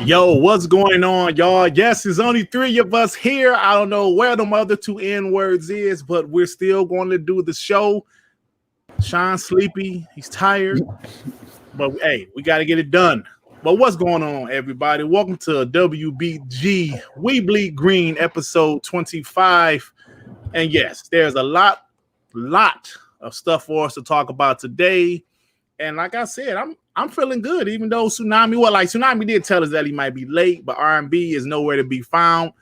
Yo, what's going on, y'all? Yes, there's only three of us here. I don't know where the other two N words is, but we're still going to do the show. Sean's sleepy, he's tired, but hey, we got to get it done. But what's going on, everybody? Welcome to WBG We Bleed Green, episode 25. And yes, there's a lot of stuff for us to talk about today. And like I said, I'm feeling good, even though Tsunami did tell us that he might be late, but R&B is nowhere to be found.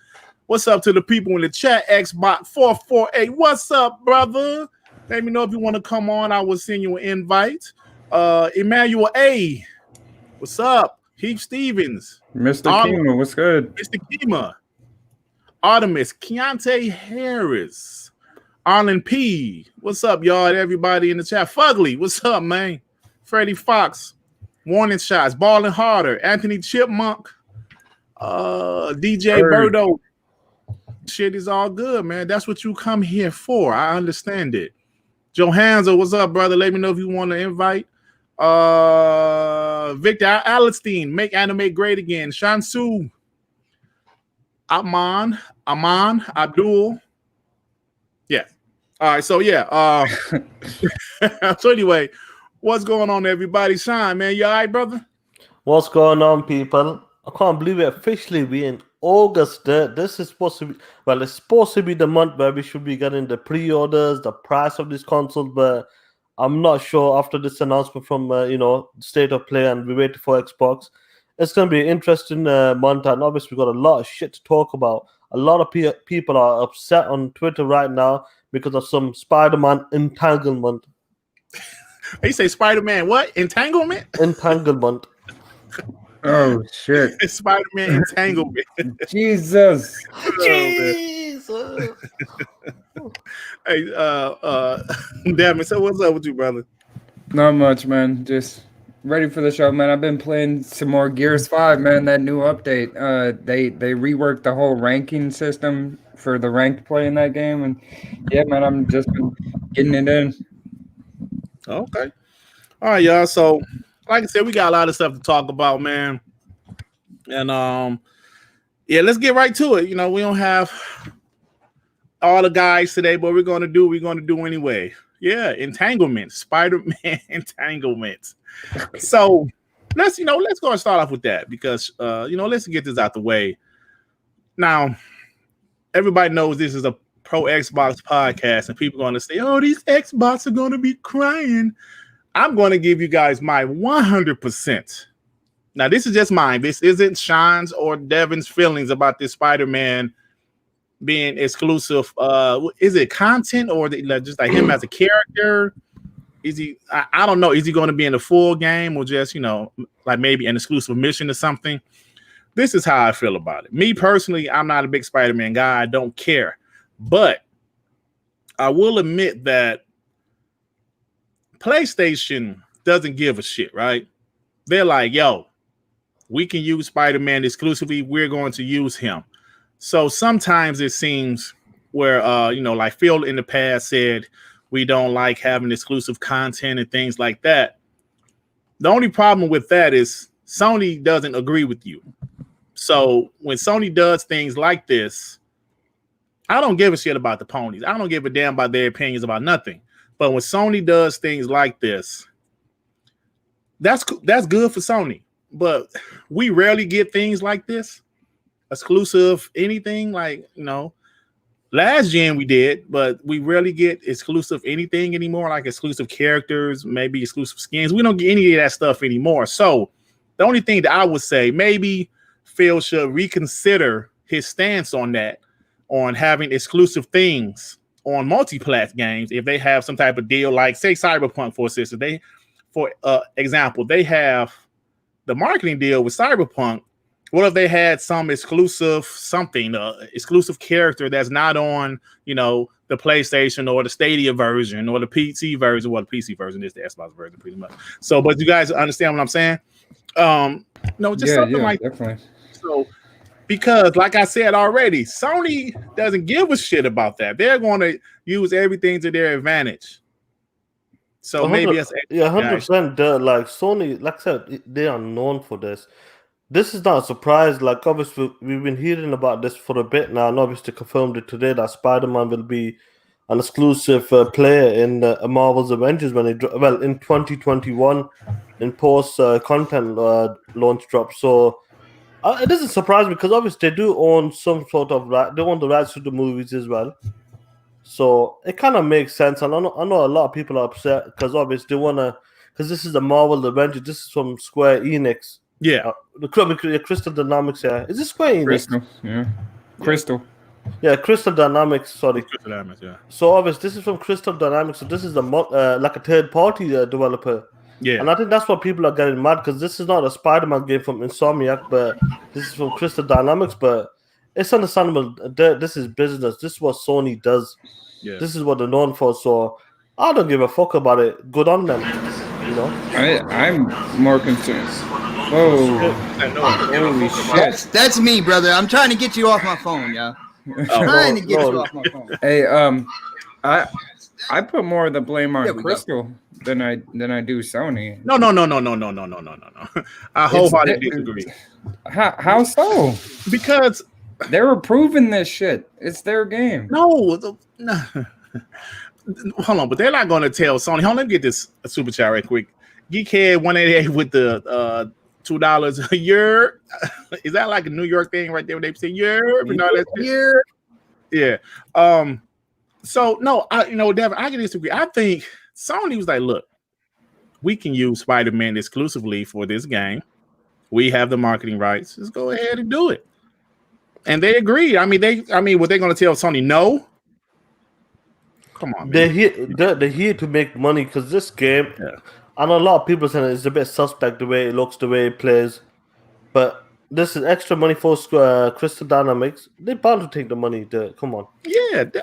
What's up to the people in the chat? Xbox 448. What's up, brother? Let me know if you want to come on. I will send you an invite. Emmanuel A. What's up? Heath Stevens. Mr. Kima, what's good? Mr. Kima. Artemis. Keontae Harris. Arlen P. What's up, y'all? Everybody in the chat. Fugly. What's up, man? Freddie Fox. Warning Shots. Ballin' Harder. Anthony Chipmunk. DJ Birdo. Shit is all good, man. That's what you come here for. I understand it. Johanzo, what's up, brother? Let me know if you want to invite. Victor Allenstein, make anime great again. Shansu, Aman, Abdul. Yeah. All right. So yeah. So anyway, what's going on, everybody? Sean, man, you all right, brother? What's going on, people? I can't believe it. Officially, we're in August. This is supposed to be, well, it's supposed to be the month where we should be getting the pre-orders, the price of this console, but I'm not sure after this announcement from, State of Play and we waited for Xbox. It's going to be an interesting month, and obviously we've got a lot of shit to talk about. A lot of people are upset on Twitter right now because of some Spider-Man entanglement. You say Spider-Man what? Entanglement? Entanglement. Oh shit! It's Spider-Man entanglement. Jesus. Jesus. Hey, damn it. So what's up with you, brother? Not much, man. Just ready for the show, man. I've been playing some more Gears 5, man. That new update. They reworked the whole ranking system for the ranked play in that game, and yeah, man, I'm just been getting it in. Okay. All right, y'all. So, like I said, we got a lot of stuff to talk about, man. And yeah, let's get right to it. You know, we don't have all the guys today, but we're gonna do anyway. Yeah, entanglement, Spider-Man entanglement. So let's go and start off with that because let's get this out the way. Now, everybody knows this is a pro Xbox podcast, and people are gonna say, "Oh, these Xbox are gonna be crying." I'm going to give you guys my 100%. Now, this is just mine. This isn't Sean's or Devin's feelings about this Spider-Man being exclusive. Is it content or just like him as a character? Is he? I don't know. Is he going to be in the full game or just like maybe an exclusive mission or something? This is how I feel about it. Me personally, I'm not a big Spider-Man guy. I don't care, but I will admit that PlayStation doesn't give a shit, right? They're like, yo, we can use Spider-Man exclusively. We're going to use him. So sometimes it seems where, like Phil in the past said, we don't like having exclusive content and things like that. The only problem with that is Sony doesn't agree with you. So when Sony does things like this, I don't give a shit about the ponies. I don't give a damn about their opinions about nothing. But when Sony does things like this, that's good for Sony. But we rarely get things like this, exclusive anything. Like last gen we did, but we rarely get exclusive anything anymore. Like exclusive characters, maybe exclusive skins. We don't get any of that stuff anymore. So the only thing that I would say, maybe Phil should reconsider his stance on that, on having exclusive things on multi-plat games. If they have some type of deal, like say Cyberpunk, for example, they have the marketing deal with Cyberpunk. What if they had some exclusive exclusive character that's not on the PlayStation or the Stadia version or the PC version? Well, the PC version is the Xbox version pretty much. So, but you guys understand what I'm saying? Something like definitely. So, because, like I said already, Sony doesn't give a shit about that. They're going to use everything to their advantage. So maybe that's 100%. Like Sony, like I said, they are known for this. this is not a surprise. Like, obviously, we've been hearing about this for a bit now, and obviously confirmed it today that Spider-Man will be an exclusive player in Marvel's Avengers when in 2021 in post content launch drop. So it doesn't surprise me because obviously they do own some sort of they own the rights to the movies as well. So it kind of makes sense, and I know a lot of people are upset because obviously they wanna, because this is a Marvel Avengers. This is from Square Enix. Yeah, The Crystal Dynamics. Yeah, is this Square Enix? Crystal, yeah, Crystal. Yeah, Crystal Dynamics. Sorry. Crystal Dynamics, yeah. So obviously this is from Crystal Dynamics. So this is like a third party developer. Yeah, And I think that's why people are getting mad because this is not a Spider-Man game from Insomniac, but this is from Crystal Dynamics. But it's understandable. This is business. This is what Sony does. yeah. This is what they're known for. So I don't give a fuck about it. Good on them. You know. I'm more concerned. Whoa! Holy shit! That's me, brother. I'm trying to get you off my phone, yeah. Trying to get you off my phone. Hey, I put more of the blame on There we go. Crystal than I do Sony. No. I wholeheartedly disagree. How so? Because They were proving this shit. It's their game. no. Hold on, but they're not going to tell Sony. Hold on, let me get this super chat right quick. Geekhead 188 with the $2 a year. Is that like a New York thing right there? When they say year, yeah. So no, Devin, I can disagree. I think Sony was like, look, we can use Spider-Man exclusively for this game. We have the marketing rights. Just go ahead and do it. And they agreed. I mean, were they going to tell Sony no? Come on, They're here to make money because this game. Yeah. I know a lot of people saying it's a bit suspect the way it looks, the way it plays, but this is extra money for Crystal Dynamics. They're bound to take the money. Come on. Yeah, they're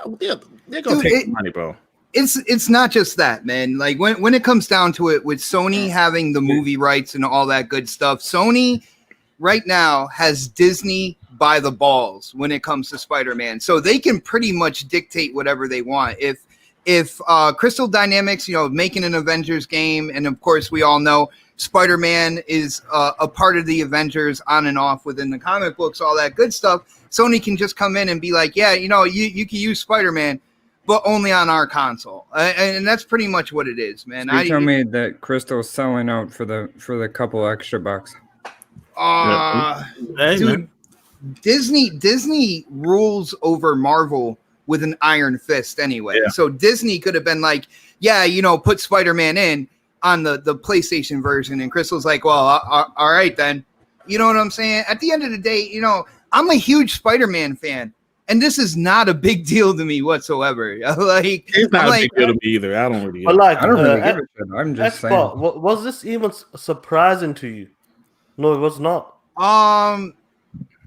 gonna take the money, bro. It's not just that, man. Like when it comes down to it, with Sony having the movie rights and all that good stuff, Sony right now has Disney by the balls when it comes to Spider-Man. So they can pretty much dictate whatever they want. If Crystal Dynamics, making an Avengers game, and of course we all know Spider-Man is a part of the Avengers on and off within the comic books, all that good stuff, Sony can just come in and be like, yeah, you can use Spider-Man, but only on our console. And that's pretty much what it is, man. You tell me that Crystal's selling out for the couple extra bucks. Dude, Disney rules over Marvel with an iron fist anyway. Yeah. So Disney could have been like, yeah, put Spider-Man in on the PlayStation version. And Crystal's like, well, all right then. You know what I'm saying? At the end of the day, I'm a huge Spider-Man fan. And this is not a big deal to me whatsoever. It's not a big deal to me either. I don't really. But like, I don't really give a shit. I'm just saying. Was this even surprising to you? No, it was not.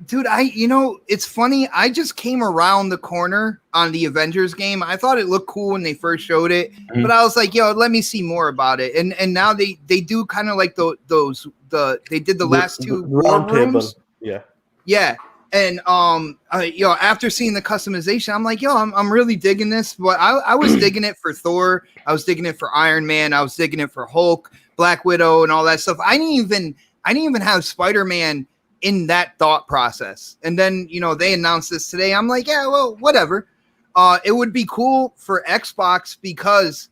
Dude, it's funny. I just came around the corner on the Avengers game. I thought it looked cool when they first showed it, but I was like, yo, let me see more about it. And now they do kind of like they did the last two war rooms. Yeah. Yeah. And after seeing the customization, I'm like, yo, I'm really digging this. But I was digging it for Thor. I was digging it for Iron Man. I was digging it for Hulk, Black Widow, and all that stuff. I didn't even have Spider-Man in that thought process. And then, they announced this today. I'm like, yeah, well, whatever. It would be cool for Xbox because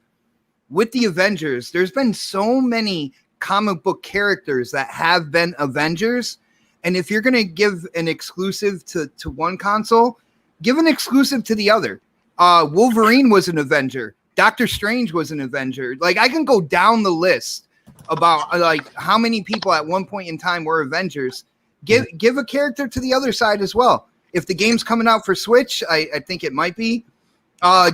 with the Avengers, there's been so many comic book characters that have been Avengers. And if you're going to give an exclusive to one console, give an exclusive to the other. Wolverine was an Avenger. Doctor Strange was an Avenger. Like, I can go down the list about like how many people at one point in time were Avengers. Give a character to the other side as well. If the game's coming out for Switch, I think it might be.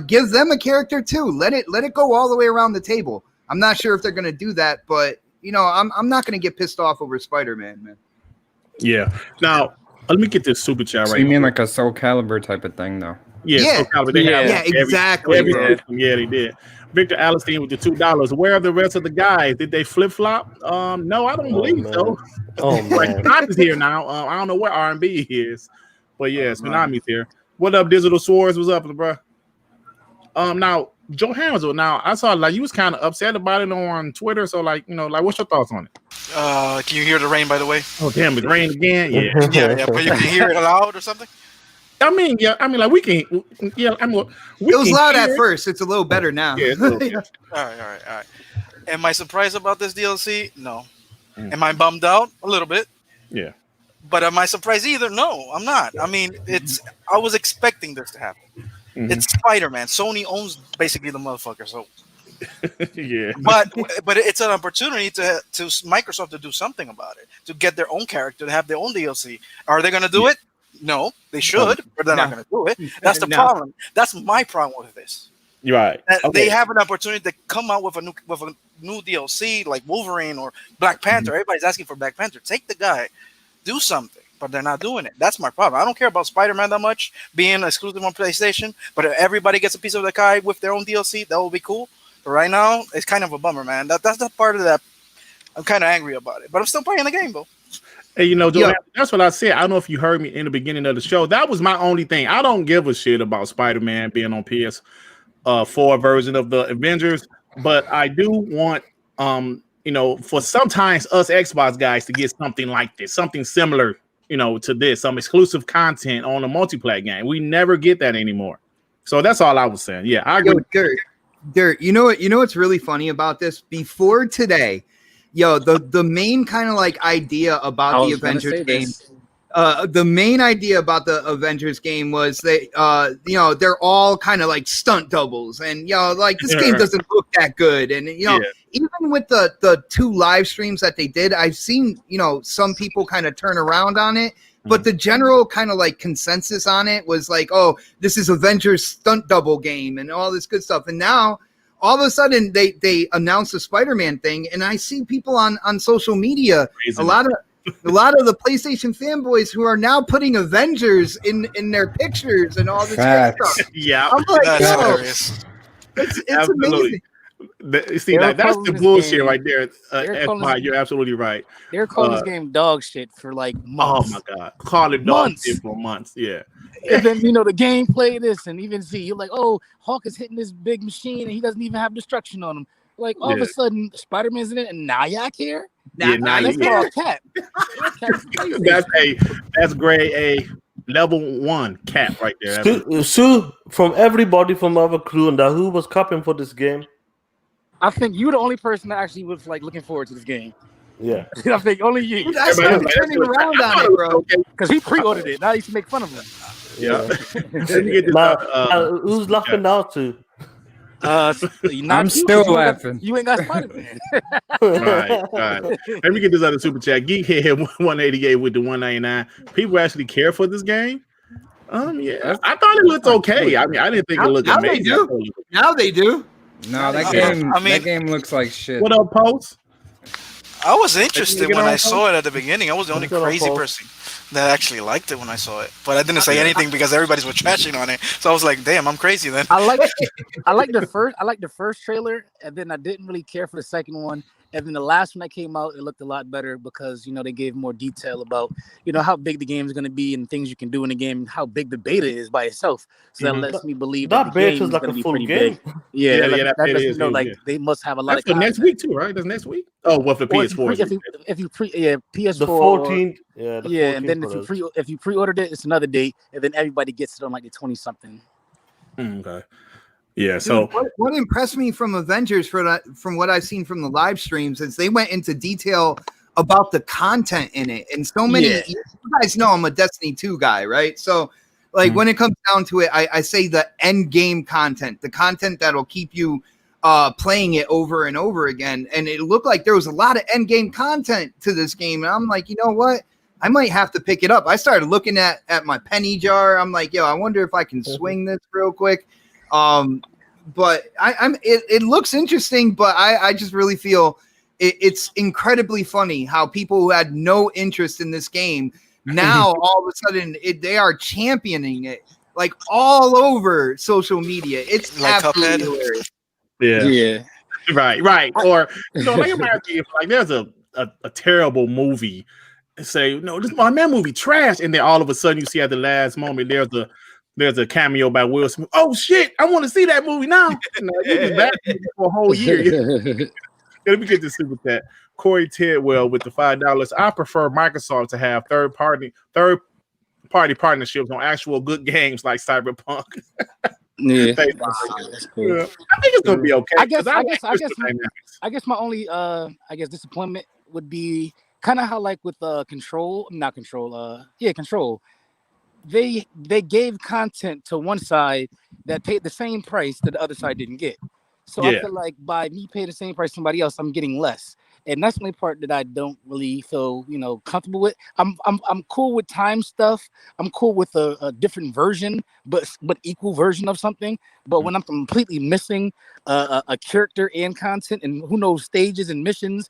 Give them a character too. Let it go all the way around the table. I'm not sure if they're going to do that, but I'm not going to get pissed off over Spider-Man, man. Yeah. Now let me get this super chat So right. you mean like a Soul Calibur type of thing, though? Yeah. So they have exactly. every system. Yeah, they did. Victor Allenstein with the $2. Where are the rest of the guys? Did they flip flop? No, I don't believe so. Oh Like man. Tsunami's here now. I don't know where R&B is, but yeah, Tsunami's here. What up, Digital Swords? What's up, bro? Now Joe Hamilton. Now I saw like you was kind of upset about it on Twitter. So like what's your thoughts on it? Can you hear the rain, by the way? Oh damn, it rained again. Yeah. Yeah, but you can hear it loud or something. I mean, like we can. Yeah, I mean, we It was can loud hear at it. first. It's a little better now. Yeah, it's a little bit. All right. Am I surprised about this DLC? No. Mm. Am I bummed out? A little bit. Yeah. But am I surprised either? No, I'm not. I mean, I was expecting this to happen. Mhm. It's Spider-Man. Sony owns basically the motherfucker. So, Yeah. but it's an opportunity to Microsoft to do something about it, to get their own character, to have their own DLC. Are they going to do it? No, they should, but they're not going to do it. That's the problem. That's my problem with this. You're right. They have an opportunity to come out with a new DLC like Wolverine or Black Panther. Everybody's asking for Black Panther. Take the guy, do something, but they're not doing it. That's my problem. I don't care about Spider-Man that much being exclusive on PlayStation, but if everybody gets a piece of the pie with their own DLC, that will be cool. But right now, it's kind of a bummer, man. That's the part of that I'm kind of angry about it. But I'm still playing the game, though. Hey, Joe, that's what I said. I don't know if you heard me in the beginning of the show. That was my only thing. I don't give a shit about Spider-Man being on PS4 version of the Avengers, but I do want, for sometimes us Xbox guys to get something like this, something similar, to this, some exclusive content on a multiplayer game. We never get that anymore. So that's all I was saying. Yeah, I agree. Dirt, you know what's really funny about this? Before today, the main kind of like idea about the Avengers game, the main idea about the Avengers game was that they're all kind of like stunt doubles, and like this game doesn't look that good, and even with the 2 live streams that they did, I've seen some people kind of turn around on it. But the general kind of like consensus on it was like, oh, this is Avengers stunt double game and all this good stuff. And now all of a sudden they announced the Spider-Man thing, and I see people on social media, a lot of the PlayStation fanboys who are now putting Avengers in their pictures and all this good stuff. Yeah, I'm like, That's hilarious. It's amazing. See, that's the bullshit right there. You're absolutely right. They're calling this game dog shit for like months. Oh my god, call it dog shit for months. Yeah, and then the gameplay this, and even see you're like, oh, Hulk is hitting this big machine, and he doesn't even have destruction on him. Like all of a sudden, Spider-Man's in it, and now y'all care. Now that's all Cap. That's grade A. Level 1 Cap right there. Sue, from everybody from our crew and that, who was capping for this game? I think you were the only person that actually was like looking forward to this game. Yeah, I think only you. I started turning around on it, bro. Because he pre-ordered it. Now you should make fun of him. Yeah. Who's laughing now, too? I'm still laughing. You ain't got Spider-Man. Right. Let me get this other super chat. Geekhead 188 with the 199. People actually care for this game. Yeah, I thought it looked okay. I mean, I didn't think it looked amazing. Now they do. No, that game looks like shit. What up, Post? I was interested when I saw it at the beginning. I was the only crazy person that actually liked it when I saw it, but I didn't say anything because everybody was trashing on it. So I was like, "Damn, I'm crazy then." I like the first trailer, and then I didn't really care for the second one. And then the last one that came out, it looked a lot better because they gave more detail about how big the game is going to be and things you can do in the game, and how big the beta is by itself. So that lets me believe that the beta is like going to a be full pretty game. big. Yeah, that lets me know they must have a lot That's of for next week too, right? That's next week. Oh, well, for PS4. If you PS4, the 14th, and then if you pre-ordered it, it's another date, and then everybody gets it on like the 20 something. Okay. Yeah, so what impressed me from Avengers from what I've seen from the live streams is they went into detail about the content in it, and so many you guys know I'm a Destiny 2 guy, right? So like when it comes down to it, I say the end game content, the content that'll keep you playing it over and over again. And it looked like there was a lot of end game content to this game, and I'm like, you know what? I might have to pick it up. I started looking at my penny jar. I'm like, I wonder if I can swing this real quick. But it looks interesting, but I just really feel it's incredibly funny how people who had no interest in this game now all of a sudden they are championing it like all over social media. It's like absolutely hilarious. Yeah. Right. Or like there's a terrible movie and say, no, this my man movie trash, and then all of a sudden you see at the last moment there's a cameo by Will Smith. Oh shit, I want to see that movie now. You've been back for a whole year. Let me get this super chat. Corey Tidwell with the $5. I prefer Microsoft to have third party partnerships on actual good games like Cyberpunk. Yeah, Thanks, that's cool. yeah. I think it's gonna be okay. I guess Crystal my only disappointment would be kind of how like with Control. They gave content to one side that paid the same price that the other side didn't get. So I feel like by me paying the same price to somebody else, I'm getting less. And that's the only part that I don't really feel, comfortable with. I'm cool with time stuff. I'm cool with a different version, but equal version of something. But when I'm completely missing a character and content, and who knows stages and missions,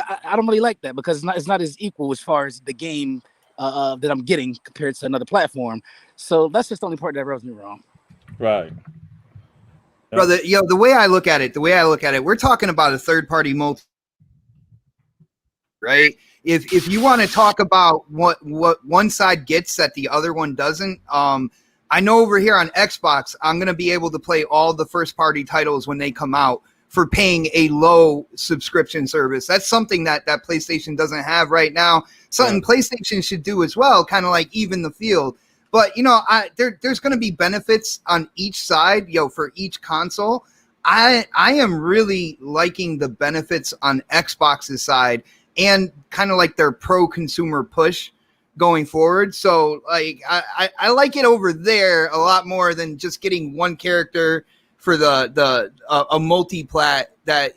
I don't really like that because it's not as equal as far as the game that I'm getting compared to another platform. So that's just the only part that rubs me wrong. Right. Brother, the way I look at it, we're talking about a third-party multi. Right? If you want to talk about what one side gets that the other one doesn't, I know over here on Xbox, I'm going to be able to play all the first-party titles when they come out for paying a low subscription service. That's something that PlayStation doesn't have right now. Something PlayStation should do as well, kind of like even the field. But, there's going to be benefits on each side, for each console. I am really liking the benefits on Xbox's side and kind of like their pro-consumer push going forward. So, like, I like it over there a lot more than just getting one character for a multi-plat that,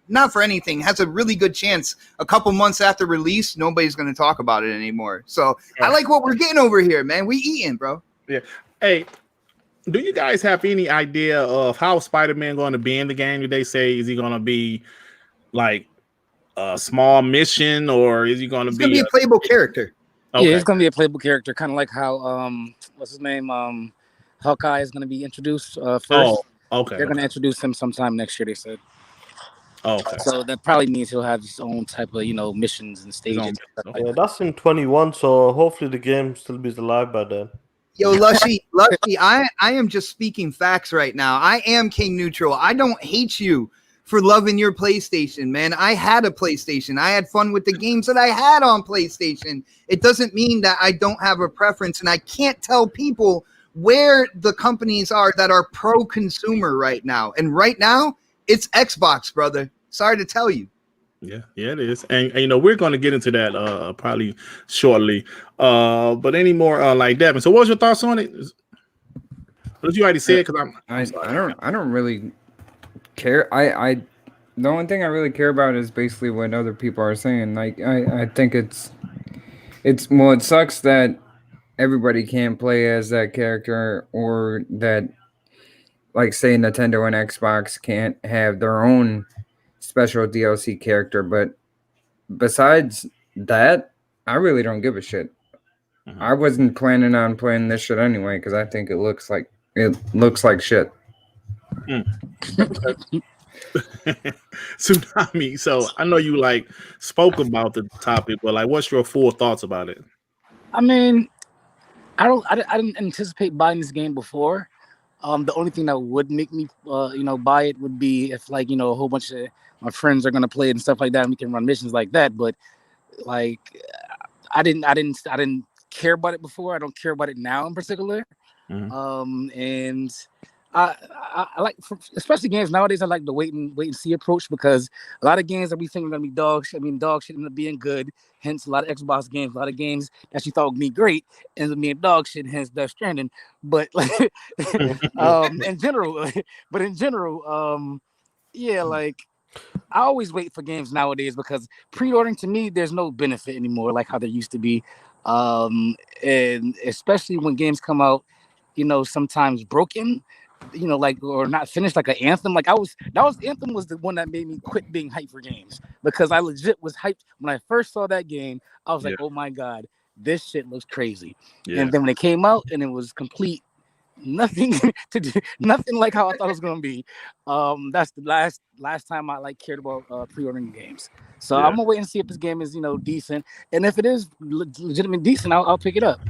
not for anything, has a really good chance a couple months after release, nobody's going to talk about it anymore. So I like what we're getting over here, man. We eating, bro. Yeah. Hey, do you guys have any idea of how Spider-Man going to be in the game? Do they say, is he going to be like a small mission, or is he going to be a playable character? Okay. Yeah, it's going to be a playable character, kind of like how, what's his name? Hawkeye is going to be introduced first. Oh, okay. They're going to introduce him sometime next year, they said. Okay. So that probably means he'll have his own type of, missions and stages. That's in 21, so hopefully the game still be alive by then. Yo, Lushy, I am just speaking facts right now. I am King Neutral. I don't hate you for loving your PlayStation, man. I had a PlayStation. I had fun with the games that I had on PlayStation. It doesn't mean that I don't have a preference, and I can't tell people where the companies are that are pro-consumer right now. And right now, it's Xbox, brother. Sorry to tell you. Yeah, it is. And we're going to get into that probably shortly. But any more like Devin. So what's your thoughts on it? What you already said? Because I don't really care. The only thing I really care about is basically what other people are saying. Like I think it sucks that everybody can't play as that character, or that, like, say Nintendo and Xbox can't have their own special DLC character. But besides that, I really don't give a shit. Mm-hmm. I wasn't planning on playing this shit anyway because I think it looks like shit. Tsunami. So I know you spoke about the topic, but what's your full thoughts about it? I mean, I didn't anticipate buying this game before. The only thing that would make me buy it would be if a whole bunch of my friends are gonna play it and stuff like that, and we can run missions like that. But I didn't care about it before. I don't care about it now in particular. Mm-hmm. And I like, especially games nowadays, I like the wait and see approach, because a lot of games that we think are gonna be dog shit end up being good. Hence, a lot of Xbox games, a lot of games that you thought would be great ends up being dog shit. Hence, Death Stranding. But in general, I always wait for games nowadays because pre-ordering, to me, there's no benefit anymore like how there used to be. And especially when games come out, sometimes broken, or not finished, like an Anthem. Anthem was the one that made me quit being hyped for games, because I legit was hyped when I first saw that game. I was like, oh my God, this shit looks crazy. Yeah. And then when it came out and it was complete, nothing to do, nothing like how I thought it was gonna be. That's the last time I cared about pre-ordering games. So I'm gonna wait and see if this game is decent, and if it is legitimately decent, I'll pick it up.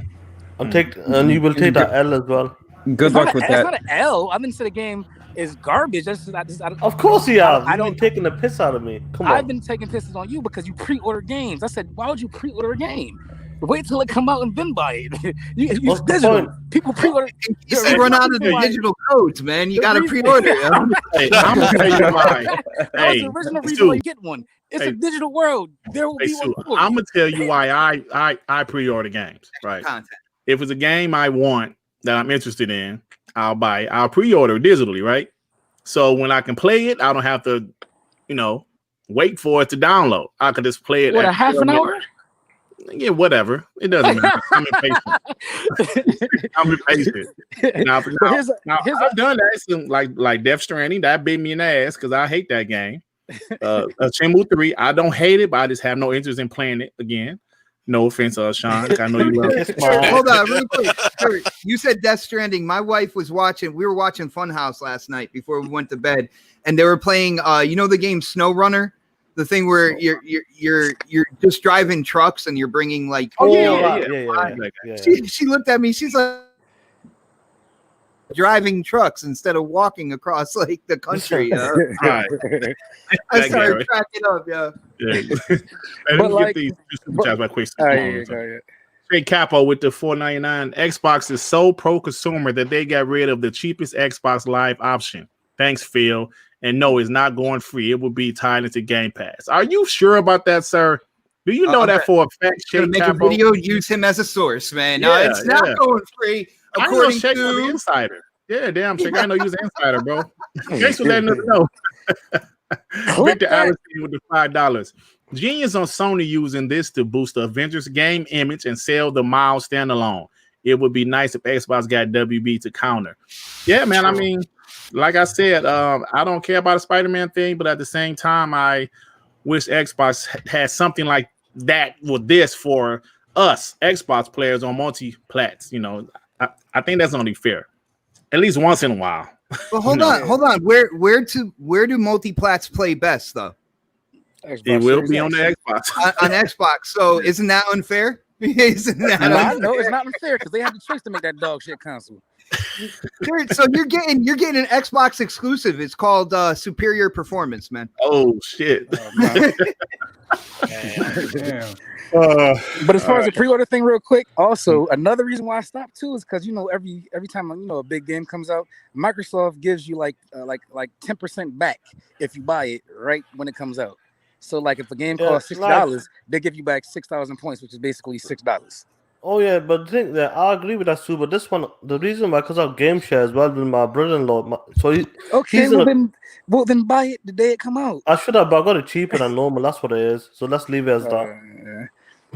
And you will take that L as well. Good luck with that. It's not an L. I didn't say the game is garbage. I don't, Of course you have. I You've been don't. taking the piss out of me. Come on. I've been taking pisses on you because you pre-order games. I said, why would you pre-order a game? Wait till it come out and then buy it. It's What's the digital. point? People pre-order. You see, run out of the digital codes, man. You got to pre-order. Yeah. Hey, I'm gonna tell you why. That was Hey, the original reason Sue. why you get one. It's a digital world. There will Hey, be Sue, one for I'm you. gonna tell you why I pre-order games. Right. Content. If it's a game I want that I'm interested in, I'll buy it. I'll pre-order digitally, right? So when I can play it, I don't have to, wait for it to download. I can just play it. What, at a half an hour? Yeah, whatever. It doesn't matter. I'm impatient. I'm impatient. Now, I've done that. Some, like Death Stranding, that bit me in the ass because I hate that game. Shenmue 3, I don't hate it, but I just have no interest in playing it again. No offense, Sean. I know you love it. Hold on, real quick. Kurt, you said Death Stranding. My wife was watching. We were watching Funhouse last night before we went to bed, and they were playing. The game Snow Runner, the thing where you're just driving trucks and you're bringing like. Yeah. She looked at me. She's like, driving trucks instead of walking across like the country. Right. I started cracking up. Yeah. But like, these my quick. Hey Capo with the $4.99. Xbox is so pro-consumer that they got rid of the cheapest Xbox Live option. Thanks, Phil. And no, it's not going free. It will be tied into Game Pass. Are you sure about that, sir? Do you know that for a fact? Shake make Capo? A video, use him as a source, man. No, it's not going free. According to the Insider. Yeah, damn, Shake. I know you was an insider, bro. Thanks for letting us know. Victor Allison with the $5. Genius on Sony using this to boost the Avengers game image and sell the Miles standalone. It would be nice if Xbox got WB to counter. Yeah, man. True. I mean, like I said, I don't care about a Spider-Man thing, but at the same time, I wish Xbox had something like that with this for us Xbox players on multi-plats. I think that's only fair, at least once in a while. Well, hold on. Where do multi-plats play best though? Xbox it will be on the Xbox. on Xbox. So isn't that unfair? Isn't that unfair? No, it's not unfair because they have the choice to make that dog shit console. So you're getting an Xbox exclusive. It's called Superior Performance, man. Oh shit. Damn. But as far as the pre-order thing, real quick, also another reason why I stopped too is because every time a big game comes out, Microsoft gives you like 10% back if you buy it right when it comes out. So like if a game costs $6, they give you back 6,000 points, which is basically $6. Oh yeah, but the thing that I agree with that too. But this one, the reason why, because of game share as well with my brother-in-law. Then buy it the day it come out. I should have, but I got it cheaper than normal. That's what it is. So let's leave it as that. Yeah.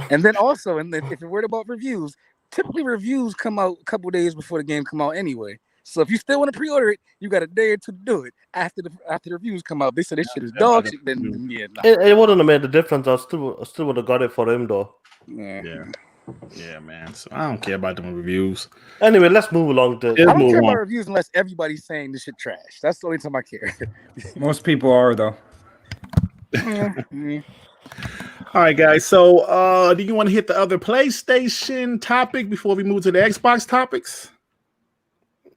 And then also, if you're worried about reviews, typically reviews come out a couple days before the game come out anyway. So if you still want to pre-order it, you got a day or two to do it. After the reviews come out, they say this shit is dog shit. Then it wouldn't have made the difference. I still would have got it for him though. Yeah, man. So I don't care about them reviews. Anyway, let's move along. I don't care about reviews unless everybody's saying this shit trash. That's the only time I care. Most people are though. All right, guys. So, do you want to hit the other PlayStation topic before we move to the Xbox topics?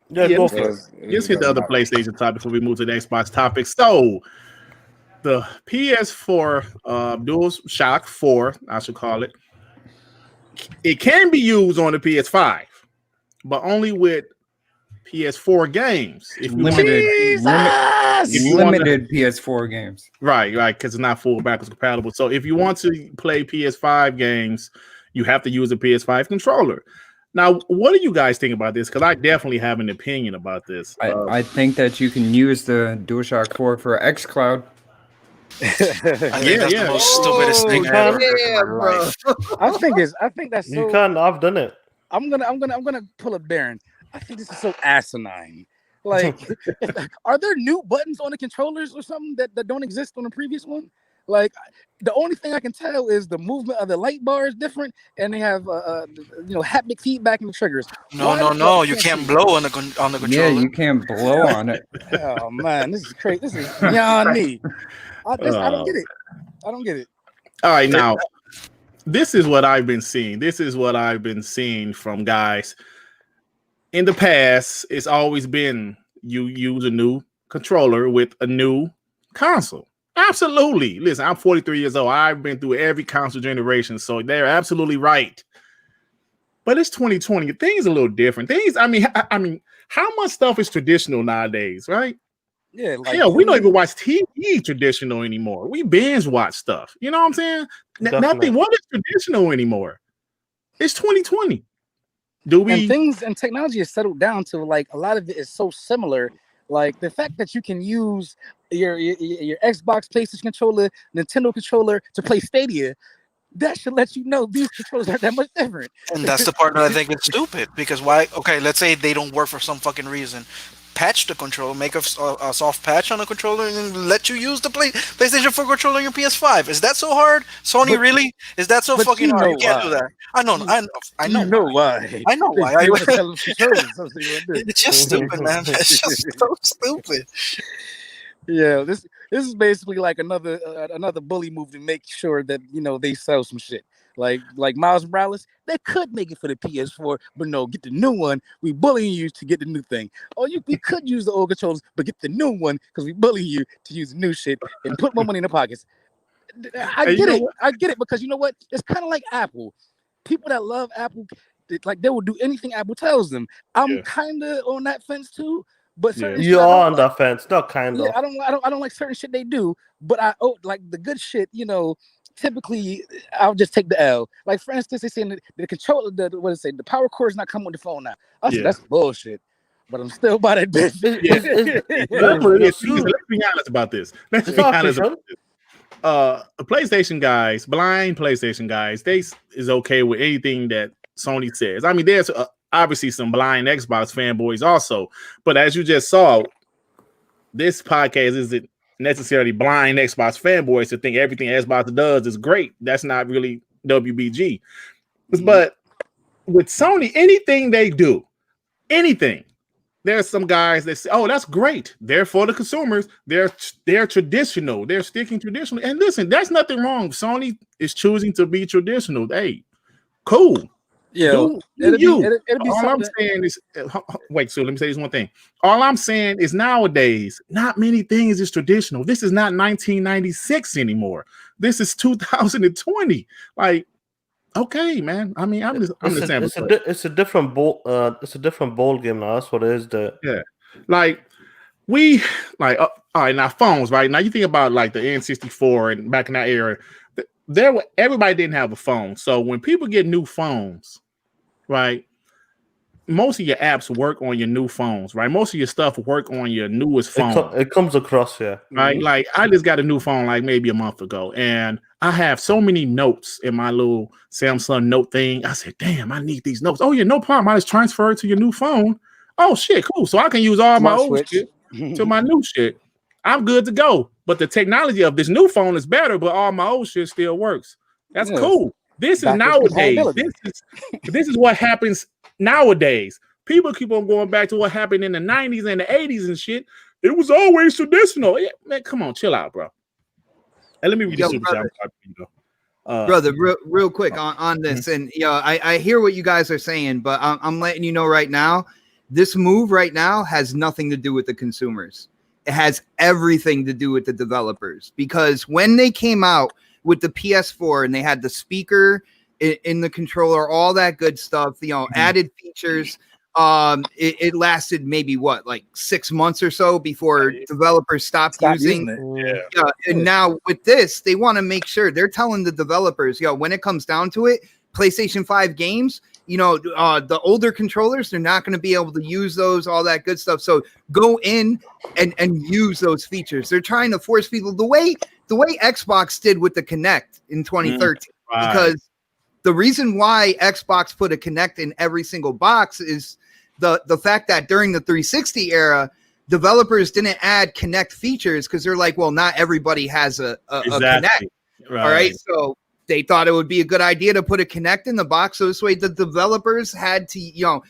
Yeah, go for it. Let's hit the other PlayStation topic before we move to the Xbox topic. So, the PS4 DualShock 4, I should call it. It can be used on the PS5, but only with PS4 games. If you limited PS4 games. Right, because it's not full backwards compatible. So if you want to play PS5 games, you have to use a PS5 controller. Now, what do you guys think about this? Because I definitely have an opinion about this. I think that you can use the DualShock 4 for xCloud. I think that's the most stupidest thing I've ever heard in my life. I think that's so, you can. I've done it. I'm gonna pull a Baron. I think this is so asinine. Like, are there new buttons on the controllers or something that don't exist on the previous one? Like, the only thing I can tell is the movement of the light bar is different, and they have haptic feedback in the triggers. No, you can't blow on the controller. Yeah, you can't blow on it. Oh man, this is crazy. This is beyond me. I don't get it. I don't get it. All right, now this is what I've been seeing. This is what I've been seeing from guys. In the past, it's always been you use a new controller with a new console. Absolutely. Listen, I'm 43 years old. I've been through every console generation, so they're absolutely right. But it's 2020. Things are a little different. I mean, how much stuff is traditional nowadays, right? Yeah, like Hell, we don't even watch TV traditional anymore. We binge watch stuff. You know what I'm saying? Nothing. What is traditional anymore? It's 2020. And things and technology has settled down to like a lot of it is so similar. Like the fact that you can use your Xbox, PlayStation controller, Nintendo controller to play Stadia, that should let you know these controllers aren't that much different. And that's the part that I think is stupid. Because why? Okay, let's say they don't work for some fucking reason. Patch the controller, make a soft patch on the controller, and then let you use the PlayStation 4 controller on your PS5. Is that so hard? Sony, really? Is that so fucking hard? You can't do that. I know. I know why. I know why. It's just stupid, man. It's just so stupid. Yeah, this is basically like another bully move to make sure that they sell some shit. Like Miles Morales, they could make it for the PS4, but no, get the new one. We bullying you to get the new thing. We could use the old controllers, but get the new one because we bully you to use the new shit and put more money in the pockets. I get it because you know what? It's kind of like Apple. People that love Apple, they will do anything Apple tells them. I'm kind of on that fence too. But you are on that fence, not kind of. I don't like certain shit they do, but like the good shit. Typically, I'll just take the L. Like for instance, they saying the controller, the power cord is not coming with the phone now. I said that's bullshit, but I'm still by that bitch. Let's be honest about this. PlayStation guys, blind PlayStation guys, they is okay with anything that Sony says. I mean, there's obviously some blind Xbox fanboys also, but as you just saw, this podcast isn't necessarily blind Xbox fanboys to think everything Xbox does is great. That's not really WBG. But with Sony, anything they do, there's some guys that say, "Oh, that's great. They're for the consumers. They're traditional. They're sticking traditional." And listen, there's nothing wrong. Sony is choosing to be traditional. Hey, cool. Yeah, all I'm saying is, wait. So let me say this one thing. All I'm saying is nowadays, not many things is traditional. This is not 1996 anymore. This is 2020. Like, okay, man. I mean, I'm just saying. It's a different ball. It's a different ball game now. That's what it is. Like all right. Now phones, right? Now you think about like the N64 and back in that era. Everybody didn't have a phone. So when people get new phones, right, most of your apps work on your new phones, right? Most of your stuff work on your newest phone. It comes across, yeah. Right? Mm-hmm. Like I just got a new phone like maybe a month ago, and I have so many notes in my little Samsung Note thing. I said, damn, I need these notes. Oh yeah, no problem. I just transfer it to your new phone. Oh shit, cool. So I can use all my old shit to my new shit. I'm good to go. But the technology of this new phone is better, but all my old shit still works. That's cool. This is nowadays. This is what happens nowadays. People keep on going back to what happened in the 90s and the 80s and shit. It was always traditional. Yeah, man, come on, chill out, bro. And let me read the super chat. Brother, real quick on this. And I hear what you guys are saying, but I'm letting you know right now, this move right now has nothing to do with the consumers. It has everything to do with the developers, because when they came out with the PS4 and they had the speaker in the controller, all that good stuff, added features, it lasted maybe like 6 months or so before developers stopped using it. And now with this, they want to make sure they're telling the developers, when it comes down to it, PlayStation 5 games, the older controllers, they're not going to be able to use those, all that good stuff. So go in and use those features. They're trying to force people the way Xbox did with the Kinect in 2013, because the reason why Xbox put a Kinect in every single box is the fact that during the 360 era, developers didn't add Kinect features because they're like, well, not everybody has a Kinect. All right. So they thought it would be a good idea to put a Kinect in the box. So this way the developers had to,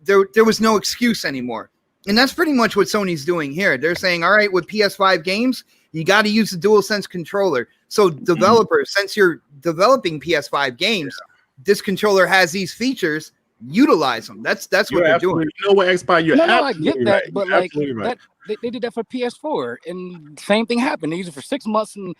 there was no excuse anymore. And that's pretty much what Sony's doing here. They're saying, all right, with PS5 games, you got to use the DualSense controller. So developers, since you're developing PS5 games, this controller has these features. utilize them. That's what You're they're doing. absolutely, you know what, Xbox, you're No, I absolutely get that, right. but You're like absolutely right. that they did that for PS4, and same thing happened. They used it for 6 months, and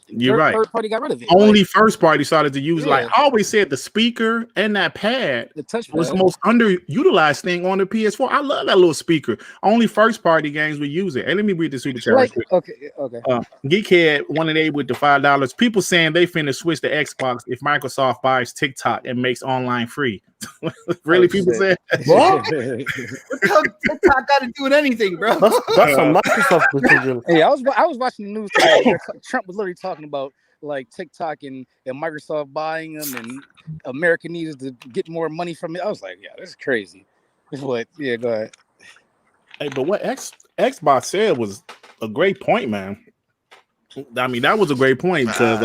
You're right. third party got rid of it. Only Like, first party started to use, like Yeah. I always said, the speaker and that pad the touchpad. was the most underutilized thing on the PS4. I love that little speaker. Only first party games would use it. And let me read the super chat. Like, Right quick. okay. Geekhead 1 with the $5. People saying they finna switch to Xbox if Microsoft buys TikTok and makes online free. Really, people say What? What the hell TikTok got to do with anything, bro? That's a Microsoft decision. Hey, I was watching the news today. where Trump was literally talking about like TikTok and Microsoft buying them, and America needs to get more money from it. I was like, yeah, this is crazy. What? Yeah, go ahead. Hey, but what Xbox said was a great point, man. I mean, that was a great point because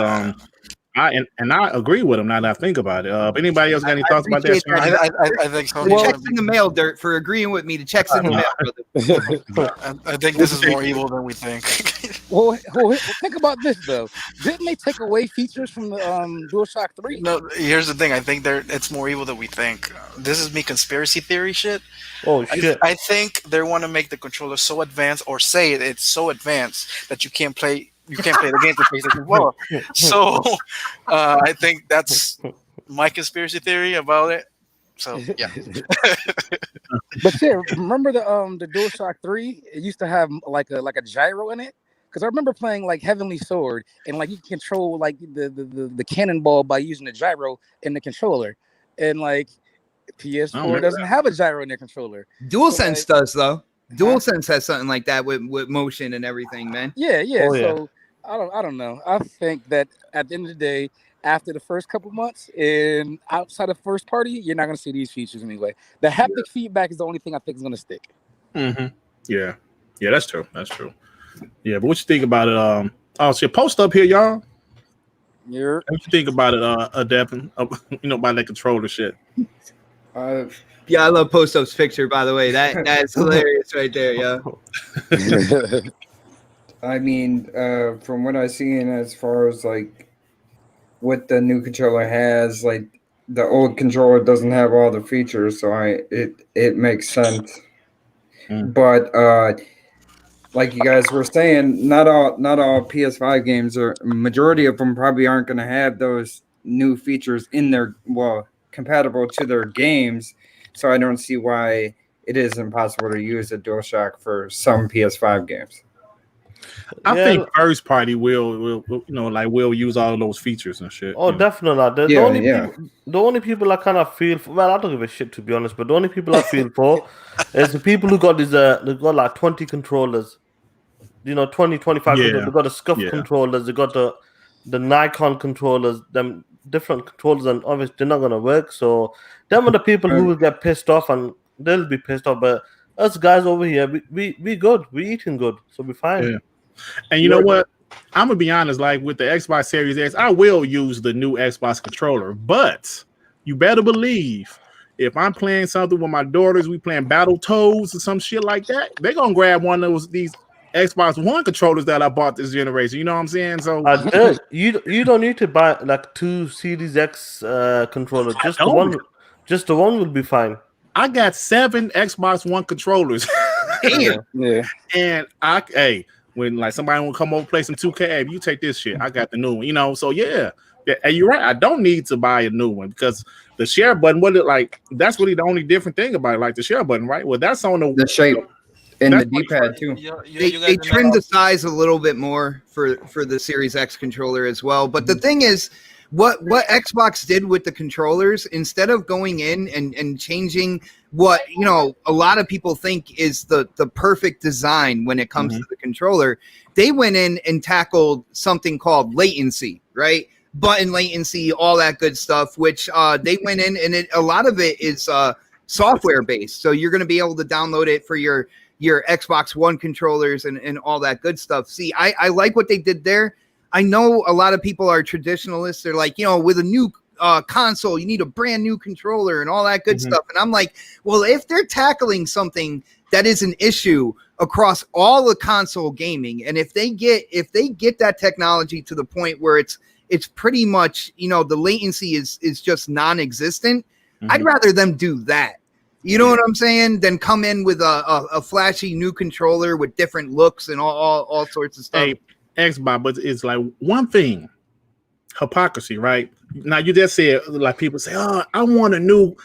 I agree with him now that I think about it. Anybody else got any thoughts about that? appreciate that. I think so. The checks in the mail, Dirt, for agreeing with me. The checks in the mail, brother. I think this is more evil than we think. Well, think about this though. Didn't they take away features from the DualShock 3? No, here's the thing. I think it's more evil than we think. This is me conspiracy theory shit. Oh shit! I think they want to make the controller so advanced, or say it's so advanced that you can't play the game with PlayStation 4. So I think that's my conspiracy theory about it. So yeah. But yeah, remember the DualShock 3? It used to have like a gyro in it. Because I remember playing like Heavenly Sword, and like you can control like the cannonball by using the gyro in the controller, and like PS4 doesn't have a gyro in their controller. DualSense does though. DualSense has something like that with motion and everything, man. Yeah. Oh, yeah. So I don't know. I think that at the end of the day, after the first couple months and outside of first party, you're not gonna see these features anyway. The haptic feedback is the only thing I think is gonna stick. Mm-hmm. Yeah, that's true. That's true. Yeah, but what you think about it? Oh, so post up here, y'all. You're What you think about it, Adepin? About that controller shit. Yeah, I love Post Up's picture, by the way. That's hilarious right there, yo. I mean, from what I've seen, as far as like what the new controller has, like the old controller doesn't have all the features, so it makes sense. But like you guys were saying, not all PS5 games, or majority of them probably aren't going to have those new features in their compatible to their games. So I don't see why it is impossible to use a DualShock for some PS5 games. I think first party will use all of those features and shit. Oh, definitely. The only people I kind of feel for, well, I don't give a shit to be honest, but the only people I feel for is the people who got these they got like 20 controllers, 20, 25 controllers. They got the Scuff controllers, they got the Nikon controllers, them different controllers, and obviously they're not gonna work. So them are the people who will get pissed off, and they'll be pissed off. But us guys over here, we good, we eating good, so we fine. Yeah. And you know what? I'm gonna be honest. Like with the Xbox Series X, I will use the new Xbox controller, but you better believe if I'm playing something with my daughters, we playing Battletoads or some shit like that, they're gonna grab one of these Xbox One controllers that I bought this generation. You know what I'm saying? So you don't need to buy like 2 Series X controllers. Just the one will be fine. I got 7 Xbox One controllers. Damn. Yeah. And when like somebody will come over play some 2K, hey, you take this shit. I got the new one, So yeah, and you're right. I don't need to buy a new one because the share button, that's really the only different thing about it, like the share button, right? Well, that's on the shape and the D-pad too. They trimmed the size a little bit more for the Series X controller as well. But the thing is, what Xbox did with the controllers, instead of going in and changing what a lot of people think is the perfect design when it comes to the controller, they went in and tackled something called latency, right? Button latency, all that good stuff, which they went in, and a lot of it is software based. So you're going to be able to download it for your Xbox One controllers and all that good stuff. See, I like what they did there. I know a lot of people are traditionalists. They're like, with a new console, you need a brand new controller and all that good stuff. And I'm like, well, if they're tackling something that is an issue across all the console gaming, and if they get that technology to the point where it's pretty much, the latency is just non-existent, I'd rather them do that. You know what I'm saying? Than come in with a flashy new controller with different looks and all sorts of stuff. Hey, Xbox, but it's like one thing, hypocrisy, right? Now you just said, like, people say, "Oh, I want a new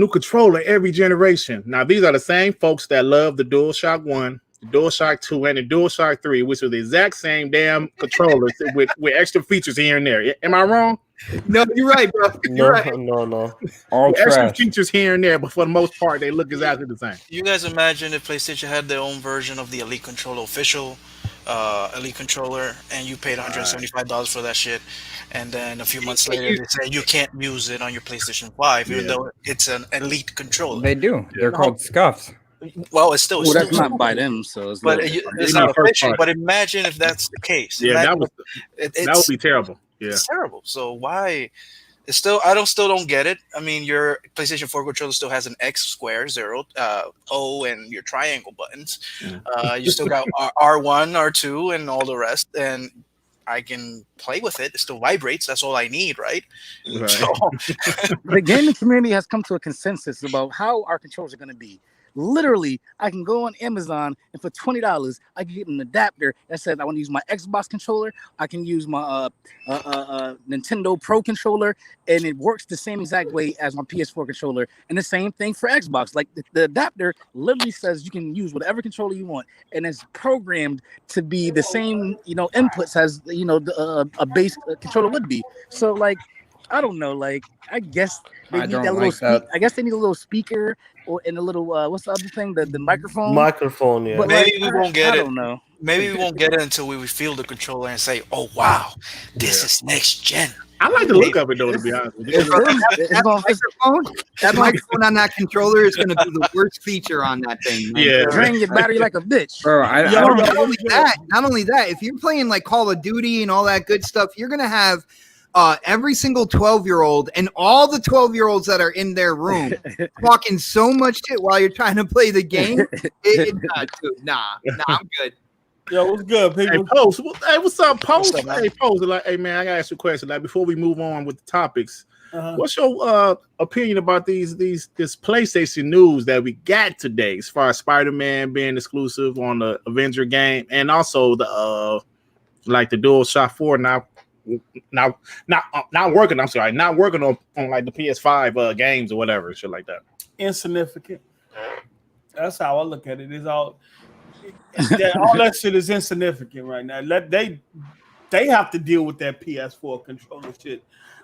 controller every generation." Now these are the same folks that love the DualShock 1, the DualShock 2, and the DualShock 3, which are the exact same damn controllers with extra features here and there. Am I wrong? No, you're right, bro. You're right. No. All With extra trash. features here and there, but for the most part, they look exactly the same. You guys imagine if PlayStation had their own version of the Elite Controller official Elite Controller, and you paid $175 for that shit, and then a few months later they say you can't use it on your PlayStation 5, even though it's an Elite controller. They do. They're called scuffs. Well, it's still. Well, that's not by them, so it's But not- it's not official. But imagine if that's the case. Yeah, Imagine that would be terrible. Yeah, it's terrible. So why? It's still. I still don't get it. I mean, your PlayStation 4 controller still has an X, square, 0, O, and your triangle buttons. You still got R1, R2, and all the rest. And I can play with it. It still vibrates. That's all I need, right? So, the gaming community has come to a consensus about how our controllers are going to be. Literally, I can go on Amazon and for $20, I can get an adapter that says I want to use my Xbox controller. I can use my Nintendo Pro controller, and it works the same exact way as my PS4 controller. And the same thing for Xbox. Like the adapter literally says you can use whatever controller you want, and it's programmed to be the same, inputs as a base controller would be. So like, I don't know. Like, I guess they need that little. I guess they need a little speaker and a little. What's the other thing? The microphone. Microphone, yeah. But maybe we won't get it. I don't know. Maybe we won't get it until we feel the controller and say, "Oh wow, this is next gen." I like the look of it though. To be honest with you, That microphone on that controller is going to be the worst feature on that thing. Man. Yeah, drain your battery like a bitch. Bro, Not only that, if you're playing like Call of Duty and all that good stuff, you're going to have every single 12-year-old and all the 12-year-olds that are in their room talking so much shit while you're trying to play the game. Nah, I'm good. Yo, what's good, people? Hey, Post. Hey, what's up, Post? What's up, man? Hey, Post. Like, hey, man, I gotta ask you a question. Like, before we move on with the topics, what's your opinion about this PlayStation news that we got today, as far as Spider-Man being exclusive on the Avenger game, and also the like the DualShock 4 not working. I'm sorry, not working on like the PS5 games or whatever, shit like that. Insignificant. That's how I look at it. It's all that shit is insignificant right now. They have to deal with that PS4 controller shit.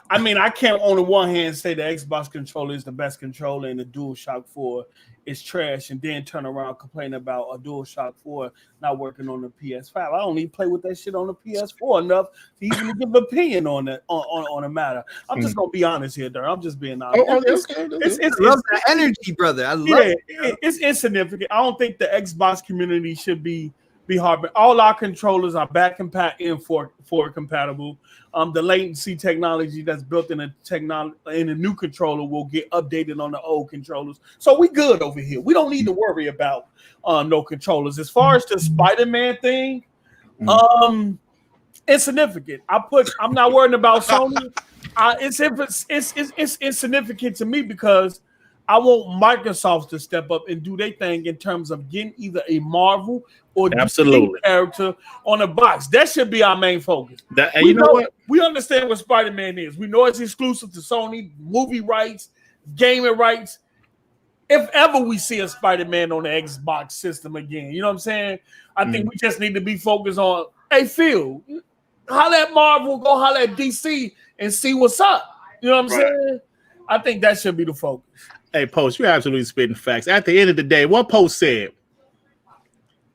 I mean, I can't on the one hand say the Xbox controller is the best controller and the DualShock 4 is trash, and then turn around and complain about a DualShock 4 not working on the PS5. I don't even play with that shit on the PS4 enough to even give an opinion on that on a matter. I'm just gonna be honest here, Dirk. I'm just being honest. It's love the energy, brother. I love it. It's insignificant. I don't think the Xbox community should be hard, but all our controllers are back and forward compatible. The latency technology that's built in a new controller will get updated on the old controllers. So we good over here. We don't need to worry about no controllers. As far as the Spider-Man thing, insignificant. I'm not worried about Sony. It's insignificant to me because I want Microsoft to step up and do their thing in terms of getting either a Marvel or DC character on a box. That should be our main focus. And you know what? We understand what Spider-Man is. We know it's exclusive to Sony, movie rights, gaming rights. If ever we see a Spider-Man on the Xbox system again, you know what I'm saying? I think we just need to be focused on, hey, Phil, holla at Marvel, go holla at DC and see what's up. You know what I'm saying? I think that should be the focus. Hey, Post, you're absolutely spitting facts. At the end of the day, what Post said,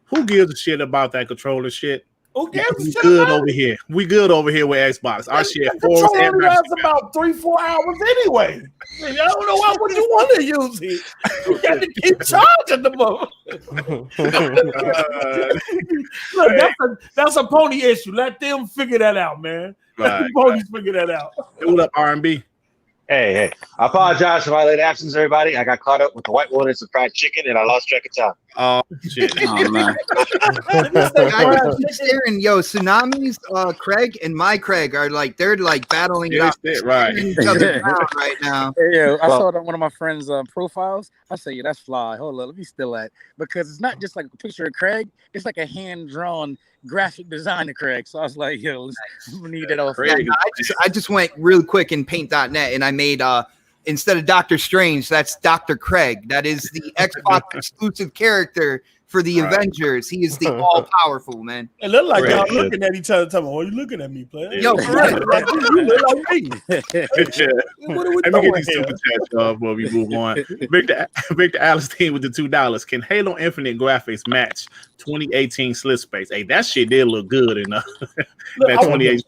who gives a shit about that controller shit? Who gives a We shit good about over here. We good over here with Xbox. Our shit controller only lasts about 3-4 hours anyway. I mean, I don't know why would you want to use it. You got to keep charging the mother. Look, that's a pony issue. Let them figure that out, man. Let the ponies figure that out. What up, R&B? Hey, I apologize for my late absence, everybody. I got caught up with the white woman and some fried chicken, and I lost track of time. Oh shit! Oh man. I keep staring, yo, Tsunamis, Craig and my Craig are like they're like battling it Yeah, out, shit, right. staring each other down right now. Yeah, I Well- saw it on one of my friends' profiles. I say, yeah, that's fly. Hold on, let me steal that because it's not just like a picture of Craig. It's like a hand-drawn graphic design of Craig. So I was like, yo, we need that off. Yeah, I just went real quick in Paint.net and I made instead of Doctor Strange, that's Dr. Craig. That is the Xbox exclusive character for the Avengers. He is the all-powerful man. It looked like y'all Right. looking at each other, talking, "Oh, you looking at me, player?" Yo, for real. You look like me. What are we Let me doing get these here? super chats before we move on. Victor Allenstein with the $2. Can Halo Infinite graphics match 2018 Slip Space? Hey, that shit did look good in Look, that I wanna- 2018.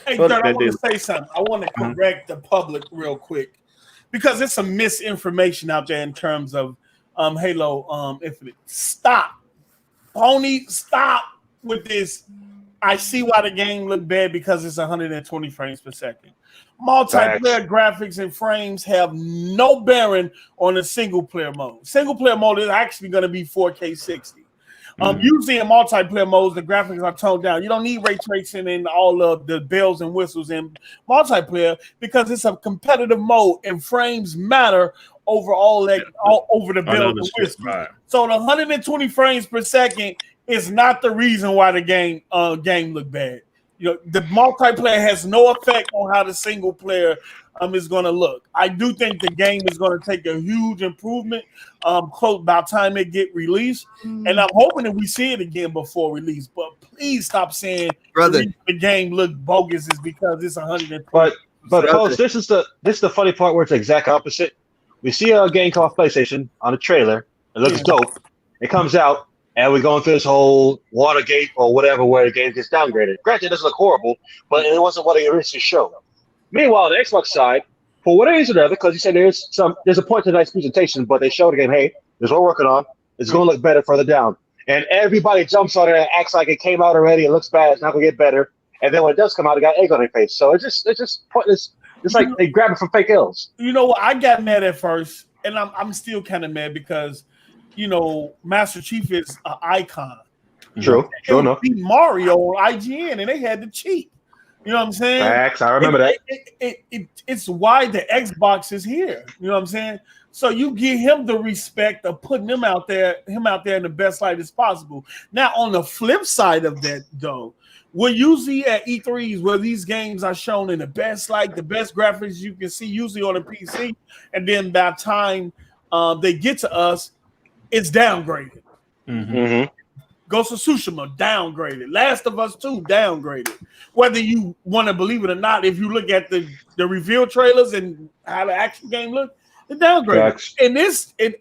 Hey, Well, Dirt, I that want to did. say something. I want to correct the public real quick because it's some misinformation out there in terms of Halo Infinite. Stop. Pony, stop with this. I see why the game looked bad because it's 120 frames per second. Multiplayer graphics and frames have no bearing on the single player mode. Single player mode is actually going to be 4K 60. Usually in multiplayer modes, the graphics are toned down. You don't need ray tracing and all of the bells and whistles in multiplayer because it's a competitive mode and frames matter over all that, all over the bells and whistles. Right. So the 120 frames per second is not the reason why the game looked bad. You know, the multiplayer has no effect on how the single player is going to look. I do think the game is going to take a huge improvement close by the time it get released, and I'm hoping that we see it again before release. But please stop saying Brother. the game look bogus is because it's 120. But folks, this is the funny part where it's the exact opposite. We see a game called PlayStation on a trailer. It looks dope. It comes out, and we're going through this whole Watergate or whatever where the game gets downgraded. Granted, it doesn't look horrible, but it wasn't what it originally showed. Meanwhile, on the Xbox side, for whatever reason or other, because you said there's a point to tonight's presentation, but they showed again, hey, this is what we're working on. It's going to look better further down. And everybody jumps on it and acts like it came out already. It looks bad. It's not going to get better. And then when it does come out, it got egg on their face. So it's just pointless. It's like they grab it from fake L's. You know what? I got mad at first, and I'm still kind of mad because, you know, Master Chief is an icon. True enough. Beat Mario on IGN, and they had to cheat. You know what I'm saying? Facts. I remember that. It's why the Xbox is here. You know what I'm saying? So you give him the respect of putting him out there in the best light as possible. Now, on the flip side of that, though, we're usually at E3s where these games are shown in the best light, the best graphics you can see, usually on a PC, and then by the time they get to us, it's downgraded. Mm-hmm. Ghost of Tsushima, downgraded. Last of Us 2, downgraded. Whether you want to believe it or not, if you look at the reveal trailers and how the action game look, it's downgraded.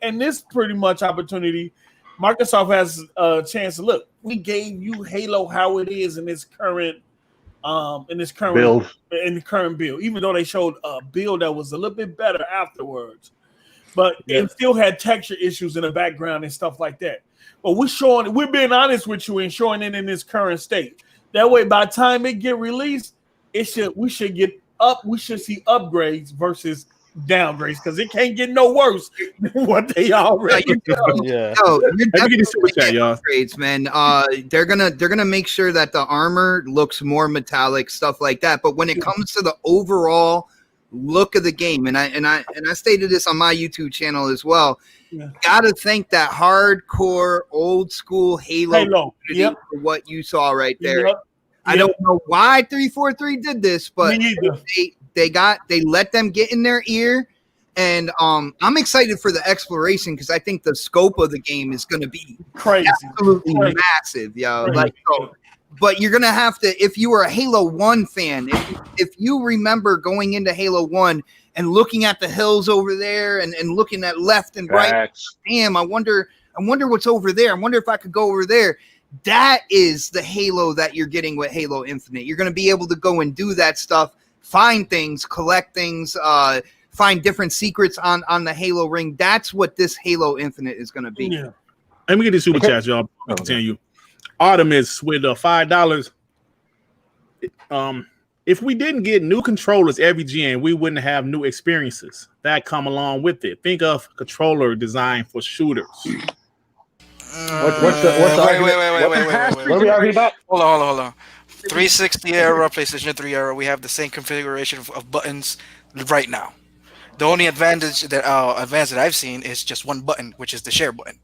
In this pretty much opportunity, Microsoft has a chance to look. We gave you Halo how it is in this current build. In the current build, even though they showed a build that was a little bit better afterwards, but it still had texture issues in the background and stuff like that. But we're being honest with you and showing it in this current state. That way, by the time it get released, we should see upgrades versus downgrades because it can't get no worse than what they already do. Yeah. No, you're definitely super chat, getting y'all. upgrades, man. They're gonna make sure that the armor looks more metallic, stuff like that. But when it comes to the overall look of the game, and I stated this on my YouTube channel as well. Yeah. Gotta thank that hardcore old school Halo Yep. for what you saw right there. Yep. I don't know why 343 did this, but Me neither. they let them get in their ear, and I'm excited for the exploration because I think the scope of the game is going to be Crazy. absolutely massive, yo. Crazy. Like, but you're gonna have to, if you were a Halo 1 fan, if you remember going into Halo 1 and looking at the hills over there and looking at left and right, damn, I wonder what's over there. I wonder if I could go over there. That is the Halo that you're getting with Halo Infinite. You're going to be able to go and do that stuff, find things, collect things, find different secrets on the Halo ring. That's what this Halo Infinite is going to be. Yeah. Let me get this super chat, y'all. I'll continue. Artemis with $5. if we didn't get new controllers every gen, we wouldn't have new experiences that come along with it. Think of controller design for shooters. What's the Wait. What are we arguing about? Hold on. 360 era, PlayStation 3 era, we have the same configuration of buttons right now. The only advantage that I've seen is just one button, which is the share button.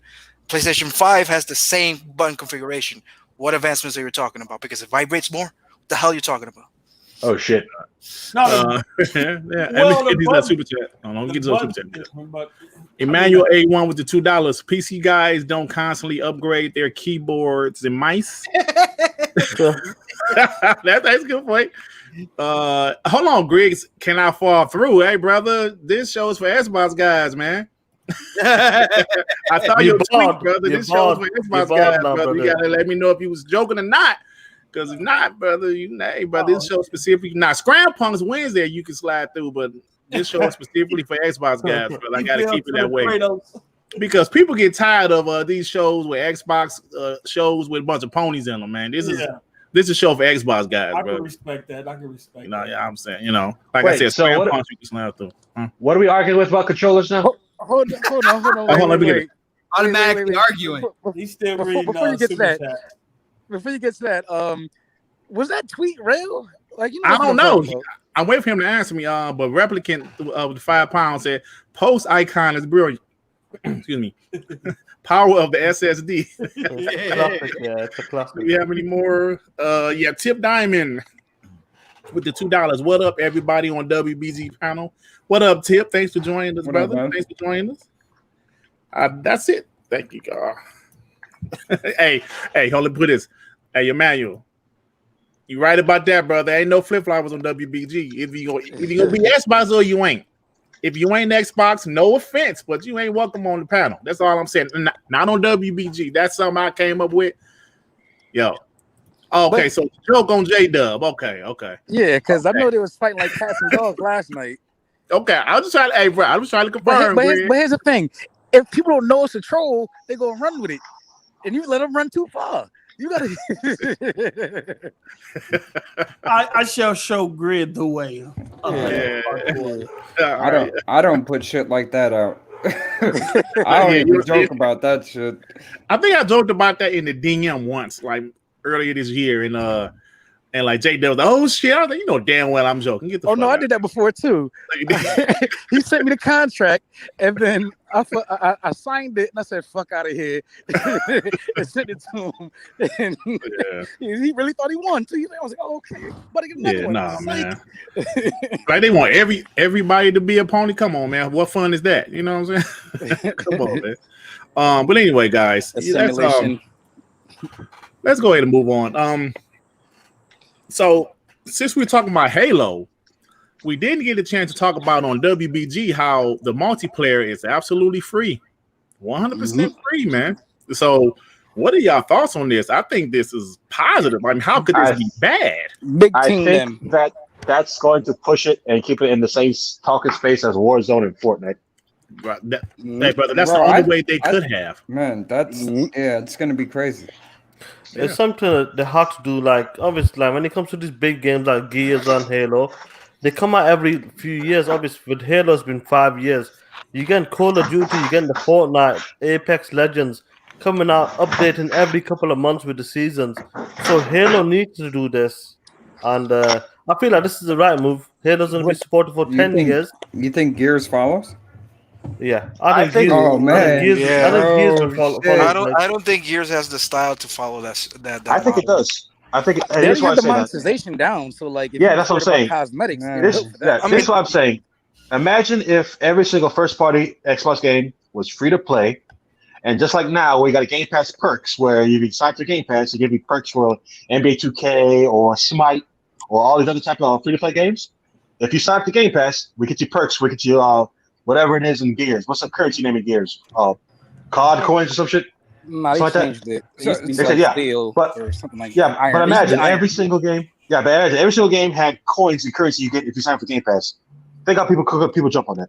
PlayStation 5 has the same button configuration. What advancements are you talking about? Because it vibrates more. What the hell are you talking about? Oh shit! No, He's not super chat. Don't get to the super chat. But Emmanuel A1 with the $2. PC guys don't constantly upgrade their keyboards and mice. That's a good point. Hold on, Griggs. Can I fall through? Hey, brother, this show is for Xbox guys, man. I saw your tweet, brother. This show is for Xbox guys, brother. You gotta let me know if you was joking or not. Because if not, brother, this show specifically not Scram Punk's Wednesday, you can slide through, but this show is specifically for Xbox guys, brother. I gotta keep it that way. Because people get tired of these shows with Xbox shows with a bunch of ponies in them, man. This is a show for Xbox guys, bro. I can respect that. Yeah, I'm saying, like I said, Scram Punks you can slide through. What are we arguing with about controllers now? Hold on. Let me get it. Automatically arguing. He's still reading. Before you get to that, was that tweet real? Like, I don't know. I'm waiting for him to answer me. But Replicant of the 5 pounds said post icon is brilliant. Excuse me. Power of the SSD. It's a classic. Do we have any more? Tip Diamond with the $2. What up, everybody on WBG panel? What up, Tip? Thanks for joining us, brother. Thanks for joining us. That's it. Thank you, God. hey, hold on, put this. Hey, Emmanuel, you right about that, brother. Ain't no flip floppers on WBG. If you gonna be Xbox or you ain't. If you ain't Xbox, no offense, but you ain't welcome on the panel. That's all I'm saying. Not on WBG. That's something I came up with. Yo. Okay, so joke on J-Dub. Okay. Yeah, because I know they was fighting like cats and dogs last night. Okay, I was trying to confirm. But here's the thing. If people don't know it's a troll, they gonna run with it. And you let them run too far. You gotta. I shall show Grid the way. I don't put shit like that out. I don't even joke about that shit. I think I joked about that in the DM once, like earlier this year, and like Jake was like, "Oh shit!" I was like, damn well I'm joking. Get the fuck I out. did that before too. He sent me the contract, and then I signed it, and I said, "Fuck out of here," and sent it to him. And he really thought he won too. I was like, "Oh, okay, but I get another one." Nah, man. Like they want everybody to be a pony. Come on, man. What fun is that? You know what I'm saying? Come on, man. But anyway, guys, let's go ahead and move on. So since we're talking about Halo, we didn't get a chance to talk about on WBG how the multiplayer is absolutely free, 100% free, man. So what are y'all thoughts on this? I think this is positive. I mean, how could this be bad? Big I team. think that's going to push it and keep it in the same talking space as Warzone and Fortnite. Right. Hey, brother, that's the only way they could have. Man, it's gonna be crazy. It's something that they have to do. Like obviously, like when it comes to these big games like Gears and Halo, they come out every few years. Obviously, with Halo, it's been 5 years. You get Call of Duty, you get the Fortnite, Apex Legends coming out, updating every couple of months with the seasons. So Halo needs to do this, and I feel like this is the right move. Halo's gonna be supported for 10 years. You think Gears follows? Yeah, I think. Oh man, Gears will follow. I don't think Gears has the style to follow that I think it does. I think they here's why I have the say that. monetization down. So like, if that's what I'm saying. Cosmetics. This is what I'm saying. Imagine if every single first-party Xbox game was free to play, and just like now, we got a Game Pass perks where you can sign up for Game Pass to give you perks for NBA 2K or Smite or all these other type of free-to-play games. If you sign up to Game Pass, we get you perks. We get you whatever it is in Gears. What's the currency name in Gears? COD coins or some shit? No, they changed it. It used to be They like said, steel but- or something like Yeah, that. Iron. but It used to imagine be iron. every single game had coins and currency you get if you sign up for Game Pass. Think how people jump on that.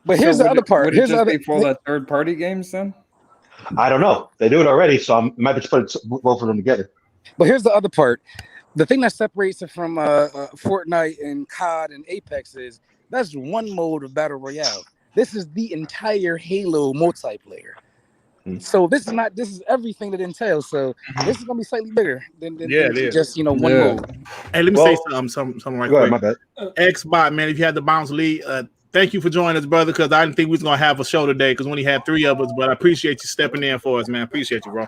But here's the other part. Would it just be for the third-party games then? I don't know. They do it already, so I might just put both of them together. But here's the other part. The thing that separates it from Fortnite and COD and Apex is that's one mode of battle royale. This is the entire Halo multiplayer. So this is everything that entails. So this is gonna be slightly bigger than just one mode. Hey, let me say something right Go ahead, quick. my bad. Xbot, man, if you had the bounce lead, thank you for joining us, brother. Because I didn't think we was gonna have a show today because we only had 3 of us. But I appreciate you stepping in for us, man. Appreciate you, bro.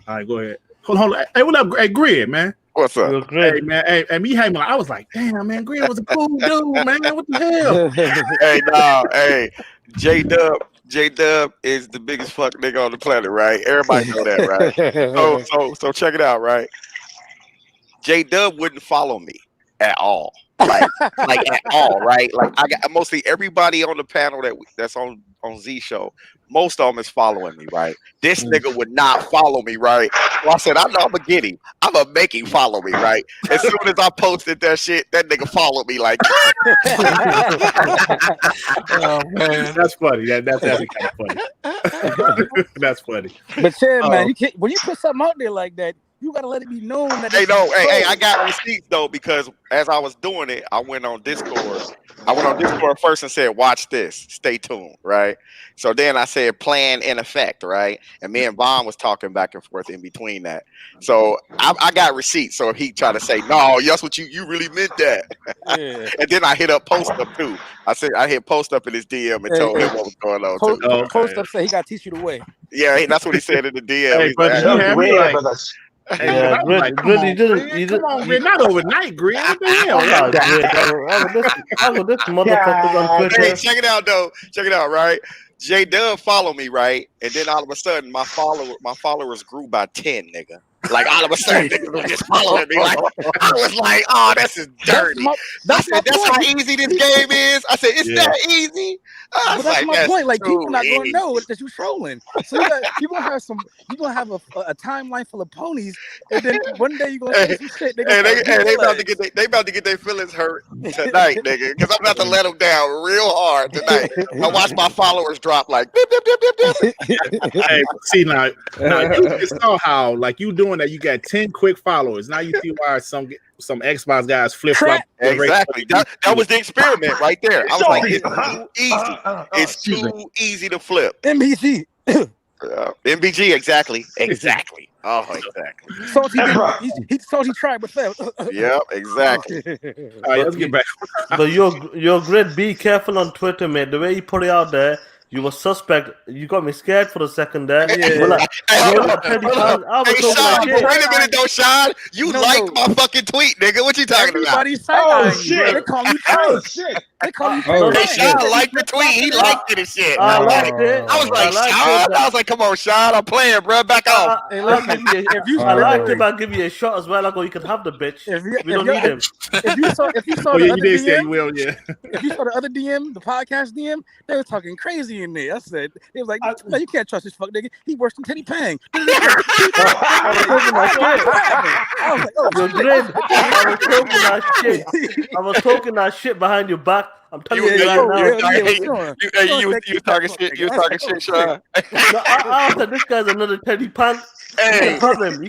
All right, go ahead. Hold on. Hey, what up, Grid, man? What's up? Hey, man. Hey, me, hey, man. I was like, damn, man. Grid was a cool dude, man. What the hell? Hey, hey, J-Dub is the biggest fuck nigga on the planet, right? Everybody know that, right? So check it out, right? J-Dub wouldn't follow me at all. Like at all, right? Like I got mostly everybody on the panel that's on Z show. Most of them is following me, right? This nigga would not follow me, right? So I said, I know I'm gonna get him. I'm gonna make him follow me, right? As soon as I posted that shit, that nigga followed me like. Oh man, that's funny. That's actually kind of funny. That's funny. But yeah, man, you can't when you put something out there like that. You gotta let it be known that. Hey, I got receipts though because as I was doing it, I went on Discord. First and said, "Watch this, stay tuned." Right. So then I said, "Plan in effect." Right. And me and Vaughn was talking back and forth in between that. So I got receipts. So if he tried to say, "No, that's what you really meant that," and then I hit up Post Up too. I hit Post Up in his DM and told him what was going on. Post Up said he got to teach you the way. Yeah, that's what he said in the DM. Hey, but you have me like. Yeah, Grid, you didn't. Come on, Grid, not overnight, Grid. What the hell? This motherfucker's on Twitter. Hey, check it out, though. Check it out, right? J-Dub follow me, right? And then all of a sudden, my followers grew by 10, nigga. Like all of a sudden, niggas were just following me. Like I was like, "Oh, this is dirty." That's how easy this game is. I said, "It's that easy." But that's my point. Like people not gonna know that you trolling. So you're gonna have a timeline full of ponies, and then one day you're gonna say some shit. They about to get their feelings hurt tonight, nigga. Because I'm about to let them down real hard tonight. I watch my followers drop like. Dip, dip, dip, dip, dip. Hey, see now you saw how like you doing that. You got 10 quick followers. Now you see why some Xbox guys flip flop. Exactly. That was the experiment right there. I was like, it's too easy. It's too easy to flip. MBG. MBG, exactly. Oh, exactly. So he tried but failed. Yeah, exactly. All right, let's get back. But your Grid, be careful on Twitter, man. The way you put it out there, you were suspect. You got me scared for a second there. Hey, Sean, wait a minute though, Sean. You liked my fucking tweet, nigga. What you talking about? Oh shit! They call you shit. They call you. Sean liked the tweet. He liked it and shit. I liked it. I was like, Sean. I was like, come on, Sean. I'm playing, bro. Back off. I liked it. I'll give you a shot as well. I go, you can have the bitch. We don't need him. If you saw the other DM, if you saw the other DM, the podcast DM, they were talking crazy in there. I said, they was like, no, you can't trust this fuck nigga. He worse than Teddy Pang. I was like, oh, you're great. I was talking that shit behind your back. I'm telling you right now. You talking shit. You talking shit, Sean. I said this guy's another Teddy Pang. Hey, you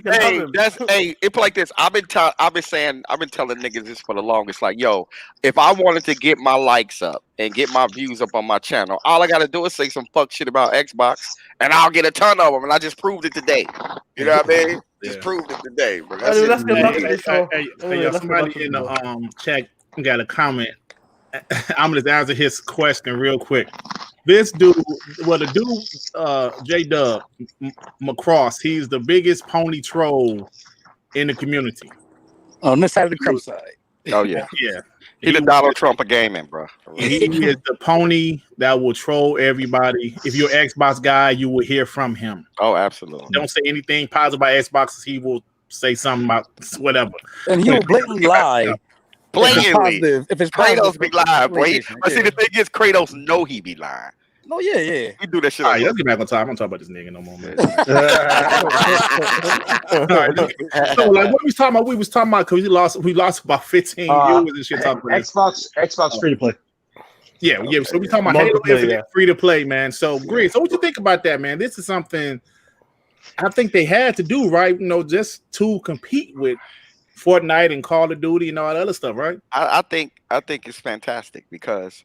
can have him. It's like this. I've been telling niggas this for the longest. Like, yo, if I wanted to get my likes up and get my views up on my channel, all I gotta do is say some fuck shit about Xbox, and I'll get a ton of them. And I just proved it today. You know what I mean? Just proved it today, bro. Let's get back to the show. Somebody in the chat got a comment. I'm gonna answer his question real quick. This dude, J-Dub Macross, he's the biggest pony troll in the community. On this side of the crumb side. Oh yeah, yeah. He's the Donald Trump of gaming, bro. He is the pony that will troll everybody. If you're an Xbox guy, you will hear from him. Oh, absolutely. Don't say anything positive about Xbox. He will say something about whatever, and he will blatantly lie. Blatantly, if it's Kratos be lying, boy. But see, the thing is, Kratos know he be lying. No, yeah. We do that shit. All right, let's get back on time. I'm not talking about this nigga no more, man. So, like, what we was talking about? We was talking about because we lost about 15 viewers and shit. Xbox free to play. Yeah. So we talking about Halo Infinite free to play, man. So great. So what you think about that, man? This is something I think they had to do, right? You know, just to compete with Fortnite and Call of Duty and all that other stuff, right? I think it's fantastic because,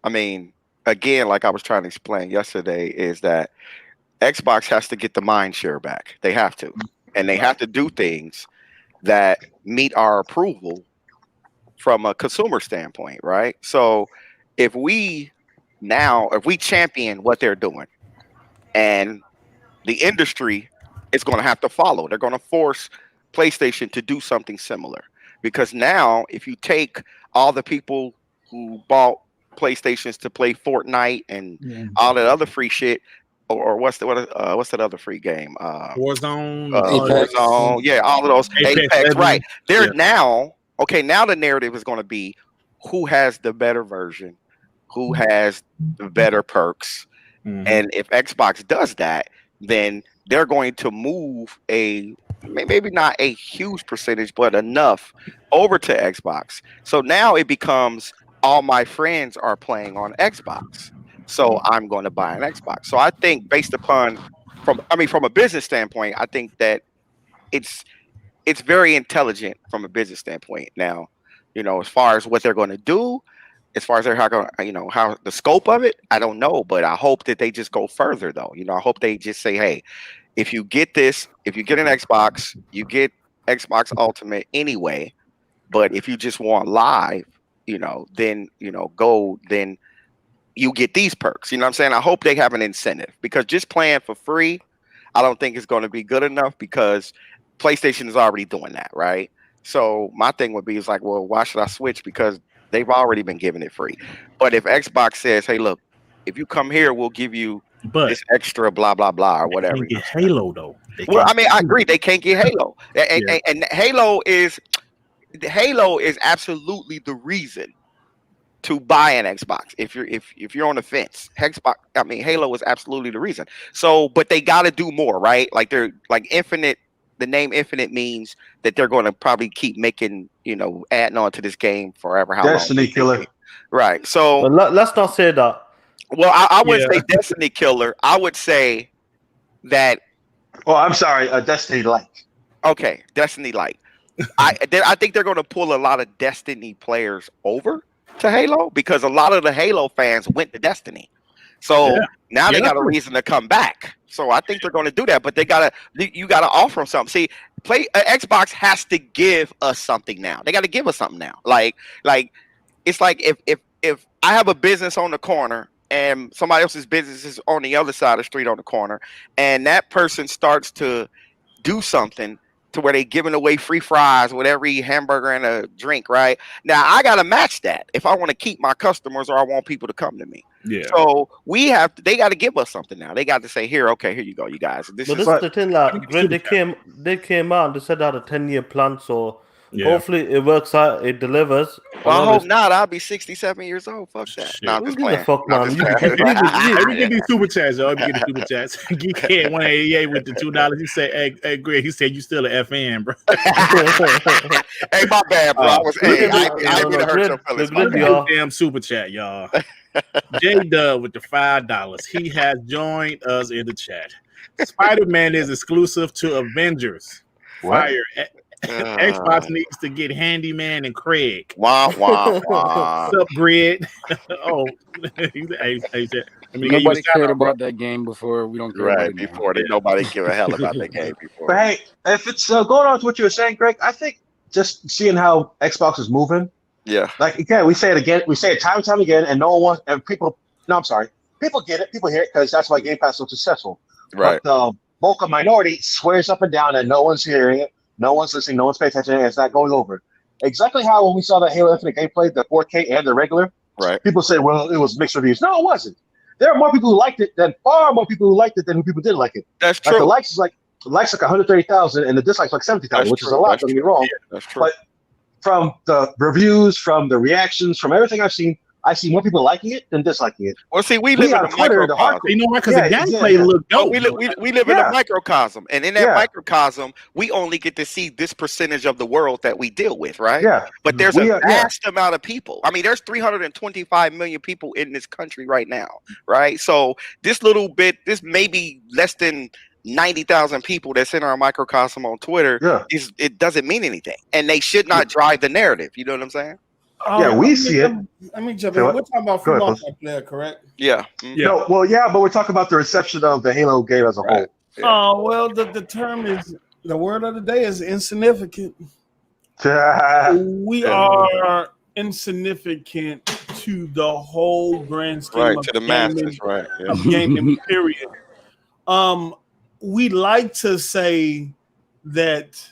I mean, again, like I was trying to explain yesterday, is that Xbox has to get the mind share back. They have to, and they have to do things that meet our approval from a consumer standpoint, right? So if we champion what they're doing, and the industry is going to have to follow, they're going to force PlayStation to do something similar. Because now, if you take all the people who bought PlayStations to play Fortnite and all that other free shit, or what's that other free game? Warzone, Warzone, yeah, all of those Apex, right? They're now okay. Now the narrative is going to be who has the better version, who has the better perks, and if Xbox does that, then they're going to move maybe not a huge percentage, but enough over to Xbox. So now it becomes all my friends are playing on Xbox, so I'm going to buy an Xbox. So I think based upon from a business standpoint, I think that it's very intelligent from a business standpoint. Now, as far as what they're going to do, as far as they're how the scope of it, I don't know, but I hope that they just go further though. I hope they just say, hey, if you get an Xbox, you get Xbox Ultimate anyway. But if you just want live, then then you get these perks. You know what I'm saying? I hope they have an incentive, because just playing for free, I don't think it's going to be good enough, because PlayStation is already doing that, right? So my thing would be is like, well, why should I switch? Because they've already been giving it free. But if Xbox says, hey, look, if you come here, we'll give you this extra blah blah blah or whatever. They can't get Halo though. Well, I mean, I agree, they can't get Halo, and Halo is absolutely the reason to buy an Xbox. If you're on the fence, Halo is absolutely the reason. So, but they got to do more, right? Like they're like Infinite. The name Infinite means that they're going to probably keep making, adding on to this game forever. How Destiny long? killer, right? So let's not say that. Well, I wouldn't say Destiny killer. I would say that. Oh, I'm sorry, Destiny like. Okay, Destiny like. I think they're going to pull a lot of Destiny players over to Halo, because a lot of the Halo fans went to Destiny. So now they got a reason to come back. So I think they're going to do that, but you got to offer them something. See, Xbox has to give us something now. They got to give us something now. Like it's like if I have a business on the corner and somebody else's business is on the other side of the street on the corner, and that person starts to do something to where they giving away free fries with every hamburger and a drink, right? Now I gotta match that if I want to keep my customers or I want people to come to me. Yeah. So they got to give us something now. They got to say, here you go, you guys. This is the thing, like when they came out and they said they had a 10-year plan, so hopefully it works out, it delivers. Well, I hope not. I'll be 67 years old. Fuck that. No, I'm just playing. Fuck, man. Let me get these super chats, yo. Let me get the super chats. Geek Head 188 with the $2. He said, hey, Greg, he said you still an FN, bro. Hey, my bad, bro. I would have hurt your feelings. Damn super chat, y'all. J Dub with the $5. He has joined us in the chat. Spider-Man is exclusive to Avengers. Fire. Xbox needs to get Handyman and Craig. Wow. What's up, Grid? Nobody cared about that game before. We don't care about it before. Nobody give a hell about that game before. But hey, if it's going on to what you were saying, Greg, I think just seeing how Xbox is moving. Yeah. Like again, we say it time and time again, and no one wants. And people. No, I'm sorry. People get it. People hear it because that's why Game Pass is so successful. Right. But the bulk of minority swears up and down that no one's hearing it. No one's listening. No one's paying attention. And it's not going over. Exactly how when we saw the Halo Infinite gameplay, the 4K and the regular, people say, well, it was mixed reviews. No, it wasn't. There are more people who liked it than who people didn't like it. That's true. The likes is like 130,000 and the dislikes like 70,000, which is a lot. Don't get me wrong. Yeah, that's true. But from the reviews, from the reactions, from everything I've seen, I see more people liking it than disliking it. Well, see, we live in a microcosm. You know what? Because the gameplay look dope. We live in a microcosm, and in that microcosm, we only get to see this percentage of the world that we deal with, right? Yeah. But there's a vast amount of people. I mean, there's 325 million people in this country right now, right? So this little bit, this may be less than 90,000 people that's in our microcosm on Twitter, Yeah. it doesn't mean anything, and they should not drive the narrative. You know what I'm saying? Yeah, we see it. Let me jump Say in. what? We're talking about Go free ahead, Post. multiplayer, correct? Yeah. Yeah. No, well, yeah, but we're talking about the reception of the Halo game as a Right. whole. Yeah. Oh, well, the term is, the word of the day is insignificant. We are insignificant to the whole grand scheme Right, of to the gaming, masses, right? Yeah. of gaming, period. We like to say that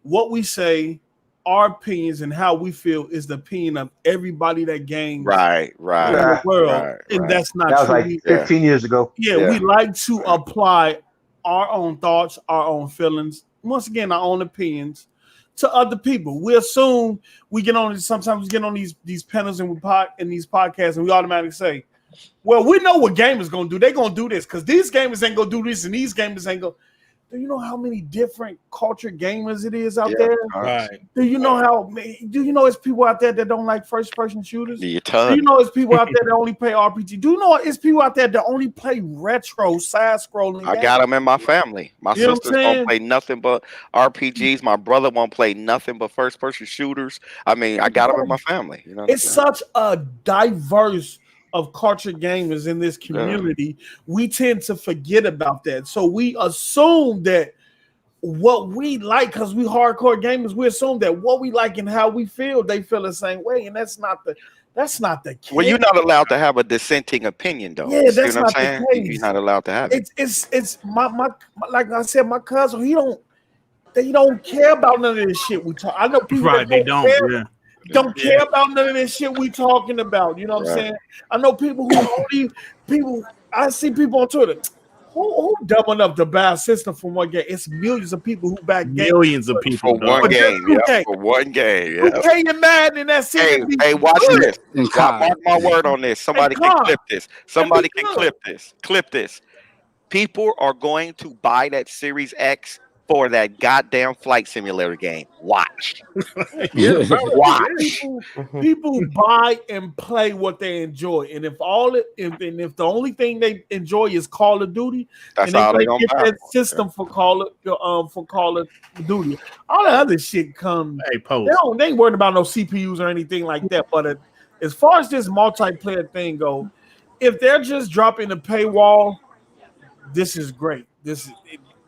what we say, our opinions and how we feel is the opinion of everybody that games Right, in right, the world, right, and right. that's not That was true. like 15 years ago. Yeah. We like to apply our own thoughts, our own feelings, once again, our own opinions to other people. We assume we get on, sometimes we get on these panels and these podcasts, and we automatically say, well, we know what gamers gonna do. They're gonna do this because these gamers ain't gonna do this, and these gamers ain't gonna. Do you know how many different culture gamers it is out there? Right. Do you know it's people out there that don't like first-person shooters? Yeah, Do you know it's people out there that only play RPG? Do you know it's people out there that only play retro side-scrolling I games? got them in my family. My You know what I'm sisters saying? won't play nothing but RPGs. My brother won't play nothing but first-person shooters. I mean, I got them in my family. You know, what I'm It's saying? such a diverse of culture gamers in this community. We tend to forget about that. So we assume that what we like, because we hardcore gamers, we assume that what we like and how we feel, they feel the same way. And that's not the case. Well, you're not allowed to have a dissenting opinion, though. Yeah, You see that's what I'm not the saying? case. You're not allowed to have it. It's my like I said, my cousin, they don't care about none of this shit we talk. I know people Right, that they don't don't. care. Yeah. Don't care about none of this shit we talking about. You know what I'm saying? I know people I see people on Twitter. Who dumb enough to buy a system from one game? It's millions of people who back Millions of people For one dog. game, just yeah. 2K. For one game, yeah. 2K and Madden and that Hey, season. hey, watch this. And Mark my word on this. Somebody can Con. clip this. Somebody be can good. clip this. People are going to buy that Series X for that goddamn flight simulator game. Watch. Yeah, bro. Watch. People buy and play what they enjoy, and if the only thing they enjoy is Call of Duty, That's and all they they gonna get buy. that system for Call of Duty, all the other shit comes. Hey, Post. They ain't worried about no CPUs or anything like that. But as far as this multiplayer thing go, if they're just dropping the paywall, this is great.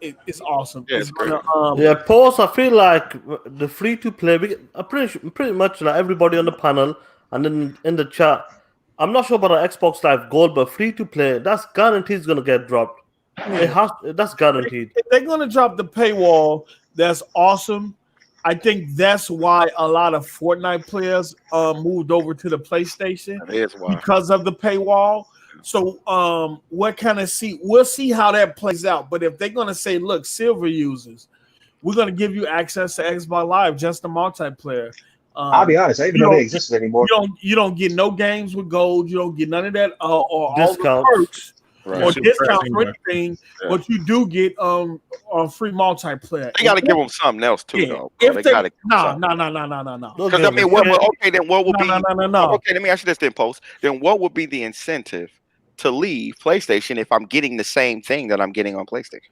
It's awesome. Yeah, it's great. Yeah, pause. I feel like the free to play. Pretty much like everybody on the panel and then in the chat. I'm not sure about the Xbox Live Gold, but free to play, that's guaranteed going to get dropped. That's guaranteed. If they're gonna drop the paywall, that's awesome. I think that's why a lot of Fortnite players moved over to the PlayStation That is why. because of the paywall. So we'll see how that plays out. But if they're gonna say, look, silver users, we're gonna give you access to Xbox Live, just the multiplayer. I'll be honest, I didn't even know they existed anymore. You don't get no games with gold. You don't get none of that or all the Discounts. perks Right. or Super discounts or pricing, anything. Yeah. But you do get on free multiplayer. They got to give them something else too, though. If They they got to. no. Because I mean, okay, then what would be? No. Okay, let me ask you this then, Post. Then what would be the incentive to leave PlayStation if I'm getting the same thing that I'm getting on PlayStation?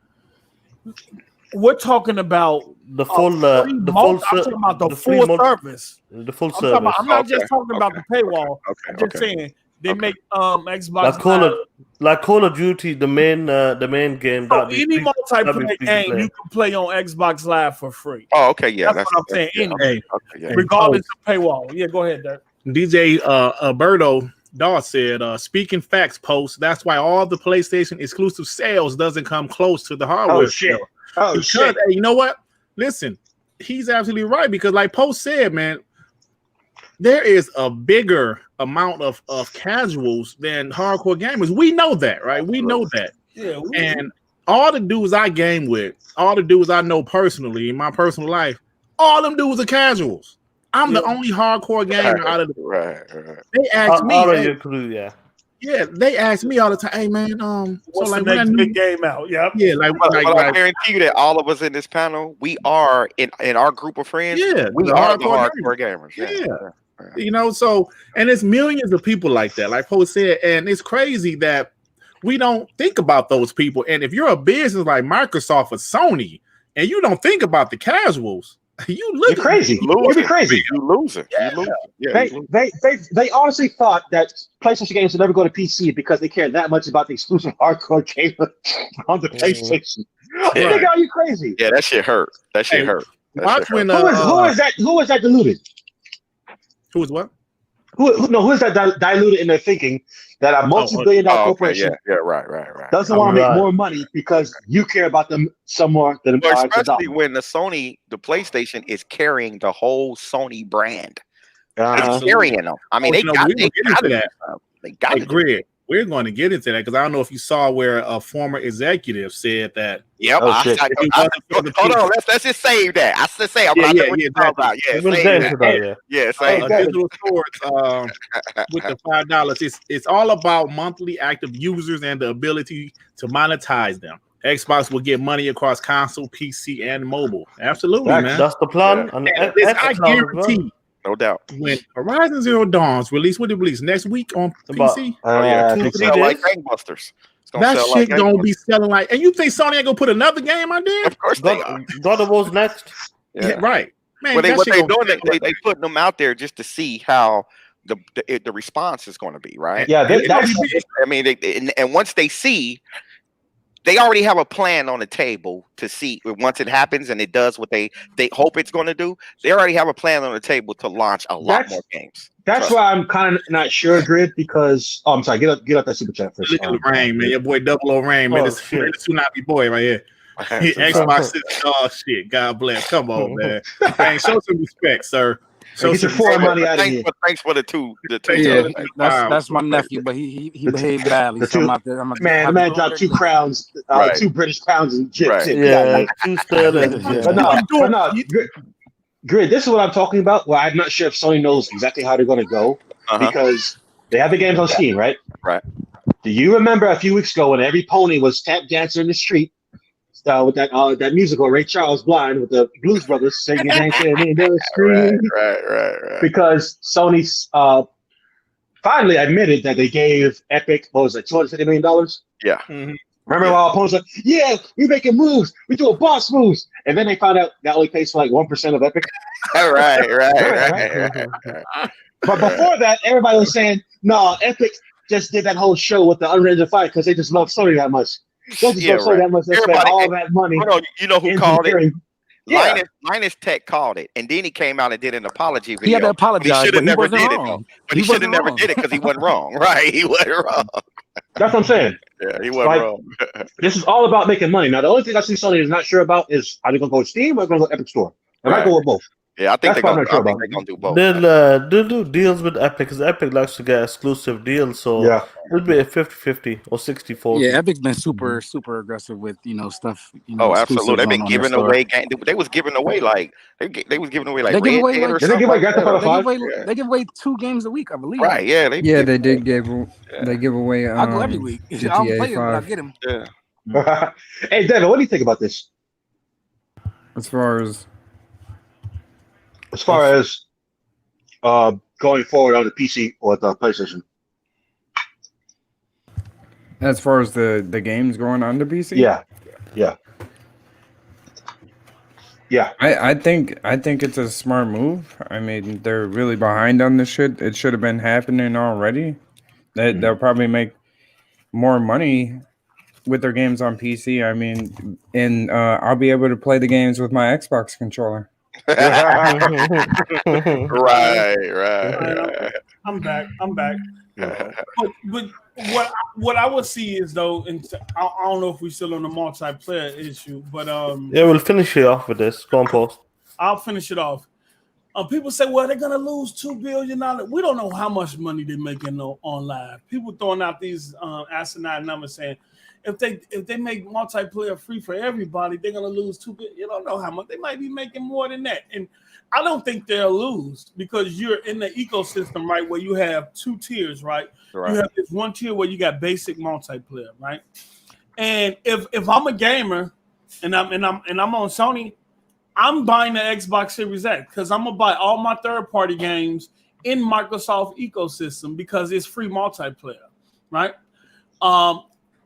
We're talking about The full, I'm talking about the full service. The full I'm service. not just talking about the paywall. Okay, I'm just saying they make Xbox Like Call of Duty, the main game. So any multiplayer game you can play on Xbox Live for free. Oh, okay, yeah, that's what I'm saying. Yeah, Any, yeah. regardless of paywall. Yeah, go ahead, Dirk. DJ Alberto Dawes said, speaking facts, Post, that's why all the PlayStation exclusive sales doesn't come close to the hardware. Oh, shit. sale. Oh, Because, shit. hey, you know what? Listen, he's absolutely right, because like Post said, man, there is a bigger amount of casuals than hardcore gamers. We know that, right? We know that. Yeah. And all the dudes I game with, all the dudes I know personally in my personal life, all them dudes are casuals. I'm the only hardcore gamer out of the. Right. They ask me, they ask me all the time, hey man, what's so like the next big game out? Yep. Yeah, like I guarantee you that all of us in this panel, we are in our group of friends. Yeah, we are the hardcore gamers. Yeah. You know, so and it's millions of people like that, like Post said, and it's crazy that we don't think about those people. And if you're a business like Microsoft or Sony, and you don't think about the casuals, you're crazy. You'd be crazy. You losing. Yeah. You losing. Yeah, they honestly thought that PlayStation games would never go to PC because they cared that much about the exclusive hardcore game on the PlayStation. Yeah. Are you crazy? Yeah, that shit hurt. That shit hurt. Watch when who is that diluted? Who is what? Who is that diluted in their thinking that a multi-billion-dollar corporation right. doesn't want to make more money because you care about them some more than especially when the PlayStation is carrying the whole Sony brand. It's carrying them. I mean, they got it. Greg, we're going to get into that because I don't know if you saw where a former executive said that. Yep. Hold on. Let's just save that. I should say I'm talking about. Yeah, save that. Digital Swords with the $5. It's all about monthly active users and the ability to monetize them. Xbox will get money across console, PC, and mobile. Absolutely, man. That's the plan. Yeah. And I guarantee. No doubt. When Horizon Zero Dawn's released, what did it release next week on PC? It's sell like gangbusters. That shit gonna be selling like. And you think Sony ain't gonna put another game on there? Of course they are. God of War's next. Yeah, right. Man, what they doing? They putting them out there just to see how the response is going to be, right? Yeah, and once they see. They already have a plan on the table to see once it happens and it does what they hope it's going to do. They already have a plan on the table to launch a lot more games. That's why I'm kind of not sure, Grid, because I'm sorry. Get out that super chat first. Look at the Rain, man. Your boy Double O Rain, man. This Tsunami boy right here. Xbox is shit. God bless. Come on, man. Hey, show some respect, sir. So get your foreign money out of here. Thanks for the two. Yeah, that's my nephew, but he behaved badly. So the man dropped 2 crowns, 2 British pounds and chips. Yeah, 2 sterling. But no, Grid, this is what I'm talking about. Well, I'm not sure if Sony knows exactly how they're going to go because they have the games on Steam, right? Right. Do you remember a few weeks ago when every pony was tap dancing in the street? With that musical, Ray Charles Blind with the Blues Brothers singing dancing in the street. Right. Because Sony finally admitted that they gave Epic, what was it, $250 million? Yeah. Mm-hmm. Remember while opponents like, yeah, we're making moves, we doing boss moves, and then they found out that only pays for like 1% of Epic. Right. But before that, everybody was saying, no, Epic just did that whole show with the Unreal Fight because they just love Sony that much. They spent all that money. You know who called it? Linus Tech called it, and then he came out and did an apology video. He had to apologize, but he never wasn't did wrong. it. But he should have never did it because he wasn't wrong, right? He wasn't wrong. That's what I'm saying. Yeah, he wasn't wrong. This is all about making money. Now, the only thing I see Sony is not sure about is are they going to go with Steam or going to go Epic Store? I might go with both. Yeah, I think they're going to do both. They'll do deals with Epic because Epic likes to get exclusive deals. So it'll be a 50-50 or 60-40. Yeah, Epic's been super aggressive with stuff. Absolutely. They've been giving away games. They was giving away like they was giving away like they give away 2 games a week, I believe. Right? Yeah. They give away. I go every week. I don't play it, but I get them. Yeah. Hey, Devin, what do you think about this? As far as going forward on the PC or the PlayStation. As far as the games going on the PC? Yeah. I think it's a smart move. I mean, they're really behind on this shit. It should have been happening already. They'll probably make more money with their games on PC. I mean, and I'll be able to play the games with my Xbox controller. Right. I'm back. But what I would see is though, and I don't know if we're still on the multiplayer issue, but we'll finish it off with this. Go on, Post. I'll finish it off. People say, well, they're gonna lose $2 billion. We don't know how much money they're making on live. People throwing out these asinine numbers saying if they make multiplayer free for everybody, they're gonna lose $2 billion. You don't know how much. They might be making more than that. And I don't think they'll lose because you're in the ecosystem, right, where you have 2 tiers, right? You have this one tier where you got basic multiplayer, right? And if I'm a gamer and I'm on Sony, I'm buying the Xbox Series X because I'm gonna buy all my third-party games in Microsoft ecosystem because it's free multiplayer, right?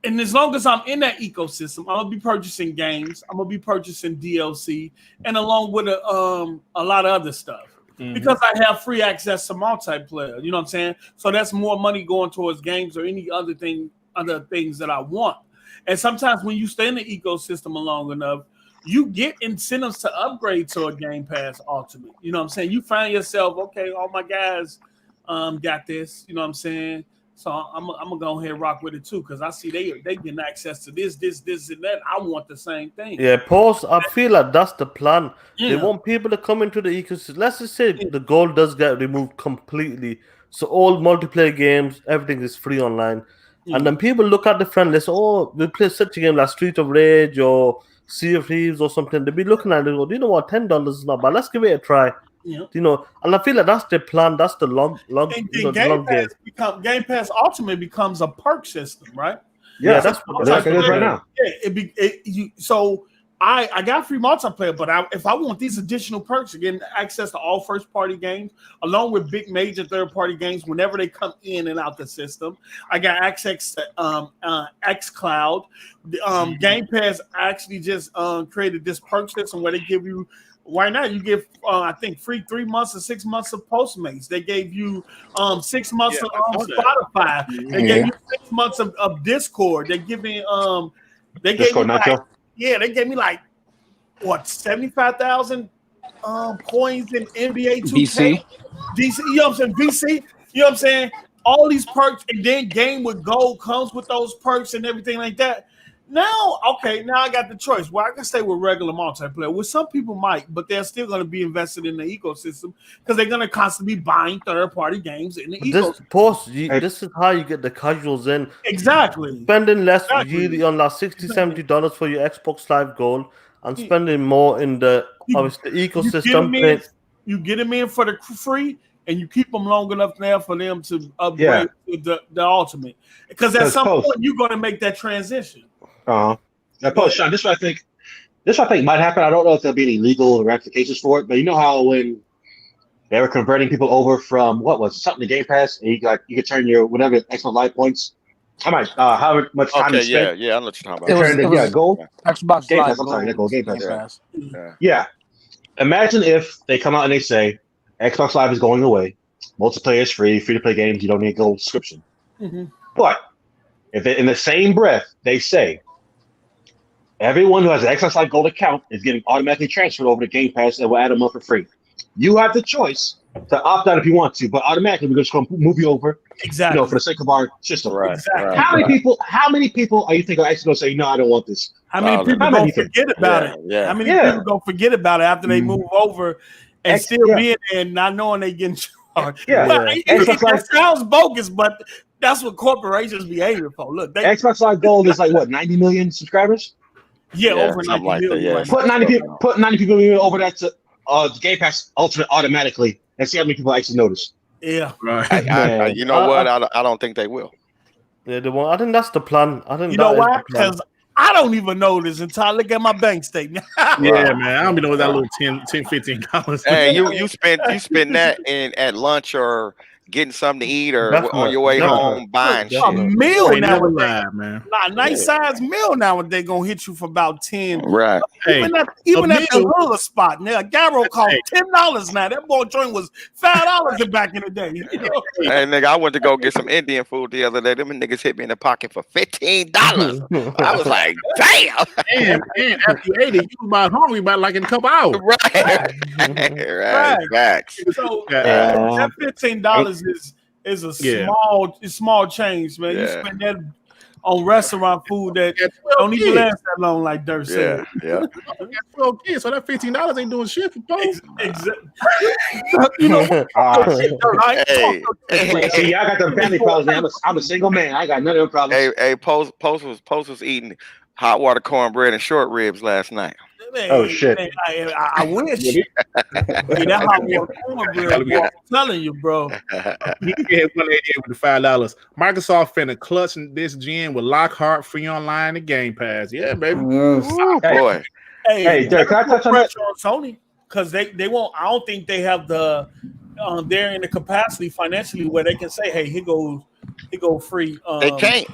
And as long as I'm in that ecosystem, I'm gonna be purchasing games. I'm gonna be purchasing DLC, and along with a lot of other stuff because I have free access to multiplayer. You know what I'm saying? So that's more money going towards games or any other things that I want. And sometimes when you stay in the ecosystem long enough, you get incentives to upgrade to a Game Pass Ultimate. You know what I'm saying? You find yourself, okay, all my guys got this. You know what I'm saying? So I'm gonna go ahead and rock with it too, because I see they getting access to this, and that. I want the same thing. Yeah, pause. I feel like that's the plan. Yeah. They want people to come into the ecosystem. Let's just say the goal does get removed completely. So all multiplayer games, everything is free online. And then people look at the friend list, oh, we play such a game like Street of Rage or Sea of Thieves or something. They'll be looking at it and go, you know what, $10 is not bad. Let's give it a try. Yeah. You know, and I feel like that's the plan. That's the long game. Game Pass Ultimate becomes a perk system, right? Yeah, that's exactly it is right now. Yeah, so I got free multiplayer, but if I want these additional perks, again, access to all first-party games, along with big major third-party games whenever they come in and out the system. I got access to xCloud. Game Pass actually just created this perk system where they give you. Why not? You give, I think, free 3 months or 6 months of Postmates. They gave you 6 months of Spotify. They gave you 6 months of Discord. They give me they Discord gave me Nacho? they gave me like what 75,000 coins in NBA 2K. BC. DC, you know what I'm saying? BC, you know what I'm saying? All these perks, and then Game with Gold comes with those perks and everything like that. Now I got the choice. Well, I can stay with regular multiplayer, which some people might, but they're still going to be invested in the ecosystem because they're going to constantly be buying third-party games in the ecosystem. This is how you get the casuals in. Exactly. Spending less yearly on like $60, $70 for your Xbox Live Gold and spending more in the ecosystem. You get them in for the free, and you keep them long enough now for them to upgrade to the ultimate. Because at some point, you're going to make that transition. Now, Sean, this is what I think might happen. I don't know if there'll be any legal ramifications for it, but you know how when they were converting people over from what was it, something to Game Pass, and you could turn your whatever Xbox Live points. How much time you spent? Yeah, I know what you're talking about. Gold. Xbox Game Live Pass. I'm sorry, Gold. Game Pass. Yeah. Imagine if they come out and they say Xbox Live is going away, multiplayer is free to play games, you don't need a gold subscription. But if in the same breath they say everyone who has an Xbox Live Gold account is getting automatically transferred over to Game Pass and we'll add a month for free. You have the choice to opt out if you want to, but automatically we're just going to move you over. Exactly. You know, for the sake of our system. Right. Exactly. How many people are you think are actually going to say no? I don't want this. How many people gonna forget about it? Yeah. How many people gonna forget about it after they move over and still be in there and not knowing they getting charged? It sounds bogus, but that's what corporations be aiming for. Look, Xbox Live Gold is like what 90 million subscribers. Over 90 million. Put 90 people over that to Game Pass Ultimate automatically and see how many people actually notice. Yeah, right. You know what? I don't think they will. Yeah, they won't. I think that's the plan. I think you know why? Because I don't even know this until I look at my bank statement. Yeah, man. I don't even know that little $10, $15. Hey, you spend that at lunch or getting something to eat or on your way home buying shit. A meal nowadays, man. A nice size meal nowadays gonna hit you for about 10. Right. Even at the Lula spot, now Garrow cost $10 now. That boy joint was $5 back in the day. You know? Hey, nigga, I went to go get some Indian food the other day. Them niggas hit me in the pocket for $15. I was like, damn. And after you ate it, you was about hungry about like in a couple hours. Right. Facts. So that $15 is a small change, man. You spend that on restaurant food that don't even last that long, like Dirt said. Yeah. 12 kids, so that $15 ain't doing shit for folks. Exactly. You know, see, y'all got them family problems. I'm a single man. I got none of them problems. Hey, Post was eating hot water cornbread and short ribs last night. Oh shit! Man, I wish. That hot water cornbread, I'm telling you, bro. He had $188 with the $5. Microsoft finna clutch this gen with Lockhart free online and Game Pass. Yeah, baby. Boy. Hey, Derek, can I touch on that? Sony, because they won't. I don't think they have the. They're in the capacity financially where they can say, "Hey, here goes it go free. They can't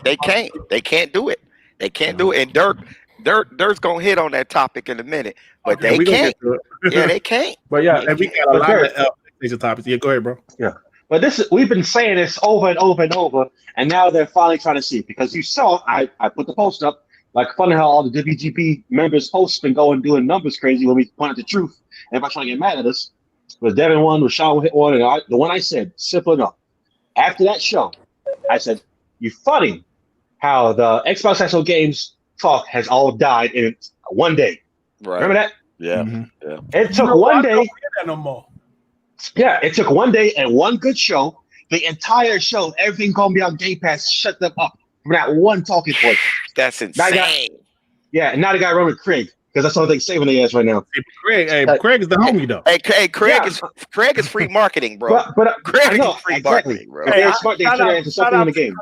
do it. They can't do it. And Dirk's gonna hit on that topic in a minute, but Yeah, they we gonna can't. get to it. Yeah, they can't. But yeah, And we got a but lot Derek, of PlayStation topics. Yeah, go ahead, bro. yeah. But we've been saying this over and over and over, and now they're finally trying to see it. Because you saw, I put the post up, like funny how all the WGP members' posts been going doing numbers crazy when we pointed the truth. Everybody trying to get mad at us. Was Devin one, was Sean hit one, and the one I said, simple enough. After that show, I said, you funny how the Xbox National Games talk has all died in one day. Right. Remember that? Yeah. Mm-hmm. Yeah. It took one I day. don't hear that no more. Yeah, it took one day and one good show. The entire show, everything gonna be on Game Pass, shut them up for that one talking point. That's insane. And now the guy running Craig, because that's the only thing saving their ass right now. Craig is the homie though. Hey, Craig is free marketing, bro. But Craig I know, is free exactly. marketing, bro. They're smart, they turn it into something in the game.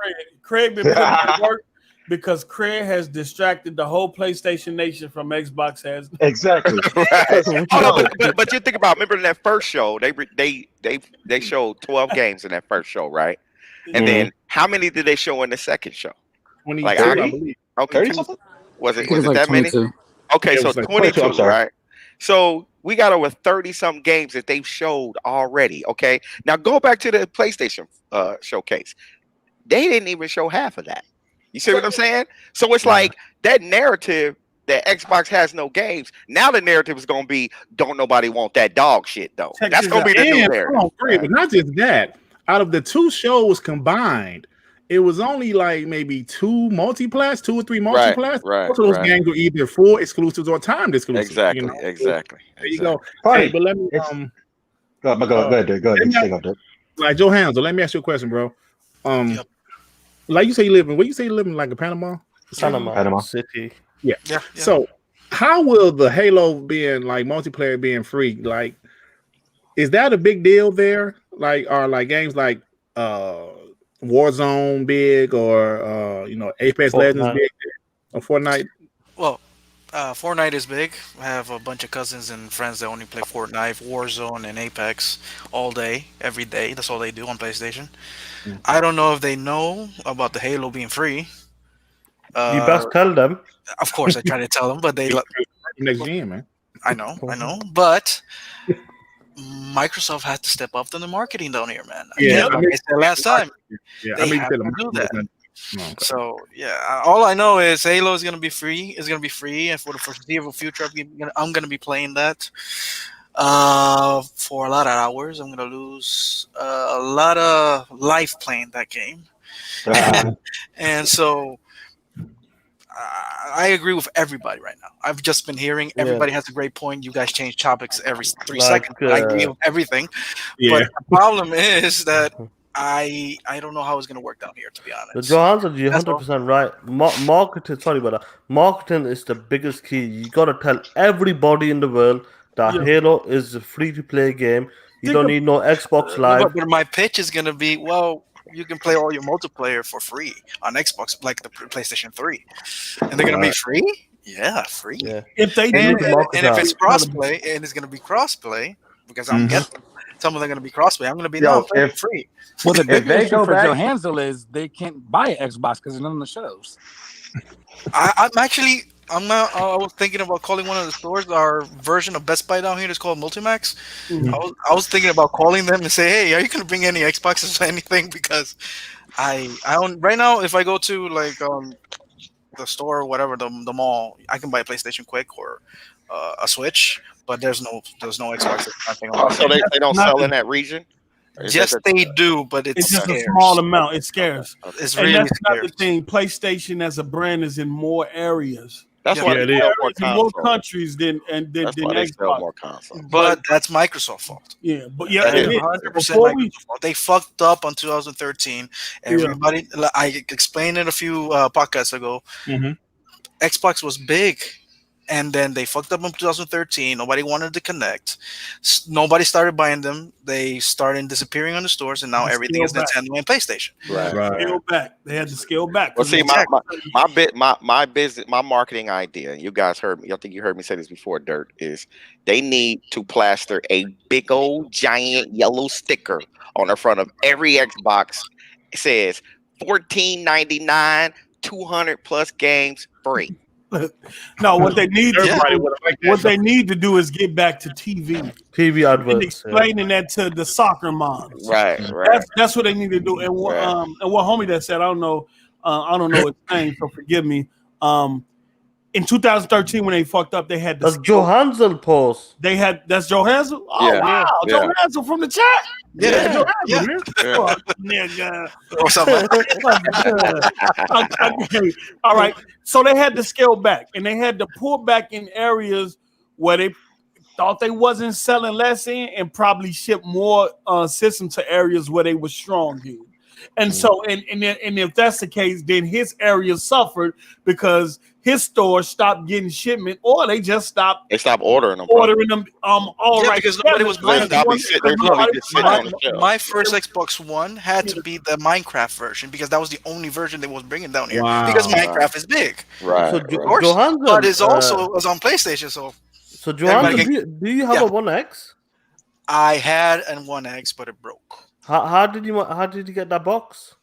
Craig been putting in work because Craig has distracted the whole PlayStation Nation from Xbox has. Exactly. Right. Oh, no, but you think about, remember in that first show, they showed 12 games in that first show, right? And then how many did they show in the second show? 22, Like, I believe. Okay, 30 something? was it like that many? 22. Okay, Yeah, it so was like 22, 22, I'm sorry. right? So we got over 30-something games that they've showed already, okay? Now go back to the PlayStation showcase. They didn't even show half of that. You see what I'm saying? So it's like that narrative that Xbox has no games. Now the narrative is going to be, don't nobody want that dog shit, though. Check That's this going to be the new And narrative. hold on, Craig, but not just that. Out of the two shows combined, it was only like maybe two or three multiplats. Right, Most of those right. games were either full exclusives or timed exclusives. Exactly, you know? exactly. There you go. Funny. Hey, but let me Go ahead. like Joe Hansel, let me ask you a question, bro. Yep. Like you say you live in like a Panama? Panama City. Yeah. Yeah. So how will the Halo being like multiplayer being free? Like, is that a big deal there? Like, are like games like Warzone big or Apex Legends big or Fortnite? Well, Fortnite is big. I have a bunch of cousins and friends that only play Fortnite, Warzone, and Apex all day, every day. That's all they do on PlayStation. I don't know if they know about the Halo being free. You best tell them. Of course, I try to tell them, but they. Next gen, man. I know, but Microsoft has to step up to the marketing down here, man. Yeah, Again, like I said last time. Yeah, They have to do that. So yeah, all I know is Halo is gonna be free. It's gonna be free, and for the foreseeable future, I'm gonna be playing that for a lot of hours. I'm gonna lose a lot of life playing that game, and so I agree with everybody right now. I've just been hearing everybody has a great point. You guys change topics every 3 seconds. I agree with everything, but the problem is that I don't know how it's going to work down here, to be honest. Johansson, you're 100% right. Marketing, sorry about that. Marketing is the biggest key. You got to tell everybody in the world that Halo is a free-to-play game. You don't need no Xbox Live. But my pitch is going to be, well, you can play all your multiplayer for free on Xbox, like the PlayStation 3. And they're going to be free? Yeah, free. Yeah. If they And do if it's crossplay, and it's going to be crossplay, because I'm guessing some of them are going to be crossplay, I'm going to be free. Well, the big they issue go for back- Joe Hansel is they can't buy an Xbox because it's none of the shows. I was thinking about calling one of the stores, our version of Best Buy down here is called Multimax. I was thinking about calling them and say, hey, are you going to bring any Xboxes or anything? Because I own right now, if I go to like the store or whatever, the mall, I can buy a PlayStation Quick or a Switch, but there's no Xbox. So they don't sell in that region? Yes, they do, but it's just scarce. a small amount. It's scarce. It's And really that's not scarce. the thing. PlayStation as a brand is in more areas. That's why Yeah, they it sell is. more In more consoles. countries than That's why they sell Xbox. more consoles. But that's Microsoft's fault. Yeah, but yeah, That it is is. 100% Before we- Microsoft fault. They fucked up on 2013. Everybody, I explained it a few podcasts ago. Xbox was big, and then they fucked up in 2013. Nobody wanted to connect. Nobody started buying them. They started disappearing on the stores, and now They everything is scaled back. Nintendo and PlayStation. Right. Scale back. They had to scale back. Well, see, my business, my marketing idea. You guys heard me. I think you heard me say this before. Dirt is they need to plaster a big old giant yellow sticker on the front of every Xbox. It says $14.99, 200 plus games free. No, what they need to Everybody do, would like that. what they need to do is get back to TV TV and adverts. explaining that to the soccer moms. Right, right. That's what they need to do. And what Yeah. what homie that said, I don't know his name, so forgive me. In 2013 when they fucked up, they had the That's Johansson post. that's Joe Hansel. Oh Yeah, wow, yeah. Joe Hansel from the chat. Yeah, Joe yeah. Hansel, Yeah. Fuck, nigga. Or something. Okay. All right. So they had to scale back and they had to pull back in areas where they thought they wasn't selling less in and probably ship more systems to areas where they were strong in. And so, and if that's the case, then his area suffered because his store stopped getting shipment, or they just stopped They stopped ordering them. bro. ordering them. All Yeah, right, because nobody was buying They're probably sitting on the shelf. My first Xbox One had to be the Minecraft version because that was the only version they was bringing down here. Wow. Because Minecraft is big, Right. So right. of course, Johansson, but it's also was on PlayStation. So Johansson, everybody do you have yeah. a One X? I had an One X, but it broke. How did you get that box?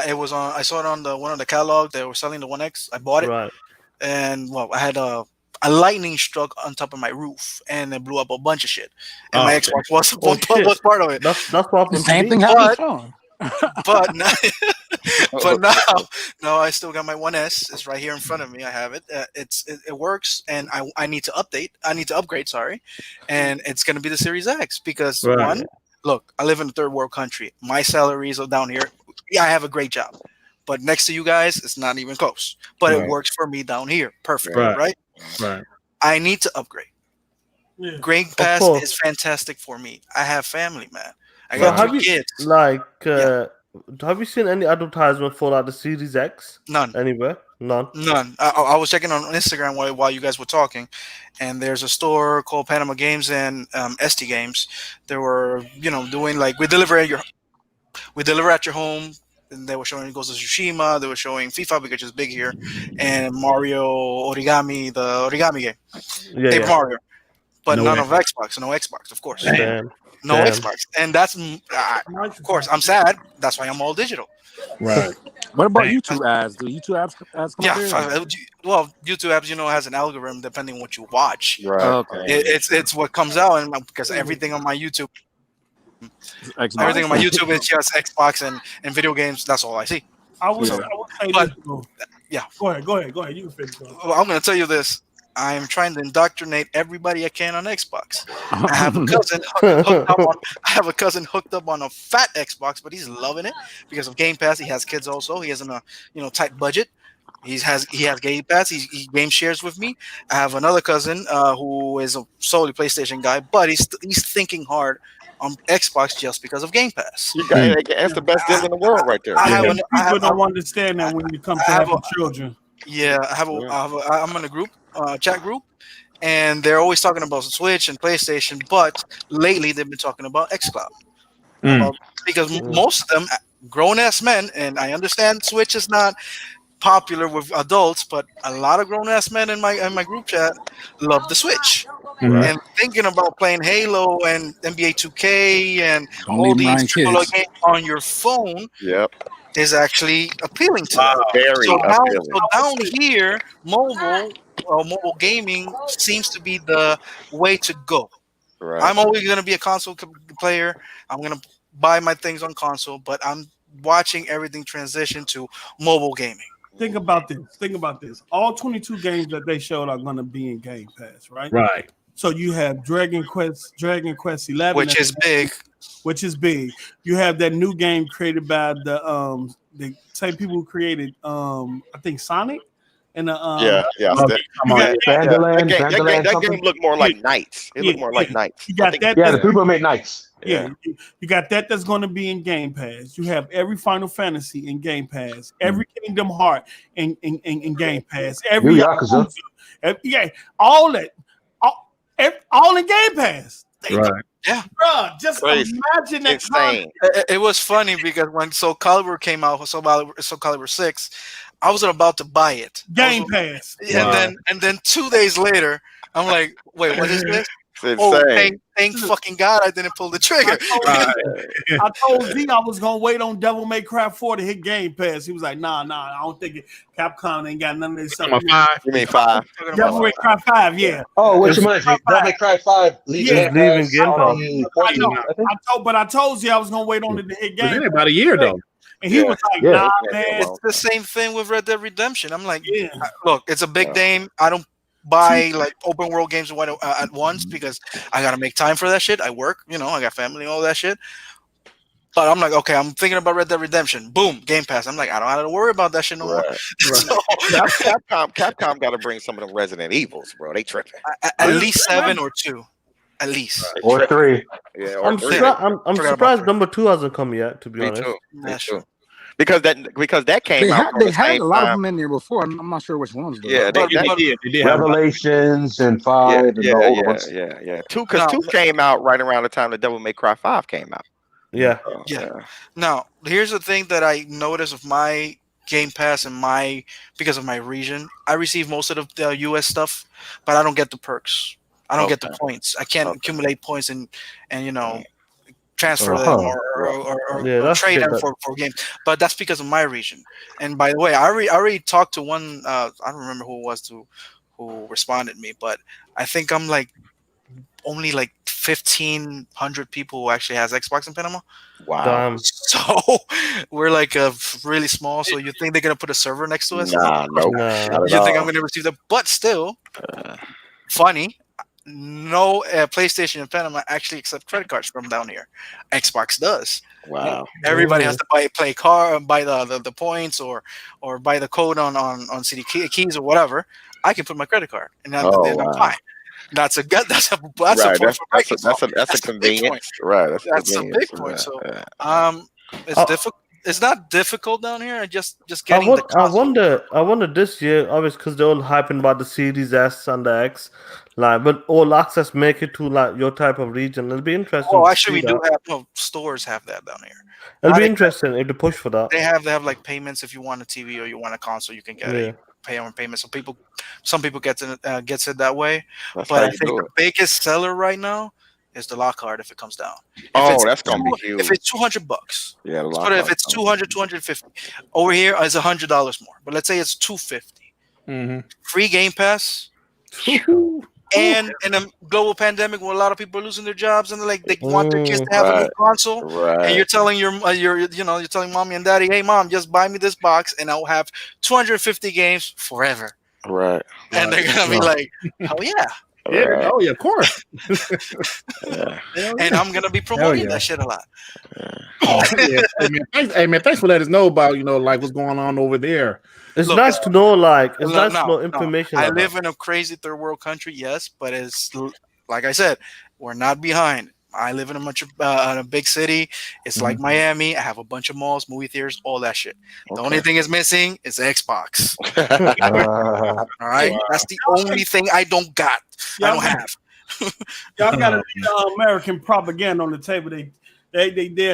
It was on. I saw it on one of the catalogs. They were selling the One X. I bought it, Right. and well, I had a lightning struck on top of my roof, and it blew up a bunch of shit. And Oh, my okay. Xbox was shit. was part of it. That's what The happened to same me. thing happened to Sean. But now, no, I still got my 1S. It's right here in front of me. I have it. It works, and I need to update. I need to upgrade. Sorry, and it's gonna be the Series X because Right. one, look, I live in a third world country. My salaries are down here. Yeah, I have a great job, but next to you guys, it's not even close. But Right. it works for me down here. Perfect, Right. right? Right. I need to upgrade. Yeah. Game Pass course. is fantastic for me. I have family, man. I So got have 2 you kids. have you seen any advertisement for like the Series X None. anywhere? None. None. I was checking on Instagram while you guys were talking, and there's a store called Panama Games and ST Games. They were, doing like we deliver at your home. And they were showing Ghost of Tsushima. They were showing FIFA, which is big here, and Mario Origami, the origami game, Yeah. Paper yeah. Mario. But No none Xbox. of Xbox. No Xbox, of course. Damn. No Damn. Xbox, and that's of course I'm sad. That's why I'm all digital. Right. What about Dang. YouTube ads? Do YouTube ads come Yeah, out there? well, YouTube apps, has an algorithm depending on what you watch. Right. Okay. It's what comes out, and because everything on my YouTube, Xbox. everything on my YouTube is just Xbox and video games. That's all I see. I would Yeah. say But- this. Though. yeah. Go ahead. You can finish. Bro. Well, I'm going to tell you this. I am trying to indoctrinate everybody I can on Xbox. I have a cousin hooked up on a fat Xbox, but he's loving it because of Game Pass. He has kids also. He has a tight budget. He has Game Pass. He game shares with me. I have another cousin who is a solely PlayStation guy, but he's thinking hard on Xbox just because of Game Pass. That's the best deal in the world right there. I have People an- don't understand that when you come to I have having children. Yeah, I'm in a group, chat group, and they're always talking about Switch and PlayStation, but lately they've been talking about xCloud. Because most of them, grown-ass men, and I understand Switch is not popular with adults, but a lot of grown-ass men in my group chat love the Switch. Mhm. And thinking about playing Halo and NBA 2K and Don't all leave mine these AAA kids. games on your phone Yep. is actually appealing to them. Very So appealing. down here, mobile gaming seems to be the way to go. Right. I'm always going to be a console player. I'm going to buy my things on console, but I'm watching everything transition to mobile gaming. Think about this. All 22 games that they showed are going to be in Game Pass, right? Right. So you have Dragon Quest 11, Which is big. Which is big. You have that new game created by the same people who created I think Sonic and the Yeah. Okay, come on. Vanderland, That something? game looked more like Knights. It looked more like Knights. You got I think- that. Yeah, the people make nights. Yeah, you got that. That's going to be in Game Pass. You have every Final Fantasy in Game Pass, every Kingdom Heart in Game Pass, every New Yakuza. yeah, all that, all in Game Pass. Right. Bruh, just Crazy. imagine that. Insane. It was funny because when Soul Calibur came out, Soul Calibur 6, I was about to buy it. Game Pass. And then 2 days later, I'm like, wait, what is this? It's Oh, insane. Thank fucking God I didn't pull the trigger. I told Z I was gonna wait on Devil May Cry 4 to hit Game Pass. He was like, nah, I don't think Capcom ain't got none of this stuff. Number 5. You mean 5? Devil May Cry 5, yeah. Oh, which It's- reminds me, Devil May Cry 5 leaving Yeah. Leaving Game on Pass. the I 14th, know. I think. But I told Z I was gonna wait on it to hit It's Game been about a year though. And he was like, Yeah. nah, Yeah. man. It's the same thing with Red Dead Redemption. I'm like, Yeah. look, it's a big game. I don't buy like open world games at once because I gotta make time for that shit. I work, I got family, all that shit. But I'm like, okay, I'm thinking about Red Dead Redemption. Boom, Game Pass. I'm like, I don't have to worry about that shit no more. Right. So, Capcom got to bring some of them Resident Evils, bro. They tripping. at least 7 or 2, at least. They Or tripping. 3. Yeah, I'm, three. I'm Forgot surprised about number 2 hasn't come yet. To be Me honest, too. Me That's too. true. Because that came They out. had, on they the had same a lot of time. them in there before. I'm not sure which ones. Though. Yeah, But- They did have Revelations and 5 and the older ones. yeah. Because No. 2 came out right around the time the Devil May Cry 5 came out. yeah. So, Yeah. Now, here's the thing that I noticed with my Game Pass and because of my region, I receive most of the US stuff, but I don't get the perks. I don't get the Okay. points. I can't Okay. accumulate points and transfer them or Yeah, that's trade shit them for games. But that's because of my region. And by the way, I already talked to one. I don't remember who it was who responded to me, but I think I'm like only like 1,500 people who actually has Xbox in Panama. Wow. Damn. So we're like really small. So you think they're gonna put a server next to us? Nah, nope. Nah. Not at You think all. I'm gonna receive that? But still, funny. No PlayStation in Panama actually accept credit cards from down here. Xbox does. Wow. Everybody has to buy the points or buy the code on CD keys or whatever. I can put my credit card and then I'm wow. fine. That's a point Right. for That's Microsoft. a That's a big convenience. Right. That's a convenience. big point. So Yeah. it's difficult. It's not difficult down here. Just I, getting the console. I wonder this year, obviously, because they're all hyping about the Series S and the X, like, but all access make it to like your type of region. It'll be interesting. Oh, to actually, see we do that. have stores have that down here. It'll be Not interesting if they push for that. They have like payments if you want a TV or you want a console, you can get it. Pay on payment. So some people gets it that way. That's But how I you think do the it. biggest seller right now is the lock card if it comes down. That's gonna be huge. If it's $200, Yeah, the but if lockout. it's 200, 250, over here it's $100 more. But let's say it's 250. Free Game Pass. And in a global pandemic where a lot of people are losing their jobs and they want their kids to have a new console, Right. and you're telling you're telling mommy and daddy, hey mom, just buy me this box and I'll have 250 games forever. Right. And they're gonna be like, oh yeah. Yeah, Right. oh yeah, of course. Yeah. And I'm gonna be promoting yeah. that shit a lot. Yeah. Hey man, thanks for letting us know about like what's going on over there. It's Look, nice to know, like, it's No, nice to know information. I like live that. in a crazy third world country, yes, but it's like I said, we're not behind. I live in a big city. It's like Miami. I have a bunch of malls, movie theaters, all that shit. The only thing is missing is Xbox. All right, that's the only thing I don't got. I don't have. Y'all got American propaganda on the table. They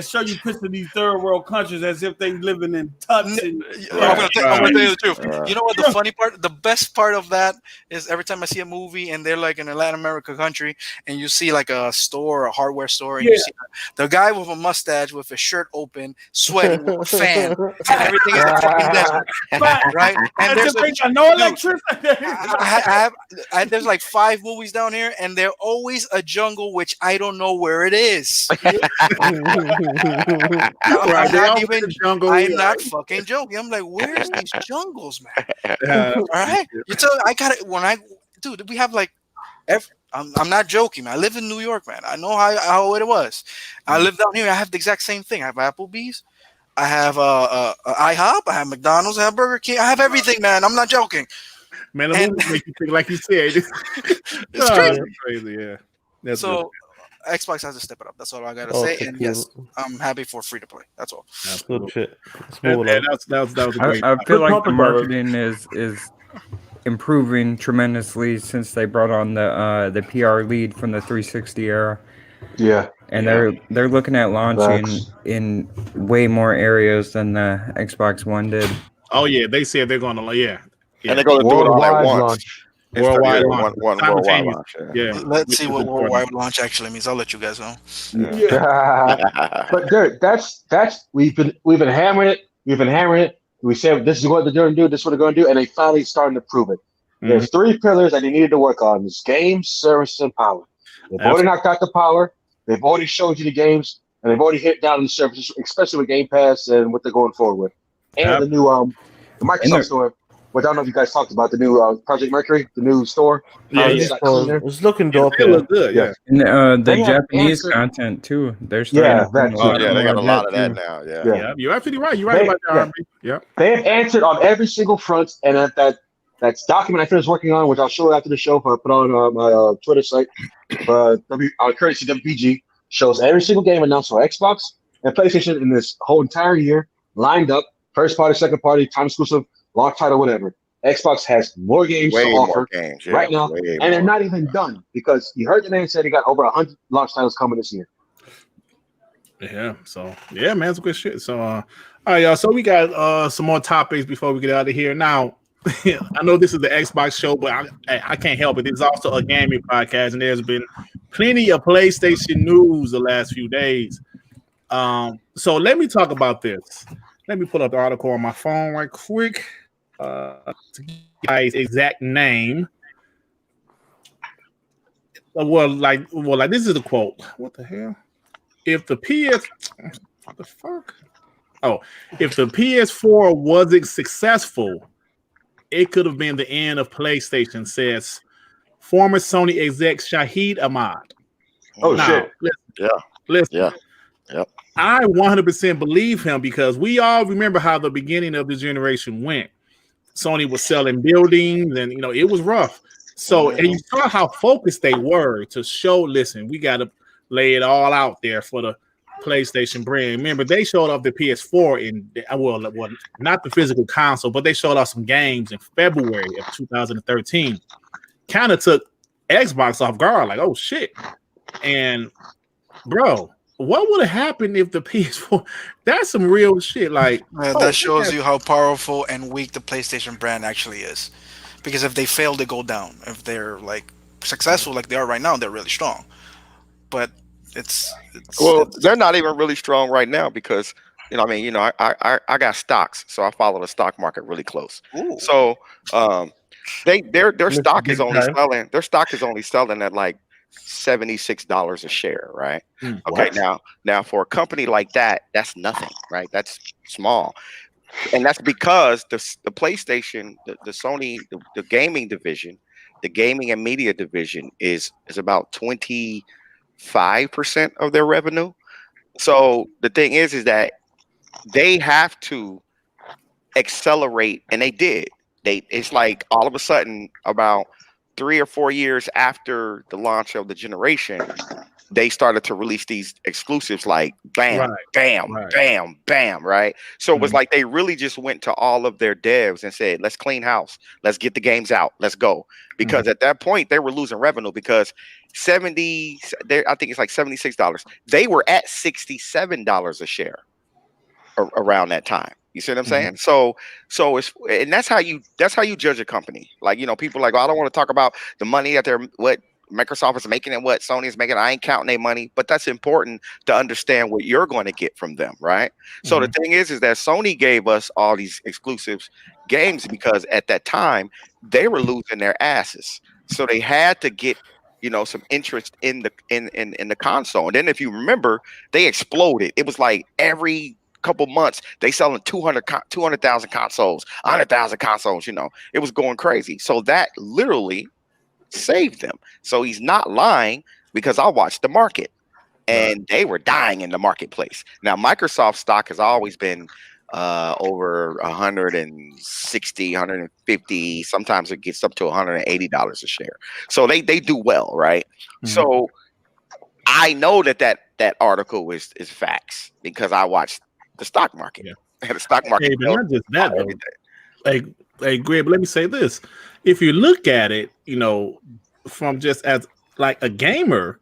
show you pictures of these third world countries as if they living in tuts. And, I'm gonna tell you the truth. You know what the funny part? The best part of that is every time I see a movie and they're like in a Latin America country, and you see like a store, a hardware store, and you see the guy with a mustache with his shirt open, sweating with a fan, and everything is a fucking desert, right? And there's no electricity. there's like 5 movies down here, and they're always a jungle, which I don't know where it is. I'm not fucking joking. I'm like, where's these jungles, man? All right, you tell I got it when dude. We have like, I'm not joking, man. I live in New York, man. I know how it was. I live down here. I have the exact same thing. I have Applebee's. I have IHOP. I have McDonald's. I have Burger King. I have everything, man. I'm not joking. Man, the movie make you think like you said. It's crazy. Crazy, yeah. That's so. good. Xbox has to step it up. That's all I gotta say. And yes, I'm happy for free to play. That's all. Good shit. That was a great. I feel like the topic, marketing is improving tremendously since they brought on the PR lead from the 360 era. Yeah. And they're looking at launching in way more areas than the Xbox One did. Oh yeah, they said they're gonna and they're gonna do it all at Worldwide once. launch. Worldwide Yeah, launch. one worldwide Simultaneous. launch. Yeah. Let's see what With- worldwide launch actually means. I'll let you guys know. Yeah. But Dirk, that's we've been hammering it. We've been hammering it. We said this is what they're going to do. This is what they're going to do, and they finally starting to prove it. There's three pillars that they needed to work on: this game, service, and power. They've already knocked out the power. They've already showed you the games, and they've already hit down the services, especially with Game Pass and what they're going forward with, and the new the Microsoft store. Which I don't know if you guys talked about the new Project Mercury, the new store. Yeah, it's got cleaner. It's looking dope. It look good. Yeah. And the They have Japanese answered- content too. They're starting Yeah, to bring that a too. lot Yeah, they more got a lot of that too. now. Yeah. Yeah, you're absolutely right. You're right They- about that, yeah. RB. Yeah. They have answered on every single front, and that's document I finished working on, which I'll show after the show. If I put on my Twitter site, courtesy WBG, shows every single game announced for Xbox and PlayStation in this whole entire year, lined up, first party, second party, time exclusive, launch title, whatever. Xbox has more games Way to more offer games right now, way and they're more. not even done because you heard the name said he got over 100 launch titles coming this year. Yeah. So yeah, man, it's good shit. So all right, y'all. So we got some more topics before we get out of here. Now, I know this is the Xbox show, but I can't help it. This is also a gaming podcast, and there's been plenty of PlayStation news the last few days. So let me talk about this. Let me pull up the article on my phone right quick. To give you guys exact name. Well, like this is the quote. What the hell? If the what the fuck? Oh, if the PS4 wasn't successful, it could have been the end of PlayStation, says former Sony exec Shahid Ahmad. Oh Now, shit! Listen. Yeah. Yep. I 100% believe him because we all remember how the beginning of the generation went. Sony was selling buildings, and it was rough. So, and you saw how focused they were to show. Listen, we got to lay it all out there for the PlayStation brand. Remember, they showed off the PS4 in well, not the physical console, but they showed off some games in February of 2013. Kind of took Xbox off guard, like, oh shit. And bro, what would have happened if the PS4? That's some real shit. Like That shows you how powerful and weak the PlayStation brand actually is. Because if they fail, they go down. If they're like successful, like they are right now, they're really strong. But Well, they're not even really strong right now because I got stocks, so I follow the stock market really close. Ooh. So their stock is big only time. selling. Their stock is only selling at like $76 a share, right? Okay, now for a company like that, that's nothing, right? That's small, and that's because the PlayStation, the Sony, the gaming division, the gaming and media division is about 25% of their revenue. So the thing is that they have to accelerate, and they did. It's like all of a sudden about 3 or 4 years after the launch of the generation, they started to release these exclusives like bam, bam, bam, bam, right? So it was like they really just went to all of their devs and said, let's clean house. Let's get the games out. Let's go. Because at that point, they were losing revenue because I think it's like $76. They were at $67 a share around that time. You see what I'm saying? So it's, and that's how you judge a company. Like, people like, oh, I don't want to talk about the money that what Microsoft is making and what Sony is making. I ain't counting their money, but that's important to understand what you're going to get from them, right? So the thing is that Sony gave us all these exclusives games because at that time they were losing their asses. So they had to get some interest in the console. And then if you remember, they exploded. It was like every couple months they selling 200,000 consoles, 100,000 consoles. It was going crazy. So that literally saved them. So he's not lying because I watched the market, and they were dying in the marketplace. Now Microsoft stock has always been over 160, 150. Sometimes it gets up to $180 a share. So they do well, right? So I know that article is facts because I watched the stock market. And the stock market. Hey, not just that though. Hey, Greg, let me say this. If you look at it, from just as like a gamer,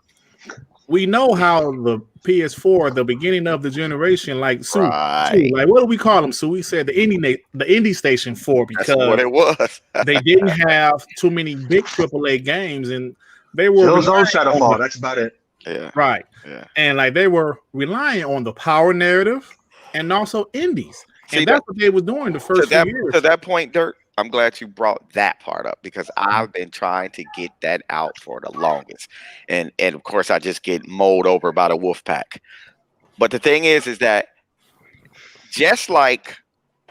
we know how the PS4, the beginning of the generation, like Sue, Right. like what do we call them? So we said the indie station 4 That's what because it was. they didn't have too many big AAA games, and they were Killzone, relying on Shadowfall. That's about it. Yeah. right, Yeah. and like they were relying on the power narrative and also indies, See, and that's what they were doing the first few years. To that point, Dirk, I'm glad you brought that part up because I've been trying to get that out for the longest. And of course I just get mowed over by the wolf pack. But the thing is that just like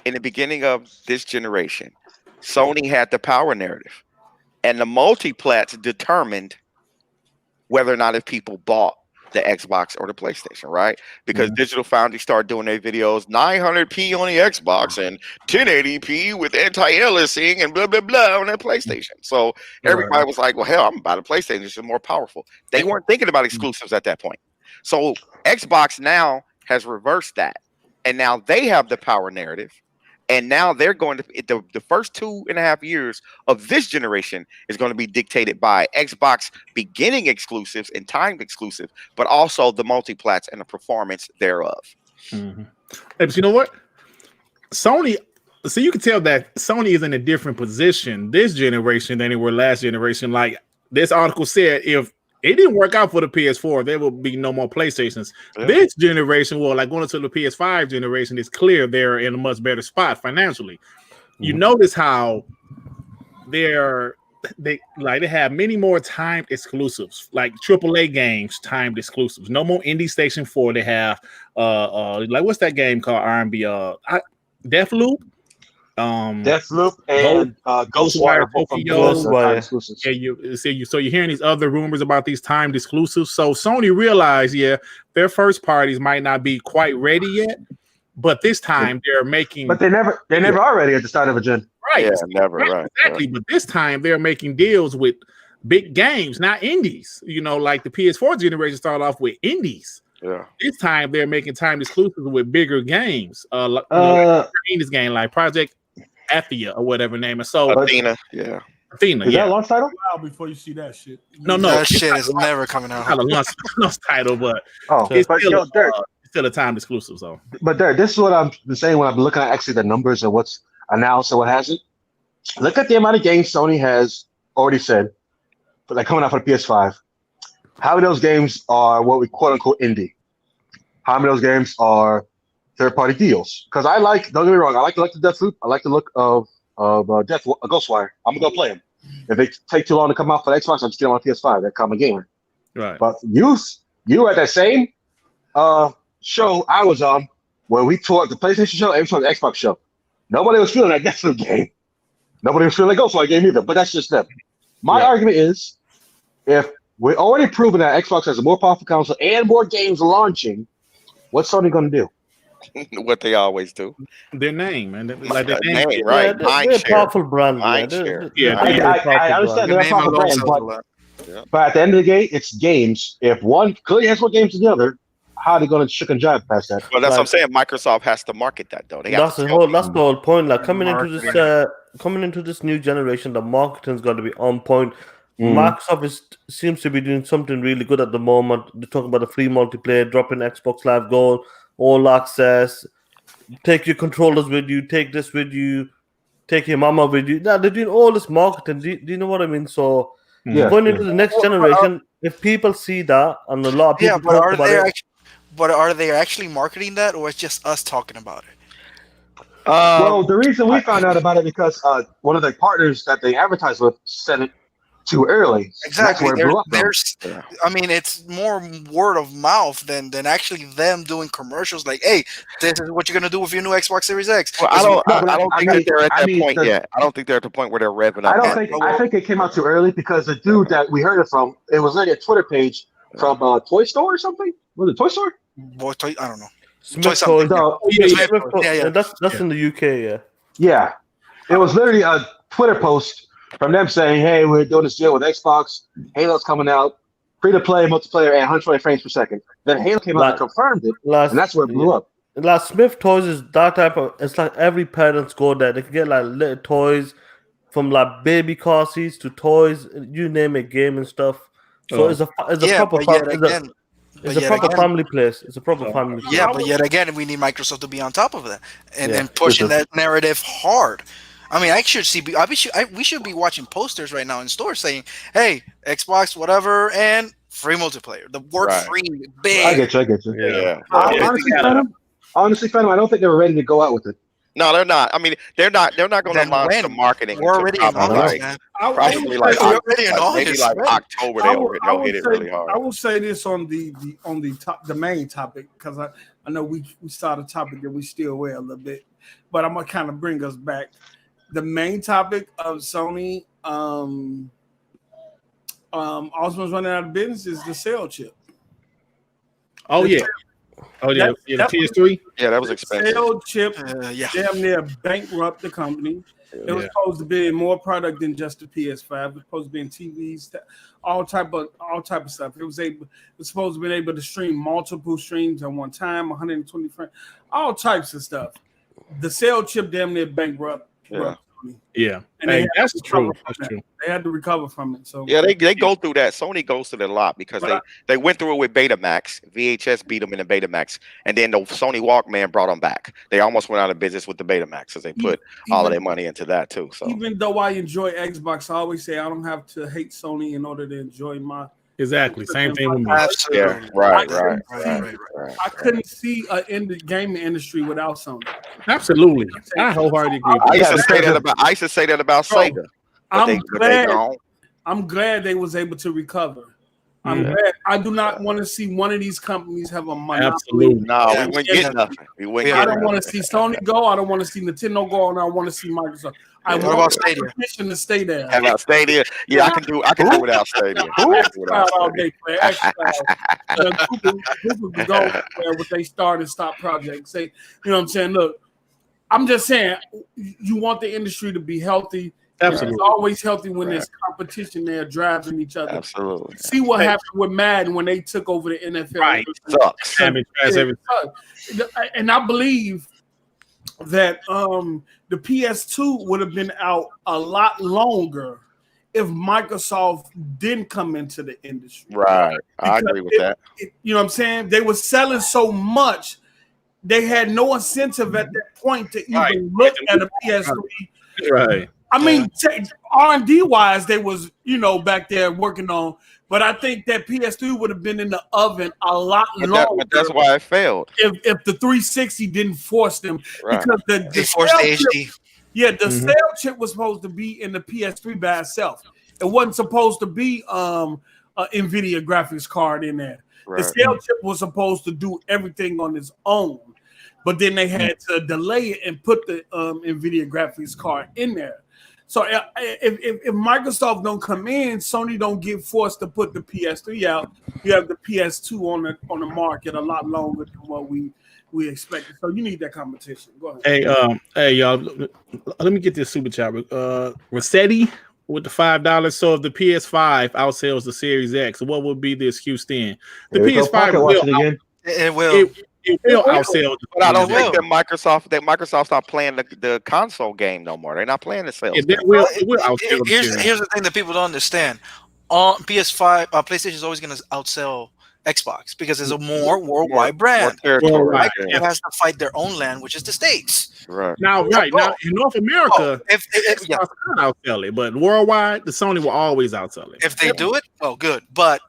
in the beginning of this generation, Sony had the power narrative and the multiplats determined whether or not if people bought the Xbox or the PlayStation, right? Because Digital Foundry started doing their videos 900p on the Xbox and 1080p with anti-aliasing and blah blah blah on the PlayStation. So everybody was like, "Well, hell, I'm about a PlayStation. It's more powerful." They weren't thinking about exclusives at that point. So Xbox now has reversed that, and now they have the power narrative. And now they're going to the first 2.5 years of this generation is going to be dictated by Xbox beginning exclusives and timed exclusive, but also the multiplats and the performance thereof. Mm-hmm. But you know what? Sony, so you can tell that Sony is in a different position this generation than they were last generation. Like this article said, if it didn't work out for the PS4, there will be no more PlayStations. Yeah. This generation, well, like going into the PS5 generation, it's clear they're in a much better spot financially. Mm-hmm. You notice how they have many more timed exclusives, like AAA games, timed exclusives. No more Indie Station 4. They have like what's that game called? R&B Deathloop. Deathloop and Ghostwire exclusives. Yeah, so you're hearing these other rumors about these timed exclusives. So Sony realized, their first parties might not be quite ready yet, but this time they're making. But they never are ready at the start of a gen. Right. Yeah, never. Right. Exactly. Right. But this time they're making deals with big games, not indies. You know, like the PS4 generation started off with indies. Yeah. This time they're making timed exclusives with bigger games. Like this game, like Project Athia or whatever name is. So Athena, yeah. Athena, is that a launch title? Wow, before you see that shit. No, that shit is never coming out. Not a launch title, but it's still a timed exclusive. So, but Derek, this is what I'm saying when I'm looking at actually the numbers and what's announced and what hasn't. Look at the amount of games Sony has already said, but like coming out for the PS5. How many of those games are what we quote unquote indie? How many of those games are third-party deals? Because don't get me wrong, I like the Deathloop. I like the look of Ghostwire. I'm gonna go play them. If they take too long to come out for the Xbox, I'm still on PS5. That common gamer. Right. But you were at that same show I was on where we toured the PlayStation show and we toured the Xbox show. Nobody was feeling that Deathloop game. Nobody was feeling that Ghostwire game either. But that's just them. My argument is, if we're already proven that Xbox has a more powerful console and more games launching, what's Sony gonna do? What they always do. Their name, and like their name, right? They're a powerful brand. I understand they're a powerful brand, but at the end of the day, it's games. If one clearly has more games than the other, how are they going to chicken and jive past that? Well, that's what I'm saying. Microsoft has to market that, though. That's the whole point. Like coming into this new generation, the marketing's got to be on point. Microsoft seems to be doing something really good at the moment. They're talking about the free multiplayer, dropping Xbox Live Gold, all access, take your controllers with you, take this with you, take your mama with you. Now they're doing all this marketing. Do you know what I mean? So going into the next generation, if people see that, and a lot of people talk about it. But are they actually marketing that, or it's just us talking about it? Well, the reason we found out about it because one of the partners that they advertised with said it too early. Exactly. I mean, it's more word of mouth than actually them doing commercials like, "Hey, this is what you're gonna do with your new Xbox Series X." Well, I don't think they're at that point yet. I don't think they're at the point where they're revving up. I think it came out too early because the dude that we heard it from, it was like a Twitter page from Toy Store or something. Was it Toy Store? I don't know. Smith Toys. That's in the UK. Yeah. It was literally a Twitter post from them saying, "Hey, we're doing this deal with Xbox. Halo's coming out, free to play, multiplayer at 120 frames per second." Then Halo came out and confirmed it, and that's where it blew up. Like Smith Toys is that type of. It's like every parent's go there. They can get like little toys, from like baby car seats to toys, you name it, gaming stuff. So it's a proper. It's a proper family place. It's a proper family place. Yeah, but yet again, we need Microsoft to be on top of that and Yeah. then pushing that narrative hard. I mean, we should be watching posters right now in stores saying, "Hey, Xbox, whatever, and free multiplayer." The word Right. "free" big. I get you. Yeah. Honestly, Phantom, I don't think they were ready to go out with it. No, they're not. I mean, they're not going to Then launch when? the marketing. We're until already in probably August, like- man. Probably I like We're already in maybe August, like right? October they'll hit it really hard. I will say this on the main topic, because I know we started a topic that we still wear a little bit, but I'm gonna kind of bring us back. The main topic of Sony Osmond's running out of business is the cell chip. Oh yeah. Oh yeah. The PS3. Yeah, that was expensive. Cell chip Yeah. damn near bankrupt the company. It was supposed to be more product than just the PS5. It was supposed to be in TVs, all type of stuff. It was supposed to be able to stream multiple streams at one time, 120 frames, all types of stuff. The cell chip damn near bankrupt. Yeah. And Hey, that's true. That's true. They had to recover from it. So Yeah, they go through that. Sony goes through that a lot because they went through it with Betamax. VHS beat them in the Betamax, and then the Sony Walkman brought them back. They almost went out of business with the Betamax because they put all of their money into that too. So even though I enjoy Xbox, I always say I don't have to hate Sony in order to enjoy my. Exactly. Same thing with me. Absolutely. yeah, right. I couldn't see in the gaming industry without Sony. Absolutely. I wholeheartedly agree. I used to say that about Sega. But I'm they gone. I'm glad they was able to recover. I'm glad. I do not want to see one of these companies have a monopoly. Absolutely. No, we wouldn't get nothing. We wouldn't I get don't want to see Sony go. I don't want to see Nintendo go, and I want to see Microsoft. I What want about the Stadia? competition to stay there. And Stadia, yeah, I can do without Stadia. Xcloud all day, play Xcloud. Google can go where would they start and stop projects. Say, you know what I'm saying? Look, I'm just saying, you want the industry to be healthy. Absolutely. It's always healthy when there's competition there driving each other. Absolutely. See what happened with Madden when they took over the NFL. Right. Sucks. And I believe that the PS2 would have been out a lot longer if Microsoft didn't come into the industry. Right. I agree with that. You know what I'm saying? They were selling so much, they had no incentive at that point to even look at a PS3. Right. I mean, R&D wise, they was, back there working on, but I think that PS3 would have been in the oven a lot longer. But that's why it failed. If the 360 didn't force them, because They forced the HD. the cell chip was supposed to be in the PS3 by itself. It wasn't supposed to be an NVIDIA graphics card in there. Right. The cell chip was supposed to do everything on its own, but then they had to delay it and put the NVIDIA graphics card in there. So if Microsoft don't come in, Sony don't get forced to put the PS3 out. You have the PS2 on the market a lot longer than what we expected. So you need that competition. Go ahead. Hey, y'all. Let me get this super chat. Rossetti with the $5. So if the PS5 outsells the Series X, what would be the excuse then? The PS5 will. It will. It will outsell. But I don't think that Microsoft stopped playing the console game no more. They're not playing the sales. It will outsell. Here's the thing that people don't understand. On PS5, PlayStation is always going to outsell Xbox because it's a more worldwide brand. Worldwide. It has to fight their own land, which is the States. Right. Now in North America, yeah. outsell it, but worldwide, the Sony will always outsell it. If they do it, good. But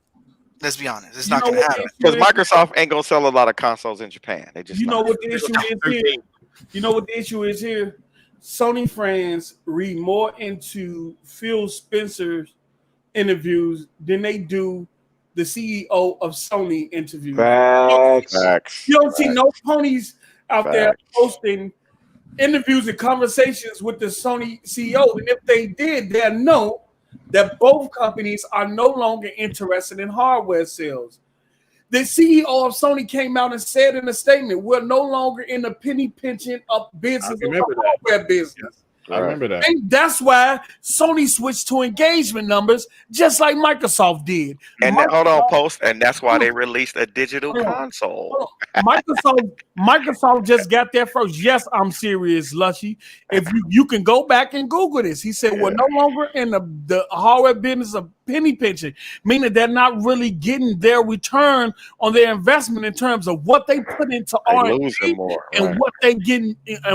let's be honest, it's not going to happen because Microsoft ain't going to sell a lot of consoles in Japan. They just what the issue is here. You know what the issue is here. Sony fans read more into Phil Spencer's interviews than they do the CEO of Sony interviews. Facts. You don't see no ponies out there posting interviews and conversations with the Sony CEO. And if they did, they'll know that both companies are no longer interested in hardware sales. The CEO of Sony came out and said in a statement, we're no longer in the penny pinching of business of the hardware business. I remember that. And that's why Sony switched to engagement numbers, just like Microsoft did. And hold on, Post, and that's why they released a digital console. Microsoft just got there first. Yes, I'm serious, Lushy. If you can go back and Google this, he said we're no longer in the hardware business of penny pinching, meaning they're not really getting their return on their investment in terms of what they put into They R&D losing more, and right.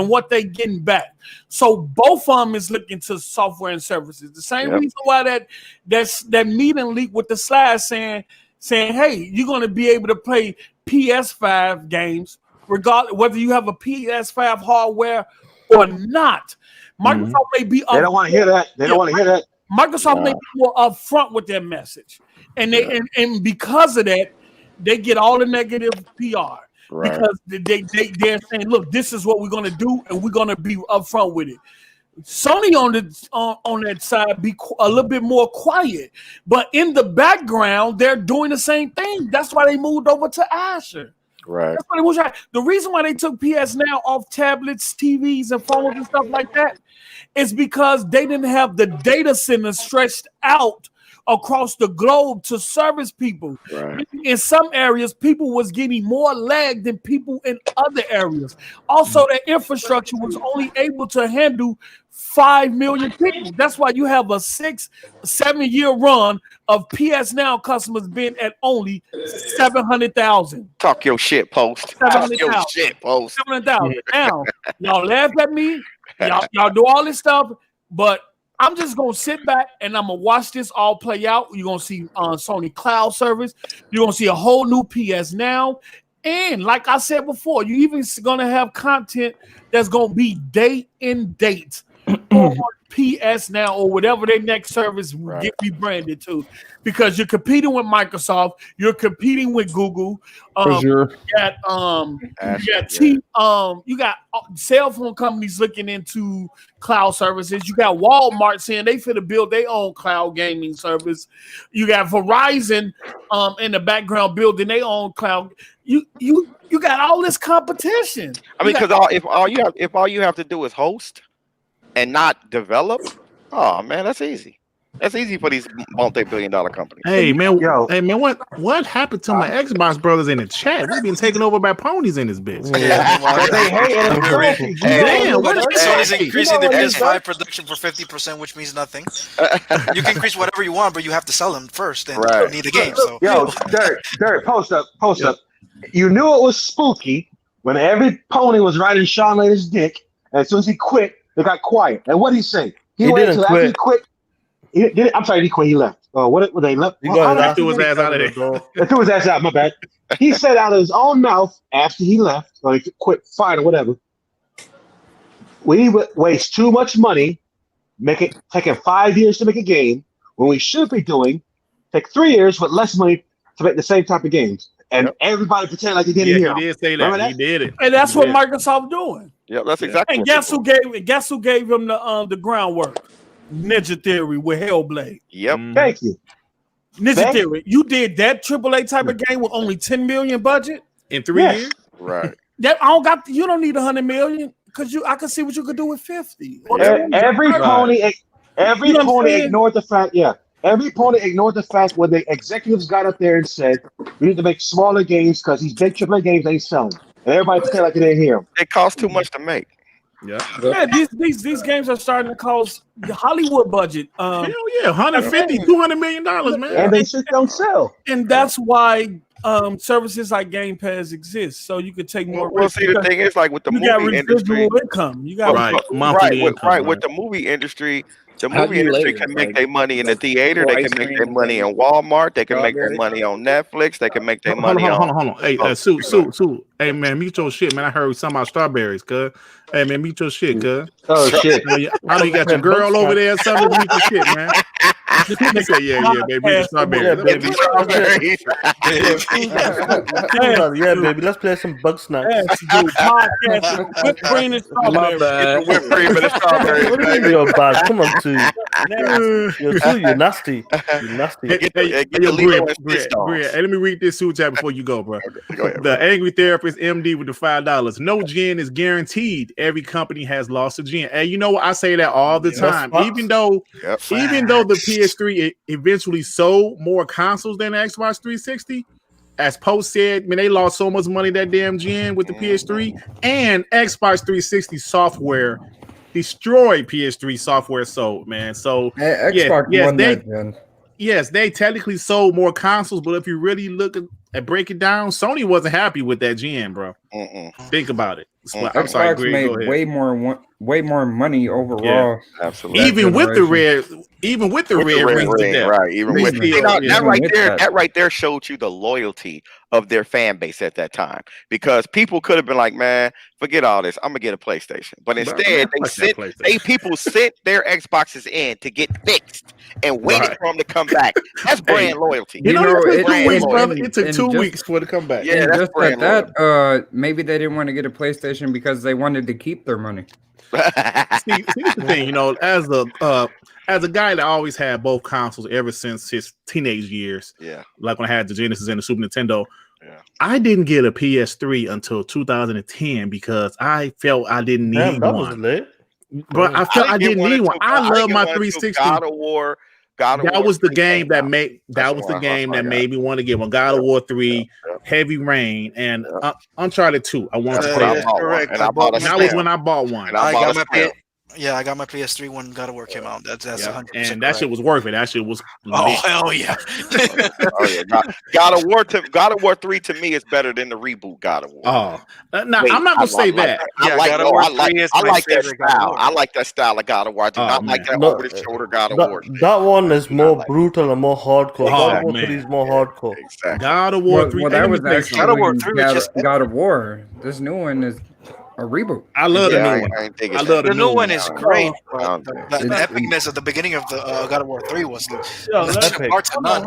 what they getting back. So both of them is looking to software and services. The same Yep. reason why that meeting leak with the slide saying, hey, you're going to be able to play PS5 games, regardless whether you have a PS5 hardware or not. Microsoft may be They don't want to hear that. They don't want to hear that. Microsoft may be more upfront with their message, and and because of that, they get all the negative PR because they're saying, look, this is what we're going to do, and we're going to be upfront with it. Sony on that side be a little bit more quiet, but in the background they're doing the same thing. That's why they moved over to Azure. Right. That's why they moved. The reason why they took PS Now off tablets, TVs, and phones and stuff like that is because they didn't have the data center stretched out across the globe to service people. Right. In some areas, people was getting more lag than people in other areas. Also, their infrastructure was only able to handle 5 million people. That's why you have a 6-7 year run of PS Now customers being at only 700,000. Talk your shit, Post. Talk your shit, Post. 700,000. Now, y'all laugh at me. Y'all do all this stuff, but I'm just gonna sit back and I'm gonna watch this all play out. You're gonna see on Sony Cloud service. You're gonna see a whole new PS Now, and like I said before, you even gonna have content that's gonna be day and date on PS Now or whatever their next service get rebranded to, because you're competing with Microsoft, you're competing with Google. Sure. You got cell phone companies looking into cloud services. You got Walmart saying they finna build their own cloud gaming service. You got Verizon in the background building their own cloud. You got all this competition. I mean, because if all you have to do is host and not develop, oh man, that's easy. That's easy for these multi-billion-dollar companies. Hey man, what happened to my Xbox brothers in the chat? We've been taken over by ponies in this bitch. Damn, Sony's increasing their PS5 production for 50%, which means nothing. You can increase whatever you want, but you have to sell them first, and you don't need the game. So, yo, Derek, post up. You knew it was spooky when every pony was riding Sean Layden's dick, and as soon as he quit, they got quiet. And what did he say? He waited until after he quit. I'm sorry, he quit. He left. What they left? He threw his ass out of there. They threw his ass out. My bad. He said out of his own mouth after he left, or he quit, fired, or whatever. We would waste too much money taking 5 years to make a game when we should be take 3 years with less money to make the same type of games. And everybody pretend like he didn't hear him. He did say that. He did it. And that's what Microsoft doing. Yeah, that's exactly. And guess who gave him the groundwork? Ninja Theory with Hellblade. Yep. Thank you. Ninja Theory. You did that AAA type of game with only 10 million budget in 3 years. Right. You don't need 100 million because I can see what you could do with 50. Every pony ignored the fact. Yeah. Every pony ignored the fact when the executives got up there and said, we need to make smaller games because these big AAA games ain't selling. And everybody pretend like they didn't hear them. It costs too much to make. Yeah, these games are starting to cost the Hollywood budget. Hell yeah, 150, $200 million, man. And they just don't sell. And that's why services like Game Pass exist, so you could take more. Well, see, the thing is, like with the movie industry, income. You got monthly income. With the movie industry. The movie industry can make their money in the theater. They can make their money in Walmart. They can make their money on Netflix. They can make their money on. Hold on. Hey, Sue. Hey, man, mute your shit, man. I heard something about strawberries, cuz. Hey, man, mute your shit, cuz. Oh, shit. I know you got your girl over there or something. Mute your shit, man. He said, yeah, baby. Strawberries. Yeah, baby. Let's play some bug snacks. Whipped cream and strawberries. Whipped cream and strawberries. Yo, bad. Come on, too. You're nasty. You're nasty. Hey, let me read this suit chat before you go, bro. Go ahead, the Angry Therapist MD with the $5. No gen is guaranteed. Every company has lost a gen. And you know what? I say that all the time. Even though the PS3 eventually sold more consoles than the Xbox 360, as Post said, man, they lost so much money that damn gen with the PS3, and Xbox 360 software destroyed PS3 software sold, man. So Xbox won that gen. yes, they technically sold more consoles, but if you really look at break it down, Sony wasn't happy with that gen, bro. Think about it. I'm sorry, Xbox Greg, made go ahead. way more money overall. Absolutely. Even with the red rings to ring, death, right? Even they with still- that yeah. right with there, that. that right there showed you the loyalty of their fan base at that time. Because people could have been like, "Man, forget all this. I'm gonna get a PlayStation." But instead, people sent their Xboxes in to get fixed and waited for them to come back. That's brand loyalty. You know, it took 2 weeks, and- brother. It took and 2 just- weeks for it to come back. Yeah, and that's just brand at that, maybe they didn't want to get a PlayStation because they wanted to keep their money. See, here's the thing, you know, as a guy that always had both consoles ever since his teenage years, like when I had the Genesis and the Super Nintendo, I didn't get a PS3 until 2010 because I felt I didn't need that one. was late. But I felt I didn't need one. I love my 360. God of War. That was the game that made me want to get one. God of War 3, Heavy Rain, and Uncharted 2. I wanted to play that. Correct. And that was when I bought one. I got my PS3 when God of War came out. That's 100%. And that shit was worth it. That shit was Oh hell yeah! God of War 3 to me is better than the reboot God of War. Oh, now I'm not gonna say that. I like that style. I like that style of God of War. I do not like that over the shoulder God of War. That one is more brutal and more hardcore. God of War 3 is more hardcore. Exactly. God of War 3. Well, that was actually God of War 3 was just God of War. This new one is a reboot. I love the new one. I love the new one is great. Oh, The epicness at the beginning of the God of War 3 was epic. parts of none.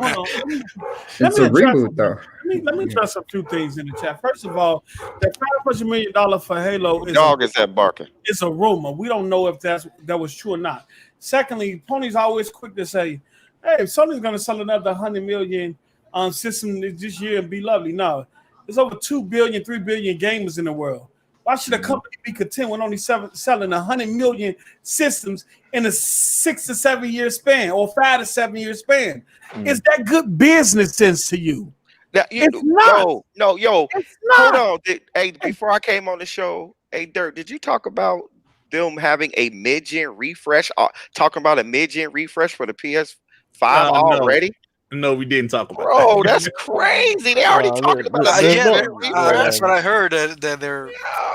It's a reboot, though. Let me address a few things in the chat. First of all, that $500 million for Halo is that barking. It's a rumor. We don't know if that was true or not. Secondly, Pony's always quick to say, "Hey, if Sony's going to sell another 100 million on system this year and be lovely." No, there's over 2 billion, 3 billion gamers in the world. Why should a company be content with only selling 100 million systems in a 6 to 7 year span or 5 to 7 year span? Is that good business sense to you? It's not. No, It's not. hold on. Hey, before I came on the show, hey, Dirk, did you talk about them having a mid-gen refresh? Talking about a mid-gen refresh for the PS5 already? No, we didn't talk about Bro, that. that's crazy. They already talking about that's what I heard. That they're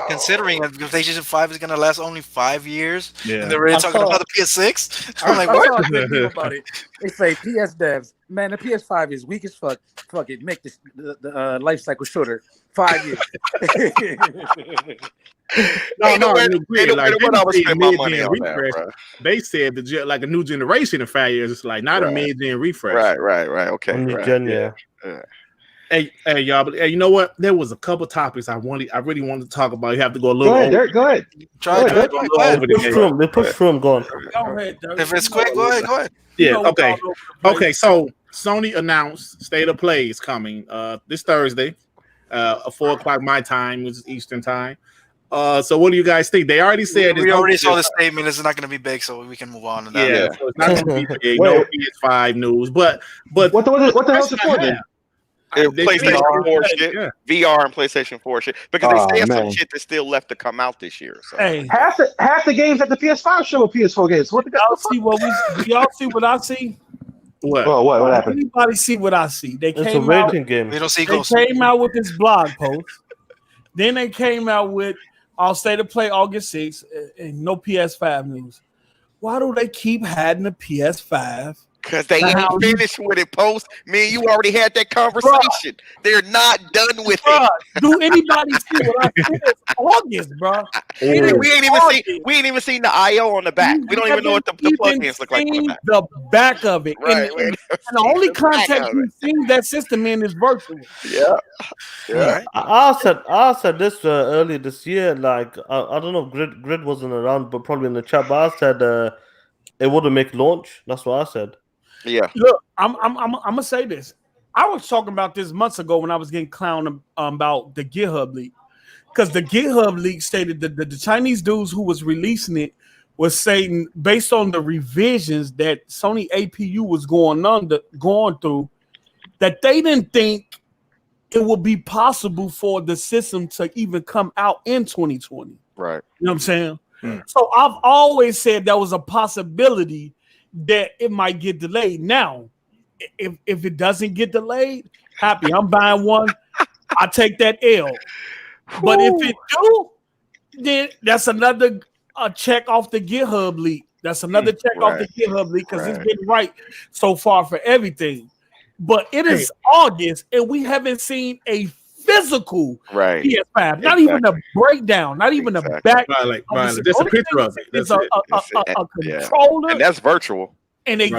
considering it because PlayStation 5 is going to last only 5 years. Yeah. And they're already talking about the PS6. I'm like, I what? saw a good meme about it. They say PS devs, man, the PS5 is weak as fuck. Fuck it, make the life cycle shorter. 5 years. They said like a new generation in 5 years. It's like not a mid-gen refresh. Right. Okay. Yeah. Hey, y'all, but you know what? There was a couple topics I really wanted to talk about. You have to go a little. Go ahead, Derek. Go ahead. They push through them. Go on. Go ahead, Derek. If it's quick, go ahead. Yeah. Okay. So Sony announced State of Play is coming this Thursday, 4:00 my time, which is Eastern time. So what do you guys think? They already said we already saw the statement. It's not going to be big, so we can move on to that. Yeah, so it's not going to be big. No PS5 news, but what the hell's the point then? PlayStation 4 shit, VR and PlayStation 4 shit, because they still have some shit that's still left to come out this year. So. Hey, half the games at the PS5 show are PS4 games. What the y'all see what y'all see what I see? What? Well, what happened? Anybody see what I see? They It's a came out. waiting game. We don't see They Ghost. came out with this blog post. Then they came out with "I'll State of Play August 6th" and no PS5 news. Why do they keep hiding the PS5? Because they ain't finished with it, Post. Man, you already had that conversation. Bruh. They're not done with it. Do anybody see what I said? It's August, bro. We ain't even seen the I/O on the back. We don't even know what the plugins look like on the back. The back of it. Right, and the only context we've seen that system in is virtual. Yeah. Right. I said this earlier this year. Like I don't know, if Grid wasn't around, but probably in the chat. But I said it wouldn't make launch. That's what I said. Yeah. Look, I'm gonna say this. I was talking about this months ago when I was getting clowned about the GitHub leak, because the GitHub leak stated that the Chinese dudes who was releasing it was saying, based on the revisions that Sony APU was going through, that they didn't think it would be possible for the system to even come out in 2020. Right. You know what I'm saying? So I've always said there was a possibility that it might get delayed. Now, if it doesn't get delayed, happy. I'm buying one. I take that L. But if it do, then that's another check off the GitHub leak. That's another check off the GitHub leak because it's been right so far for everything. But it is August, and we haven't seen a physical PS5. Not even a breakdown. Not even a back. Just a picture of it. It's a controller, and that's virtual. And they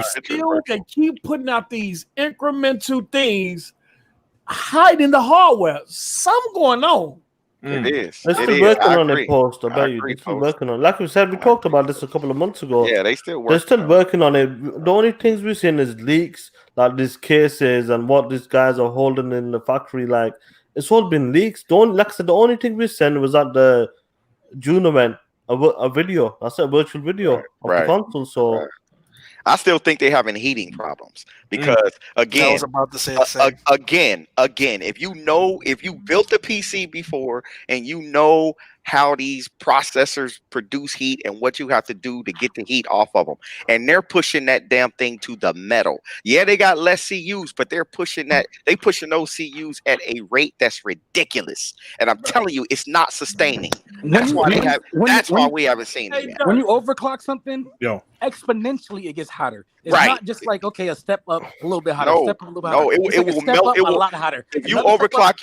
they keep putting out these incremental things, hiding the hardware. Something going on. It is. They're still working on a post. I bet you. They're still working on. Like we said, we talked about this a couple of months ago. Yeah, they still working. They're still working on it. The only things we've seen is leaks, like these cases and what these guys are holding in the factory. Like it's all been leaks. Like I said, the only thing we sent was at the June event, a video. I said a virtual video of the console. So. I still think they're having heating problems because again, I was about to say the same. again, if you built the PC before and you know how these processors produce heat and what you have to do to get the heat off of them, and they're pushing that damn thing to the metal. Yeah, they got less CUs, but they're pushing those CUs at a rate that's ridiculous. And I'm telling you, it's not sustaining. That's why we haven't seen it yet. When you overclock something, exponentially it gets hotter. It's not just like a step up a little bit hotter, step up a little bit hotter. It will melt. It will a lot hotter. If you overclock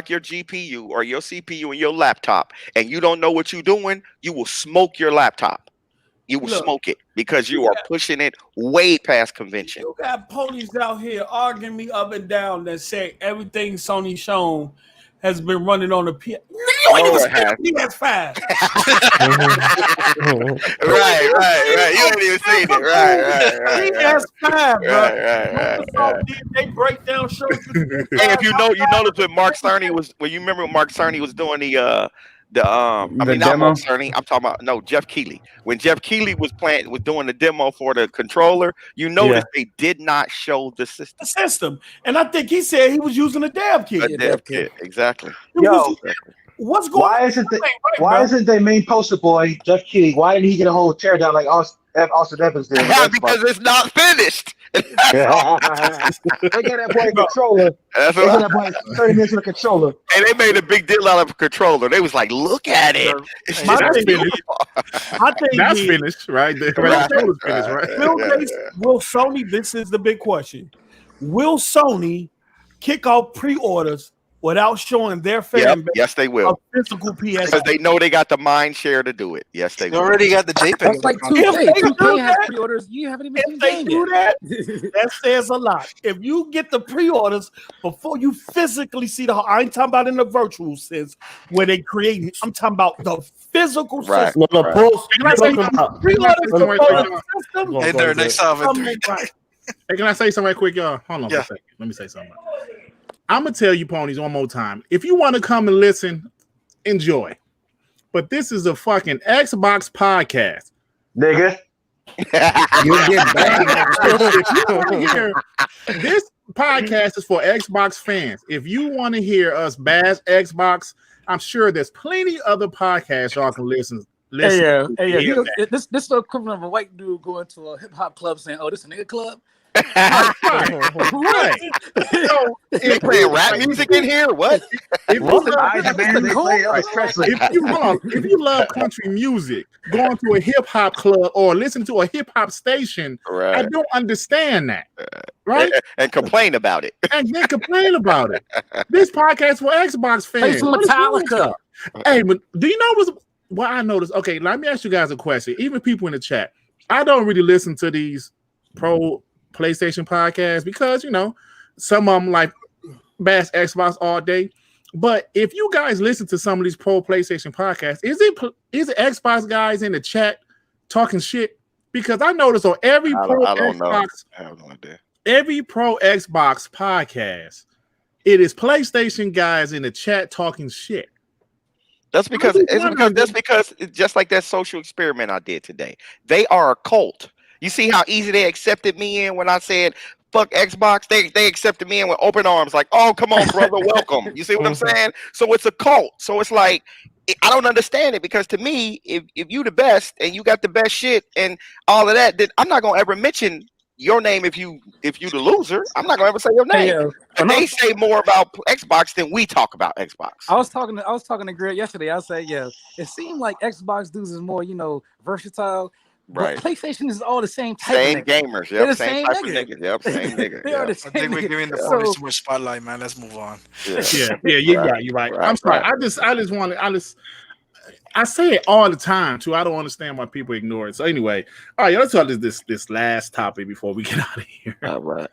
your GPU or your CPU and your laptop, and you don't know what you're doing, you will smoke your laptop. You will smoke it because you are pushing it way past convention. You got police out here arguing me up and down that say everything Sony shown has been running on the PS. You ain't even seen PS5. Right. You ain't even seen it. Right. PS5, bro. They break down shows. Hey, if you notice what Mark Cerny was. Well, you remember when Mark Cerny was doing the not Mark Cerny. I'm talking about Jeff Keighley. When Jeff Keighley was doing the demo for the controller, you noticed they did not show the system. The system, and I think he said he was using a dev kit. A dev kit, exactly. What's going on? Why isn't their main poster boy Jeff Keighley? Why didn't he get a whole teardown like Austin Evans did? Because it's not finished. They got that boy a controller. They got that boy 30 minutes with a controller. And they made a big deal out of a controller. They was like, look at it. I think that's finished, right? The controller's finished, right? Will Sony, this is the big question. Will Sony kick off pre-orders without showing their fan base? Yes, they will. A physical PS. Because they know they got the mind share to do it. Yes, they will. already got the JPEG. That's like 2K. 2K has pre-orders. You haven't even If they do that says a lot. If you get the pre-orders before you physically see I ain't talking about in the virtual sense where they create it. I'm talking about the physical system. Hey there, next time. Hey, can I say something right quick, y'all? Hold on for a second. Let me say something. I'm gonna tell you, ponies, one more time. If you want to come and listen, enjoy. But this is a fucking Xbox podcast, nigga. You get back. If you want to hear this podcast is for Xbox fans. If you want to hear us bash Xbox, I'm sure there's plenty other podcasts y'all can listen. Hey, this is the equivalent of a white dude going to a hip hop club saying, "Oh, this is a nigga club." Right. So, they playing rap music in here? What? If you love country music, going to a hip hop club or listen to a hip hop station, I don't understand that. Right? And complain about it. And then complain about it. This podcast for Xbox fans. Play some Metallica. Hey, but do you know what I noticed? Okay, let me ask you guys a question. Even people in the chat, I don't really listen to these pro PlayStation podcasts because some of them like bash Xbox all day. But if you guys listen to some of these pro PlayStation podcasts, is it Xbox guys in the chat talking shit? Because I noticed on every pro Xbox podcast, it is PlayStation guys in the chat talking shit. That's because just like that social experiment I did today, they are a cult. You see how easy they accepted me in when I said fuck Xbox? They accepted me in with open arms, like, oh, come on, brother, welcome. You see what I'm saying? So it's a cult. So it's like, I don't understand it, because to me, if you the best and you got the best shit and all of that, then I'm not gonna ever mention your name if you the loser. I'm not gonna ever say your name. Hey, And they say more about Xbox than we talk about Xbox. I was talking to Greg yesterday. I said, yeah, it seemed like Xbox dudes is more, versatile. Right. But PlayStation is all the same type Same of nigga. gamers. They're Yep. the Same same type of nigga. niggas. Yep. Same nigga. They are the Yep. same I think we're nigga. giving the So- 40s too much spotlight, man. Let's move on. Yeah, you're right. I'm sorry. I say it all the time too. I don't understand why people ignore it. So anyway, all right, let's talk this last topic before we get out of here. All right.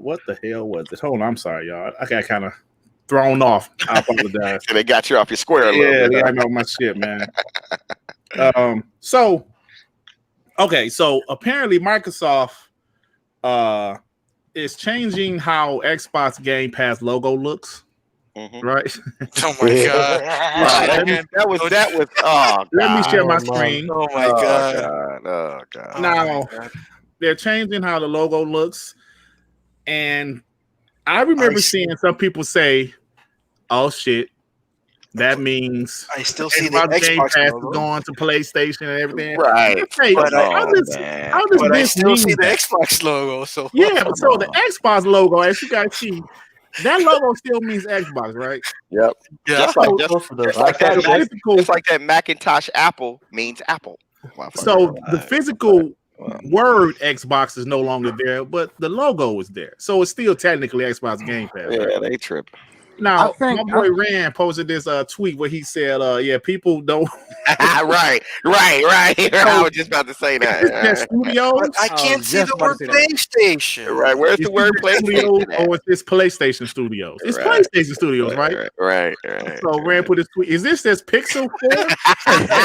What the hell was it? Hold on, I'm sorry, y'all. I got kind of thrown off. I apologize. So they got you off your square a little Yeah, bit. I know my shit, man. So apparently Microsoft is changing how Xbox Game Pass logo looks. Mhm. Right. Oh my god. That was. Oh, Let me share my Oh, screen. Oh my god. Oh god. Oh Now, my God. they're changing how the logo looks, and I remember seeing some people say, "Oh shit, that means I still see the Xbox Game Xbox Pass is logo. going to PlayStation and everything." Right. Hey, But how does But I this still see mean the that? Xbox logo. So Yeah, but so the Xbox logo, as you guys see, that logo still means Xbox, right? Yep. yeah. Just like that. The physical, Just like that Macintosh Apple means Apple. so the physical word Xbox is no longer there, but the logo is there, so it's still technically Xbox Game Pass. Yeah, Right? they trip. Now, I think- my boy Rand posted this tweet where he said, "Yeah, people don't." right. I was just about to say That that. studios, But I can't see just the about word to say that. PlayStation. Right. Where's is the word it studios PlayStation? or is this PlayStation Studios? It's Right. PlayStation Studios, right? Right. So Rand put his tweet. Is this says Pixel 4?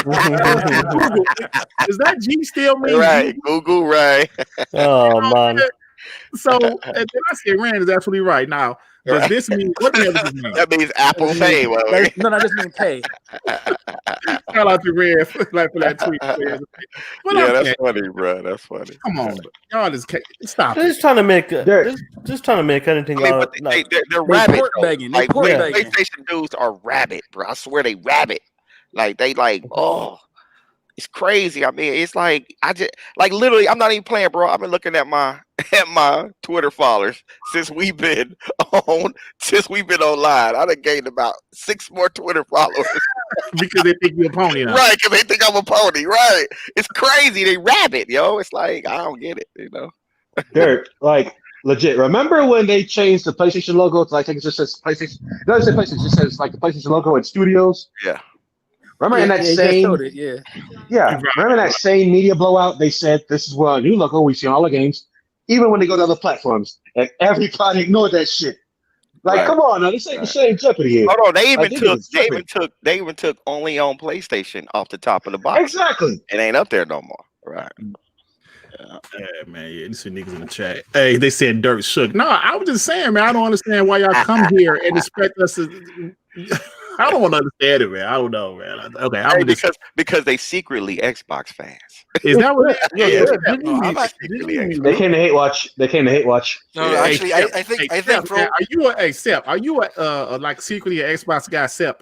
Google. Does that G still mean Right. Google? Google. Right. Oh man. So and then I said Rand is absolutely right. Now, does Right. this mean what the hell does this mean? That means Apple Pay. Well, No, I just mean pay. Shout out to Rand for that tweet. But yeah, okay, that's funny, bro. That's funny. come on, bro. Y'all just stop They're it. just trying to make Derek. just trying to make anything I mean, out. but Like, they're rabid. port though. begging. They Like port yeah. begging. PlayStation dudes are rabid, bro. I swear they rabid. Like they like, oh, it's crazy. I mean, it's like I just like literally. I'm not even playing, bro. I've been looking at my Twitter followers since we've been online. I done gained about 6 more Twitter followers. Because they think you're a pony now. Right, because they think I'm a pony. Right, it's crazy. They rabid, yo. It's like I don't get it, you know. Derek, like legit. Remember when they changed the PlayStation logo to like it just says PlayStation? It doesn't say PlayStation, it just says like the PlayStation logo at Studios. Yeah. Remember in that they just same showed it, yeah. yeah. Remember that same media blowout? They said this is what a new logo we see on all the games, even when they go to other platforms, and everybody ignored that shit. Like, Right. come on, now this ain't the same Jeopardy here. Hold on, they even Like, they even took only on PlayStation off the top of the box. Exactly. It ain't up there no more. Right. Yeah, man. Yeah, these niggas in the chat. Hey, they said Dirt shook. No, I was just saying, man. I don't understand why y'all come here and expect us to. I don't want to understand it, man. I don't know, man. Okay, Hey, I'm just. because they secretly Xbox fans. Is that what? They came to hate watch. They came to hate watch. No, Yeah. actually, Hey, I think Sep, bro. man, are you a like secretly an Xbox guy, Sep?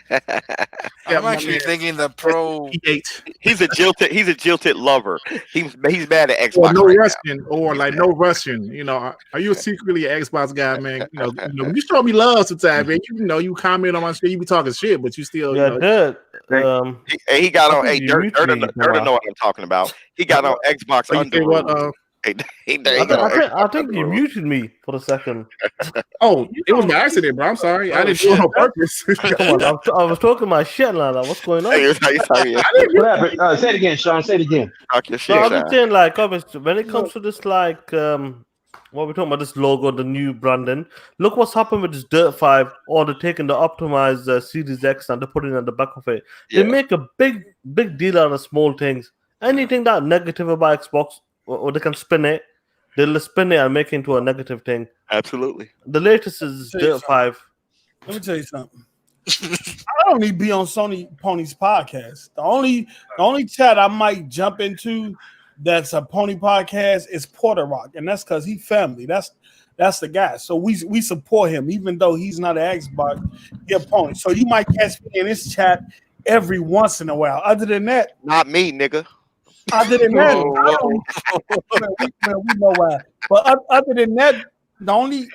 I'm actually thinking the pro. He's a jilted lover. He's mad at Xbox. Or no right now. Russian, or like no Russian. You know, are you secretly an Xbox guy, man? You know, you show me love sometimes, man. You know, you comment on my shit, you be talking shit, but you still, yeah, you know, Dirt. He got I on. think Hey, you Dirt muted me, know what I'm talking about. He got on Xbox so you say what? Underwood. I think you muted me for a second. Oh, it was by accident, bro. I'm sorry. I didn't do it on purpose. Come on, I was talking my shit like that. What's going on? What happened? Say it again, Sean. Say it again. Talk your No, shit. I'm Sean. just saying, like, obviously, when it comes to this, like, what we're talking about, this logo, the new branding. Look what's happened with this Dirt 5, or they're taking the optimized Series X and they're putting it at the back of it. Yeah. They make a big deal out of small things. Anything that negative about Xbox, or they can spin it, they'll spin it and make it into a negative thing. Absolutely. The latest is Tell you Dirt 5. Let me tell you something. I don't need to be on Sony Pony's podcast. The only chat I might jump into that's a Pony podcast is Porter Rock, and that's because he family. That's the guy. So we support him, even though he's not an Xbox, he's a Pony. So you might catch me in this chat every once in a while. Other than that, Not me, nigga. Other than that, Oh, I don't. We know why. But other than that, the only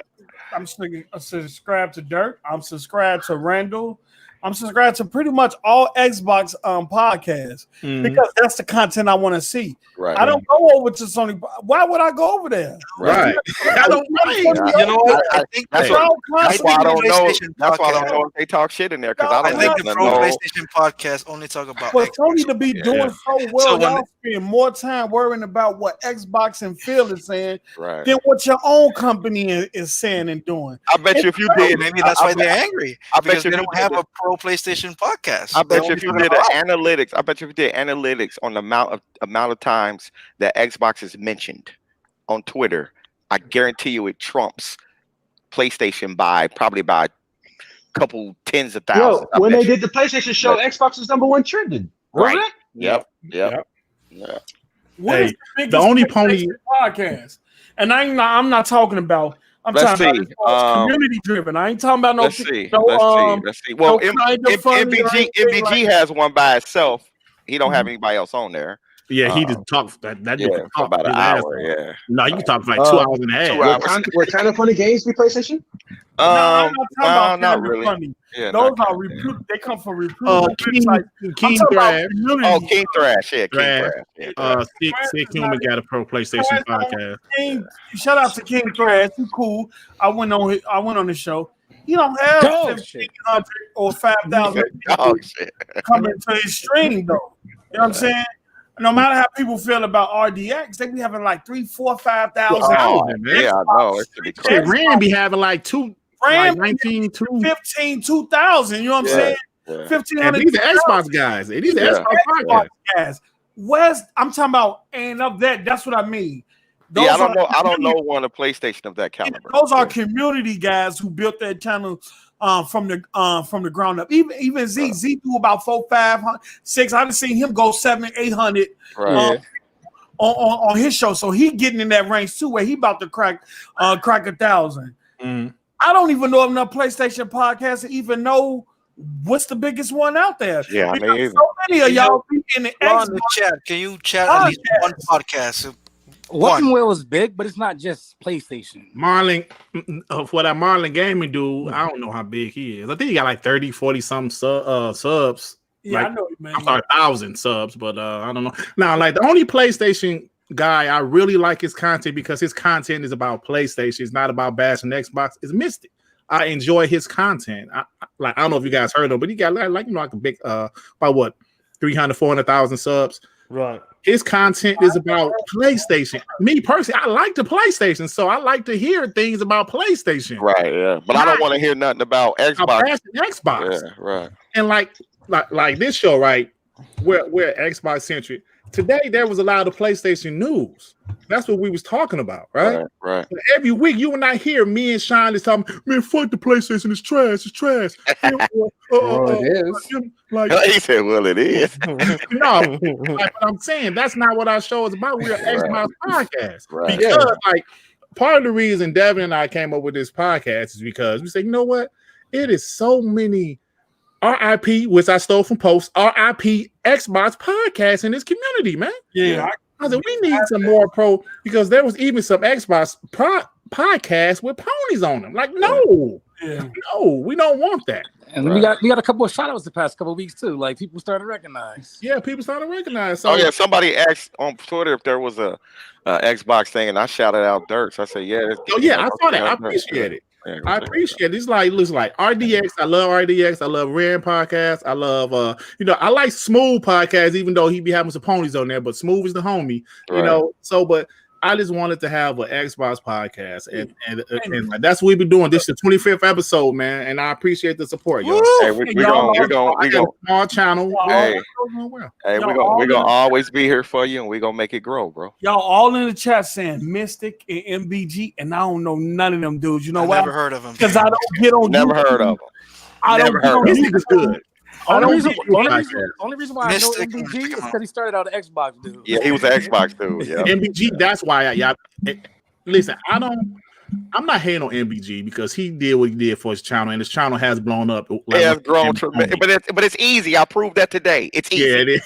I'm subscribed to Dirk. I'm subscribed to Randall. I'm subscribed to pretty much all Xbox podcasts because that's the content I want to see. right. I don't go over to Sony. Why would I go over there? Right. I don't You know what? I think That's They're why all that's why I don't know. PlayStation That's why I don't podcast. know if they talk shit in there because I I don't think the listen to Pro no. PlayStation podcast only talk about For Xbox. Sony to be doing so well, So when y'all spend more time worrying about what Xbox and Phil is saying Right. than what your own company is saying and doing. I bet you if you did, maybe that's why they're angry. I bet Because you they if you don't have did a Pro PlayStation podcast. I They bet you only if you talk did about- analytics, I bet you if you did analytics on the amount of times that Xbox is mentioned on Twitter, I guarantee you it trumps PlayStation by probably by a couple tens of thousands. Yo, when they did the PlayStation show, Xbox was #1 trending. Right. Wasn't it? Yep. What is Hey, biggest the only PlayStation podcast? And I'm not talking about. I'm Let's talking see. about community driven. I ain't talking about no. Let's see. No, Let's see. Well, no kind of funny or anything MBG like- has one by itself. He don't have anybody else on there. Yeah, he just talked that Yeah, dude for can talk about an his ass hour. off. Yeah. No, you can talk for like 2 hours and a half. 2 hours. What kind of funny games be PlayStation? No, I'm not talking about not kind of really. funny. Yeah, Those not are really. they come from King websites. I'm King talking about Thrash. community. Oh, King Thrash. Yeah, King Thrash. Thrash. Yeah. Sick Human got a Pro PlayStation podcast. King, shout out to King Thrash. He cool. I went on the show. He don't have Dog 1,500 or 5,000 Oh shit. coming to his stream though. You know what I'm saying? No matter how people feel about RDX, they be having like 3, 4, 5,000. Oh, man. yeah, I know. It should be Shit, crazy. Rand be having like Ram 19, 2. 15, 2,000. You know what I'm Yeah. saying? Yeah. 1,500. And these are Xbox guys. These are Yeah. Xbox podcasts. guys. West, I'm talking about, and of that's what I mean. Those Yeah, I don't are know. I don't community- know one of PlayStation of that caliber. Those are community guys who built that channel from the ground up. Even Z do about 400, 500, 600. I've seen him go 700, 800 Right. on his show. So he getting in that range too, where he about to crack 1,000. Mhm. I don't even know enough PlayStation podcasts to even know what's the biggest one out there. Yeah, I mean, Because either. so many of y'all be in the Go on the Xbox. chat. Can you chat at least one podcast? Weapon Wheel is big, but it's not just PlayStation. Marlon, for that Marlon Gaming dude, I don't know how big he is. I think he got like 30, 40 some subs. Yeah, like, I know, man. I'm sorry, 1,000 subs, but I don't know. Now, like the only PlayStation guy I really like his content because his content is about PlayStation. It's not about bashing Xbox. It's Mystic. I enjoy his content. I don't know if you guys heard of him, but he got like a big about what 300, 400,000 subs. Right. His content is about PlayStation. Me personally, I like the PlayStation, so I like to hear things about PlayStation. Right. Yeah. But I don't want to hear nothing about About Xbox. bashing Xbox. Yeah. Right. And like this show, right? We're Xbox centric. Today there was a lot of PlayStation news. That's what we was talking about, right? Right. But every week you and I hear me and Sean is talking, man, fuck the PlayStation, it's trash, it's trash. Well, it is. Like He said, "Well, it is." no, like what I'm saying, that's not what our show is about. We're an Xbox podcast. Right. Because like part of the reason Devin and I came up with this podcast is because we said, you know what? It is so many RIP, which I stole from Post, RIP Xbox podcasts in this community, man. Yeah, I said we need some more pro because there was even some Xbox podcasts with ponies on them. Like, no, we don't want that. And we got a couple of shout outs the past couple of weeks too. Like people started to recognize. Yeah, people started to recognize. So Oh yeah, somebody asked on Twitter if there was a Xbox thing, and I shouted out Dirks. I said, "Yeah." Oh yeah, I saw that. I appreciate it. I appreciate it. It's like looks like RDX. I love RDX. I love Rand podcast. I love I like Smooth podcast, even though he be having some ponies on there, but Smooth is the homie, you know. So but I just wanted to have an Xbox podcast, and that's what we've been doing. This is the 25th episode, man, and I appreciate the support, y'all. Hey, we gonna small channel. Hey, we're gonna always be here for you, and we're gonna make it grow, bro. Y'all all in the chat saying Mystic and MBG, and I don't know none of them dudes. You know why? Never heard of them. Because I don't get on. Never YouTube. heard of them. I don't get on. This nigga's good. Only reason why Mystic, I know MBG is because he started out an Xbox dude. Yeah, he was an Xbox dude. Yeah. MBG. That's why listen. I'm not hating on MBG because he did what he did for his channel, and his channel has blown up. It has grown tremendous, but it's easy. I proved that today. It's easy. Yeah, it is.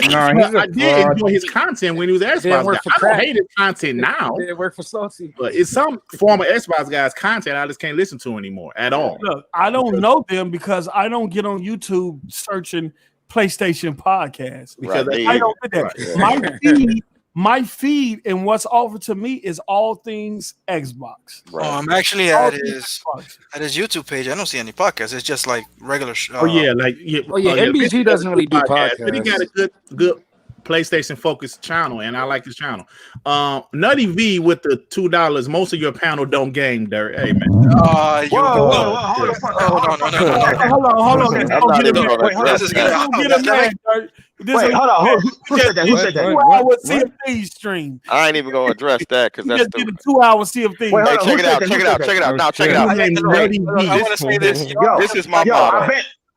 No, he's I did enjoy his content when he was Xbox didn't work guy. for I don't crack. hate his content now, It worked for Salty. but it's some former Xbox guys' content I just can't listen to anymore at all. Look, I don't know them because I don't get on YouTube searching PlayStation podcasts. Because Right, I don't do that. Right. My feed and what's offered to me is all things Xbox. Oh, I'm actually All at things Xbox. his YouTube page. I don't see any podcasts. It's just like regular. Oh yeah, like MBG doesn't really do but he got a podcasts. good PlayStation focused channel, and I like his channel. Nutty V with the $2. Most of your panel don't game, Derek. Hey man. Hold on. Hold on. I'm not even gonna Wait, hold address This is that. Get a man, Dirk. Wait, hold on. Who said that? Who said that? 2 hour Sea of Thieves stream. I ain't even gonna address that because You that's just did the. a 2 hour Sea of Thieves. Wait, Hey, hold on. check Who it said out. that? Check Who it out. said Check it that? out. Now check it out. I want to say this. This is my Yo, motto.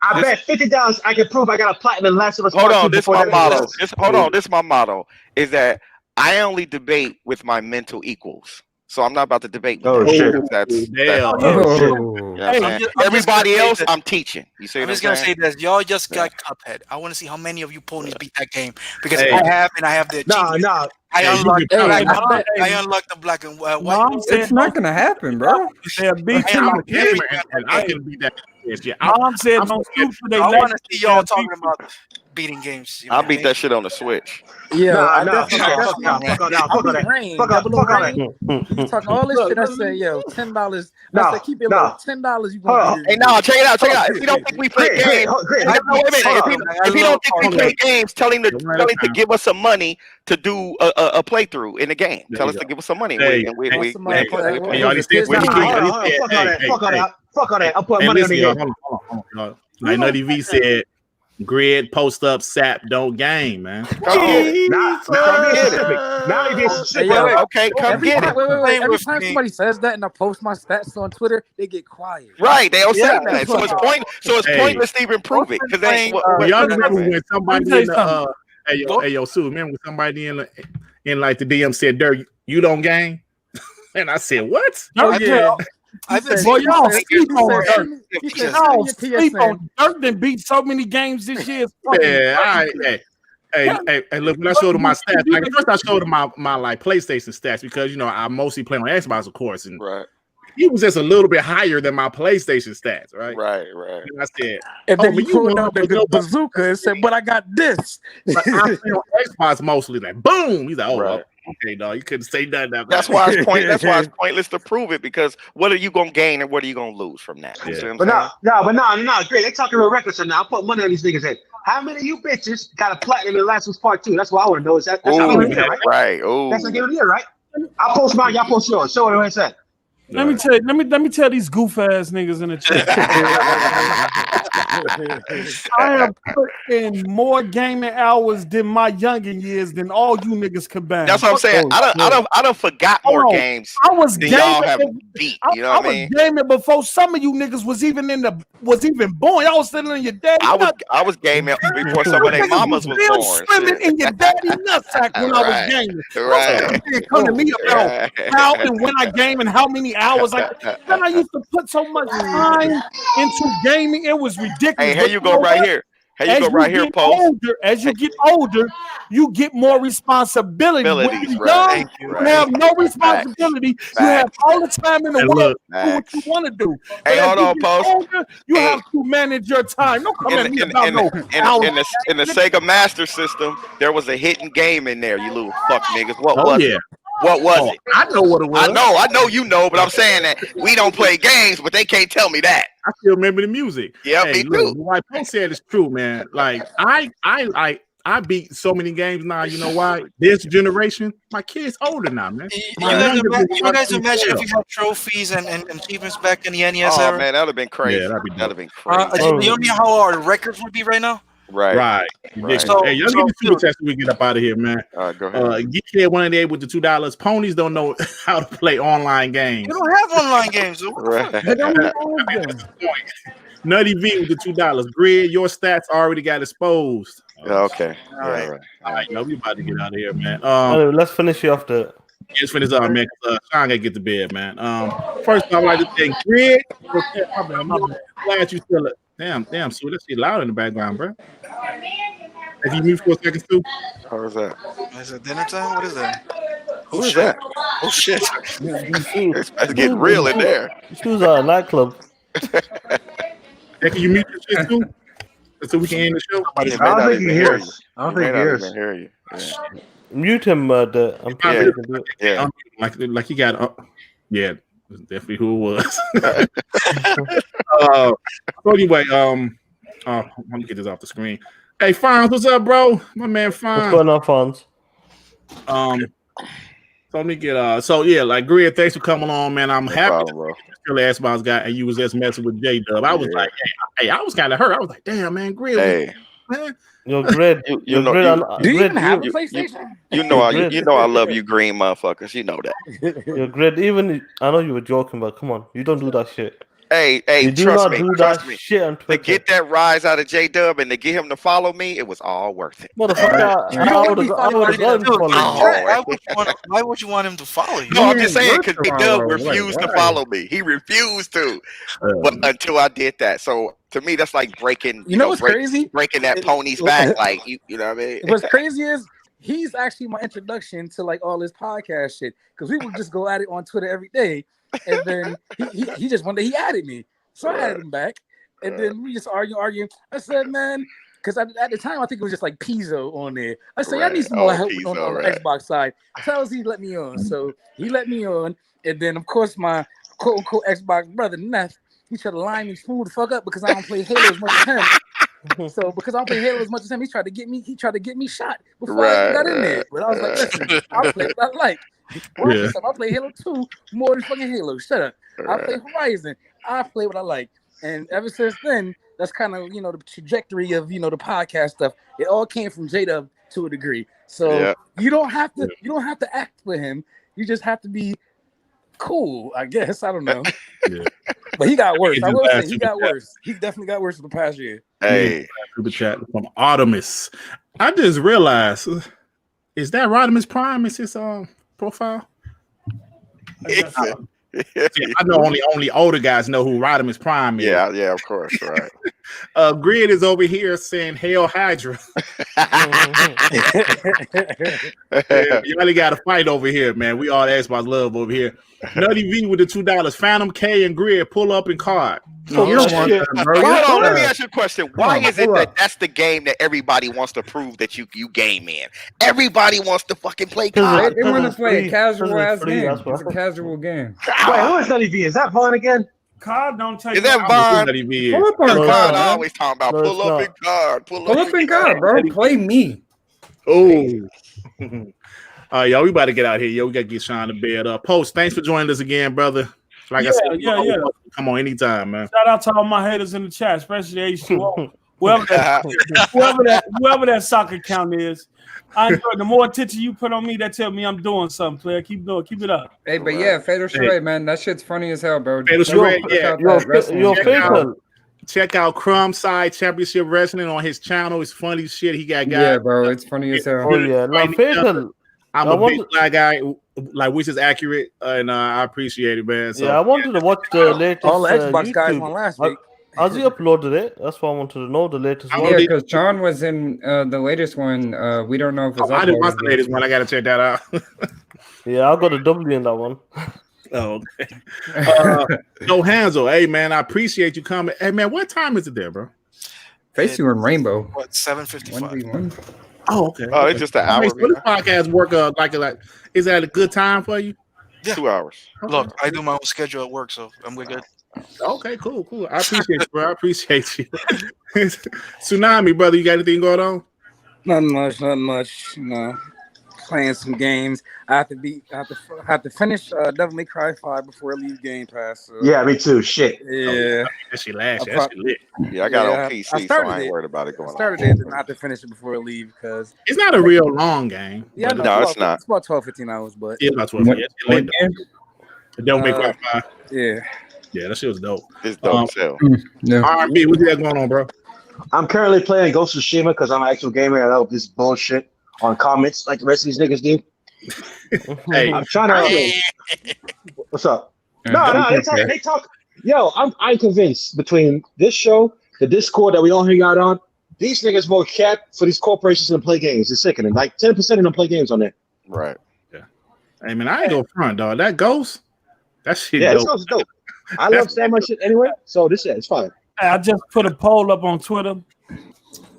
I bet $50 I can prove I got a platinum Last of Us. Hold Part on, two this is before my that motto. exists. Hold on, this is my motto. Is that I only debate with my mental equals. So I'm not about to debate with Oh, them. shit. That's Damn. Oh, shit. you know what I'm Hey, saying? I'm just Everybody gonna say else, that- I'm teaching. You see I'm what I'm just gonna saying? say this. Y'all just got Cuphead. I want to see how many of you ponies beat that game because Hey. I have the Nah, achievement. nah. I Hey, you unlocked. can- I unlocked the black and white. Mom said It's not gonna happen, bro. they're beat Hey, I'm a you. gamer, and I can beat that shit. Mom said I'm don't so shoot for they I want to left. see y'all talking about beating games. I beat that shit on the Switch. Yeah, I Nah, definitely. fuck all that. I Fuck all beat that. Rain. Fuck all Double that. Rain. You talking all this shit? I said, yo, $10. I said, keep it low. $10. You Hold on. gonna Hey, no, check it out. Check it out. If you don't think we play games, Great. no, wait a minute. If you don't think we play games, tell him to give us some money to do a playthrough in the game. Tell us to give us some money. Hey, and we Hey, y'all, these things- Fuck hey, all that. Fuck all that. I'll put Hey, money on listen, the y'all, game. hold on, y'all. Like Nutty V said, grid, post up, sap, don't game, man. Now he being specific. Okay, come Every get time, it. wait. Every with time me. somebody says that and I post my stats on Twitter, they get quiet. Right, they don't say Yeah. that. So it's Hey. pointless to even prove it because they. Well, y'all remember when somebody Let me in tell you the hey yo, Sue, remember when somebody in like the DM said, Dirk, you don't game? And I said, what? Oh, yeah. I've been Boy, seeing y'all this sleep thing on for Dirk. He said, Y'all send me your sleep PSN. on Dirk. Done beat so many games this year. It's fucking Yeah, all right, hey, look, when I showed him my stats, like first I showed him my like PlayStation stats because I mostly play on Xbox, of course, and Right, he was just a little bit higher than my PlayStation stats, right? right. And I said, And then but he you pulled know out the what, good bazooka and said, but I got this. but I play on Xbox mostly. Like, boom, he's like, oh, Right. okay, dog, you couldn't say nothing. After That's that. why it's point. That's why it's pointless to prove it because what are you gonna gain and what are you gonna lose from that? You see what I'm saying? Great. They talking real records now. I'll put money on these niggas' head. How many of you bitches got a platinum in Last of Us Part 2? That's what I want to know. That's how Ooh, game of the year, right? right. Ooh. That's the game of the year, right? I'll post mine. Y'all post yours. Show what I said. Let me tell you, let me tell these goof ass niggas in the chat. I have put in more gaming hours than my younger years than all you niggas combined. That's what I'm saying. I don't forgot more Hold on. games I was than y'all have gaming. beat. I You know what I was mean? gaming before some of you niggas was even born. Y'all was still in your daddy. I was gaming before some of their mamas was still born. swimming Shit. in your daddy nutsack when I was Right. gaming. Right. Don't come to me about Right. how and when I game and how many hours. Then I used to put so much time into gaming. It was ridiculous. Hey, here But you go know right what? here. Here you go right here, get Post. As you get older, you get more responsibility. When Abilities, you're right. young, you Right. have no responsibility. You have all the time in the Hey, world look. to do what you want to do. But Hey, as hold you on, get Post. older, you Hey. have to manage your time. Don't come at me about no hours. In the Sega Master System, there was a hidden game in there. You little fuck niggas. What Oh was yeah, it? What was it? I know what it was. I know you know, but I'm saying that we don't play games, but they can't tell me that. I still remember the music. Yeah, Hey, me look, too. what Post said is true, man. Like I beat so many games now. You know why? This generation, my kids older now, man. You guys imagine if you had trophies and achievements back in the NES Oh era? man, that'd have been crazy. Yeah, that'd be That'd have been crazy. You know how our records would be right now? Right. Right. So- Hey, y'all so, give me super dude. chats so we get up out of here, man. All right, go ahead. Geekhead 188 with the $2. Ponies don't know how to play online games. You don't have online games. So what the fuck? They don't have them. Nutty V with the $2. Grid, your stats already got exposed. Yeah, okay. All right. Yeah, right. All right, no, we about to get out of here, man. Let's finish you off the. Just finish up, man. Sean gotta get to bed, man. First of all, I like to thank Grid. Glad you still. Damn, so that shit loud in the background, bro. Have you mute for a second, too? How is that? Is it dinner time? What is that? Who is that? Oh shit! It's getting real in there. She was at a nightclub. Hey, can you mute your shit, too? So we can end the show? He I may don't not think he even hears. hear you. I don't He think may he not hears. even hear you. Yeah. Mute him. I'm Yeah. pretty sure. Yeah. Like he got yeah, that's definitely who it was. So anyway, let me get this off the screen. Hey, Fonz, what's up, bro? My man What's Fonz. going on, Fonz? So let me get so yeah, like Grid, thanks for coming on, man. I'm No happy problem, bro. to ask about this guy, and you was just messing with J Dub. I was Yeah. like, hey, I was kind of hurt. I was like, damn, man, Grid, Hey, man. You're great. you You're know great. you, Do you Great, even have a you- PlayStation? you know I Great. you know I love you, green motherfuckers. You know that. You're great. Even I know you were joking, but come on, you don't do that shit. Hey, You do trust not me, do trust that me. shit on To Twitter. get that rise out of J Dub and to get him to follow me, it was all worth it. Motherfucker, You I don't would be have following gone him. to follow Oh, you. Why would you want him to follow you? No, I'm Yeah, just saying worth because it, J Dub Marlo. refused to Why? follow me. He refused to, but until I did that. So to me, that's like breaking. You know what's crazy? Breaking that pony's back. Like you know what I mean? What's crazy is he's actually my introduction to like all this podcast shit because we would just go at it on Twitter every day, and then he just one day he added me, so I added him back, and then we just arguing. I said, man, because at the time I think it was just like Pizzo on there. I said, I need some more help Pizzo, on the right. Xbox side. Tells he let me on, so he let me on, and then of course my quote unquote Xbox brother Neth, he tried to line me smooth the fuck up because I don't play Halo as much as him. So because I don't play Halo as much as him, he tried to get me shot before I even got in there. But I was like, listen, I'll play what I like. Yeah. I play Halo 2 more than fucking Halo. Shut up. I play Horizon. I play what I like. And ever since then, that's kind of the trajectory of the podcast stuff. It all came from J-Dub to a degree. So Yeah. you don't have to act for him. You just have to be cool, I guess. I don't know. Yeah. But he got worse. It's I his will last say he got worse. He definitely got worse in the past year. Hey, Super chat from Artemis. I just realized, is that Rodimus Prime? Is his profile? Yeah, I know only older guys know who Rodimus Prime is. yeah, of course, right. Grid is over here saying Hail Hydra. Yeah, you really got to fight over here, man. We all Xbox love over here. Nutty V with the $2. Phantom K and Grid pull up in card. No, you don't want that, bro. Hold on, You let me suck. ask you a question. Why on, is it hold that up. that's the game that everybody wants to prove that you game in? Everybody wants to fucking play Because COD. They want to it's play a free. casual ass It's free, game. that's why. It's a casual game. Wait, who is Nutty V? Is that Vaughn again? COD don't take. Is that I don't know Vaughn? who Nutty V Pull is. up on No, COD COD, man. always talking about No, pull it's up not. in COD. Pull up in COD, bro. Play me. Oh. Y'all, we about to get out here. Yo, we got to get Sean to bed up. Post, thanks for joining us again, brother. Like I said, Yeah. come on anytime, man. Shout out to all my haters in the chat, especially H2O. whoever that soccer count is. I enjoy the more attention you put on me, that tell me I'm doing something, player. Keep it up. Hey, but yeah, Fatal Charade, man, that shit's funny as hell, bro. Fatal Charade, Check yeah. out that wrestling You're shit, faithful. bro. Check out Crumb Side Championship Wrestling on his channel. It's funny shit. He got guys. Yeah, bro, it's funny as hell. Oh yeah, now Fatal. I'm I a big wanted- black guy, like which is accurate, and I appreciate it, man. So Yeah, I wanted to watch the latest. All the Xbox guys YouTube. won last week. Has he uploaded it? That's what I wanted to know. The latest I one. Yeah, did- because John was in the latest one. We don't know if it's I didn't watch uploaded the yet. latest one. I got to check that out. Yeah, I got a W in that one. Oh, okay. No Hansel, hey man, I appreciate you coming. Hey man, what time is it there, bro? Face you in Rainbow. What 7:55? 1v1. Oh, okay. Oh, it's just an hour. So this podcast work like is that a good time for you? 2 hours. Look, I do my own schedule at work, so I'm good. Okay, cool. I appreciate you, bro. I appreciate you. Tsunami, brother, you got anything going on? Nothing much. Playing some games. I have to finish Devil May Cry 5 before I leave Game Pass. So. Yeah, me too. Shit. Yeah. That shit last. I That shit lit. Yeah, I got Yeah, on I PC, so started I ain't it. worried about it going I started on. it, and I have to finish it before I leave because It's not a real long game. yeah, but No, it's not. It's about 12-15 hours, but it's about 12. What- Yeah, what it's lit. game? Don't make Cry 5. yeah. Yeah, that shit was dope. It's dope as hell. No. R&B, what you got going on, bro? I'm currently playing Ghost of Tsushima because I'm an actual gamer. I love this bullshit on comments like the rest of these niggas do. Hey, I'm trying to. What's up? No, they talk. Yo, I'm convinced between this show, the Discord that we all hang out on, these niggas more cap for these corporations to play games. It's sickening. Like 10% of them play games on there. Right. hey man, I ain't go front, dog. That Ghost, that shit Yeah, this dope. sounds dope. I love Samurai shit anyway, so this shit it's fine. I just put a poll up on Twitter.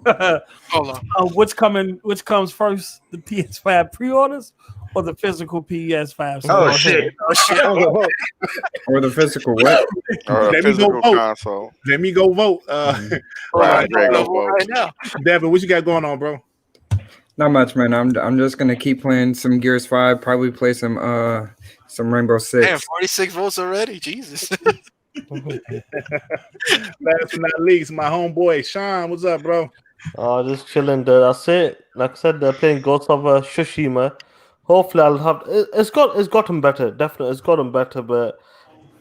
Hold on. Which comes first, the PS5 pre-orders or the physical PS5? Oh shit! Or the physical what? Or a Let me go physical vote. console. Let me go vote. Right, Right vote. now. Devin, what you got going on, bro? Not much, man. I'm just gonna keep playing some Gears 5. Probably play some Rainbow Six. Damn, 46 votes already. Jesus. Last but not least, my homeboy Sean. What's up, bro? Just chilling there. That's it. Like I said, they're playing Ghost of Tsushima. Hopefully, I'll have. It's gotten better. Definitely, it's gotten better. But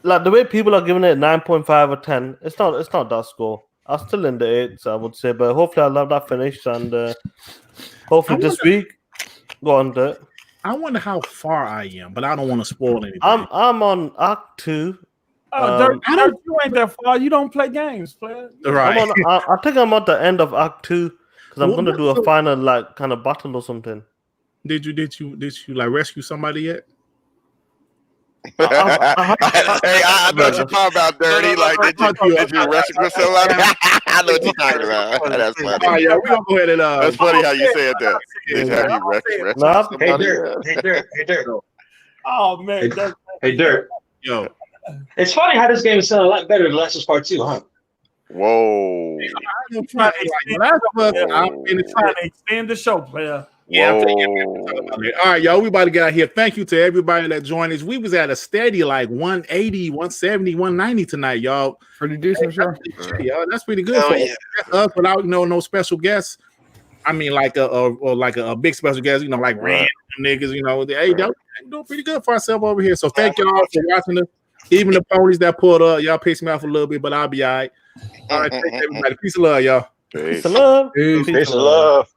like the way people are giving it 9.5 or 10, it's not that score. I'm still in the 8s, I would say. But hopefully, I'll have that finished and hopefully this week go on there. I wonder how far I am, but I don't want to spoil anything. I'm on Act 2. Dirk, you ain't that far. You don't play games, player. Right. I think I'm at the end of Act 2 because I'm going to do a final like kind of battle or something. Did you like rescue somebody yet? Hey, I know what you're talking about, Dirty. Like, did you rescue somebody? I know what you're talking about. That's funny. All right, yeah, we gonna go ahead and That's funny how you said that. Did you have you rescue somebody? Hey Dirk. Oh man. Hey Dirk. Yo, It's funny how this game is sounding a lot better than Last of Us Part 2, huh? Whoa. I'm trying to extend the show, player. Yeah, all right, y'all. We about to get out here. Thank you to everybody that joined us. We was at a steady like 180, 170, 190 tonight, y'all. Pretty decent show. Y'all, that's pretty good for us without no special guests. I mean, like a big special guest, like random niggas, Hey, we're doing pretty good for ourselves over here. So thank y'all for watching us. Even the ponies that pulled up, y'all pissed me off a little bit, but I'll be all right. All right, thanks everybody. Peace and love, y'all. Peace. Peace and love. Peace and love.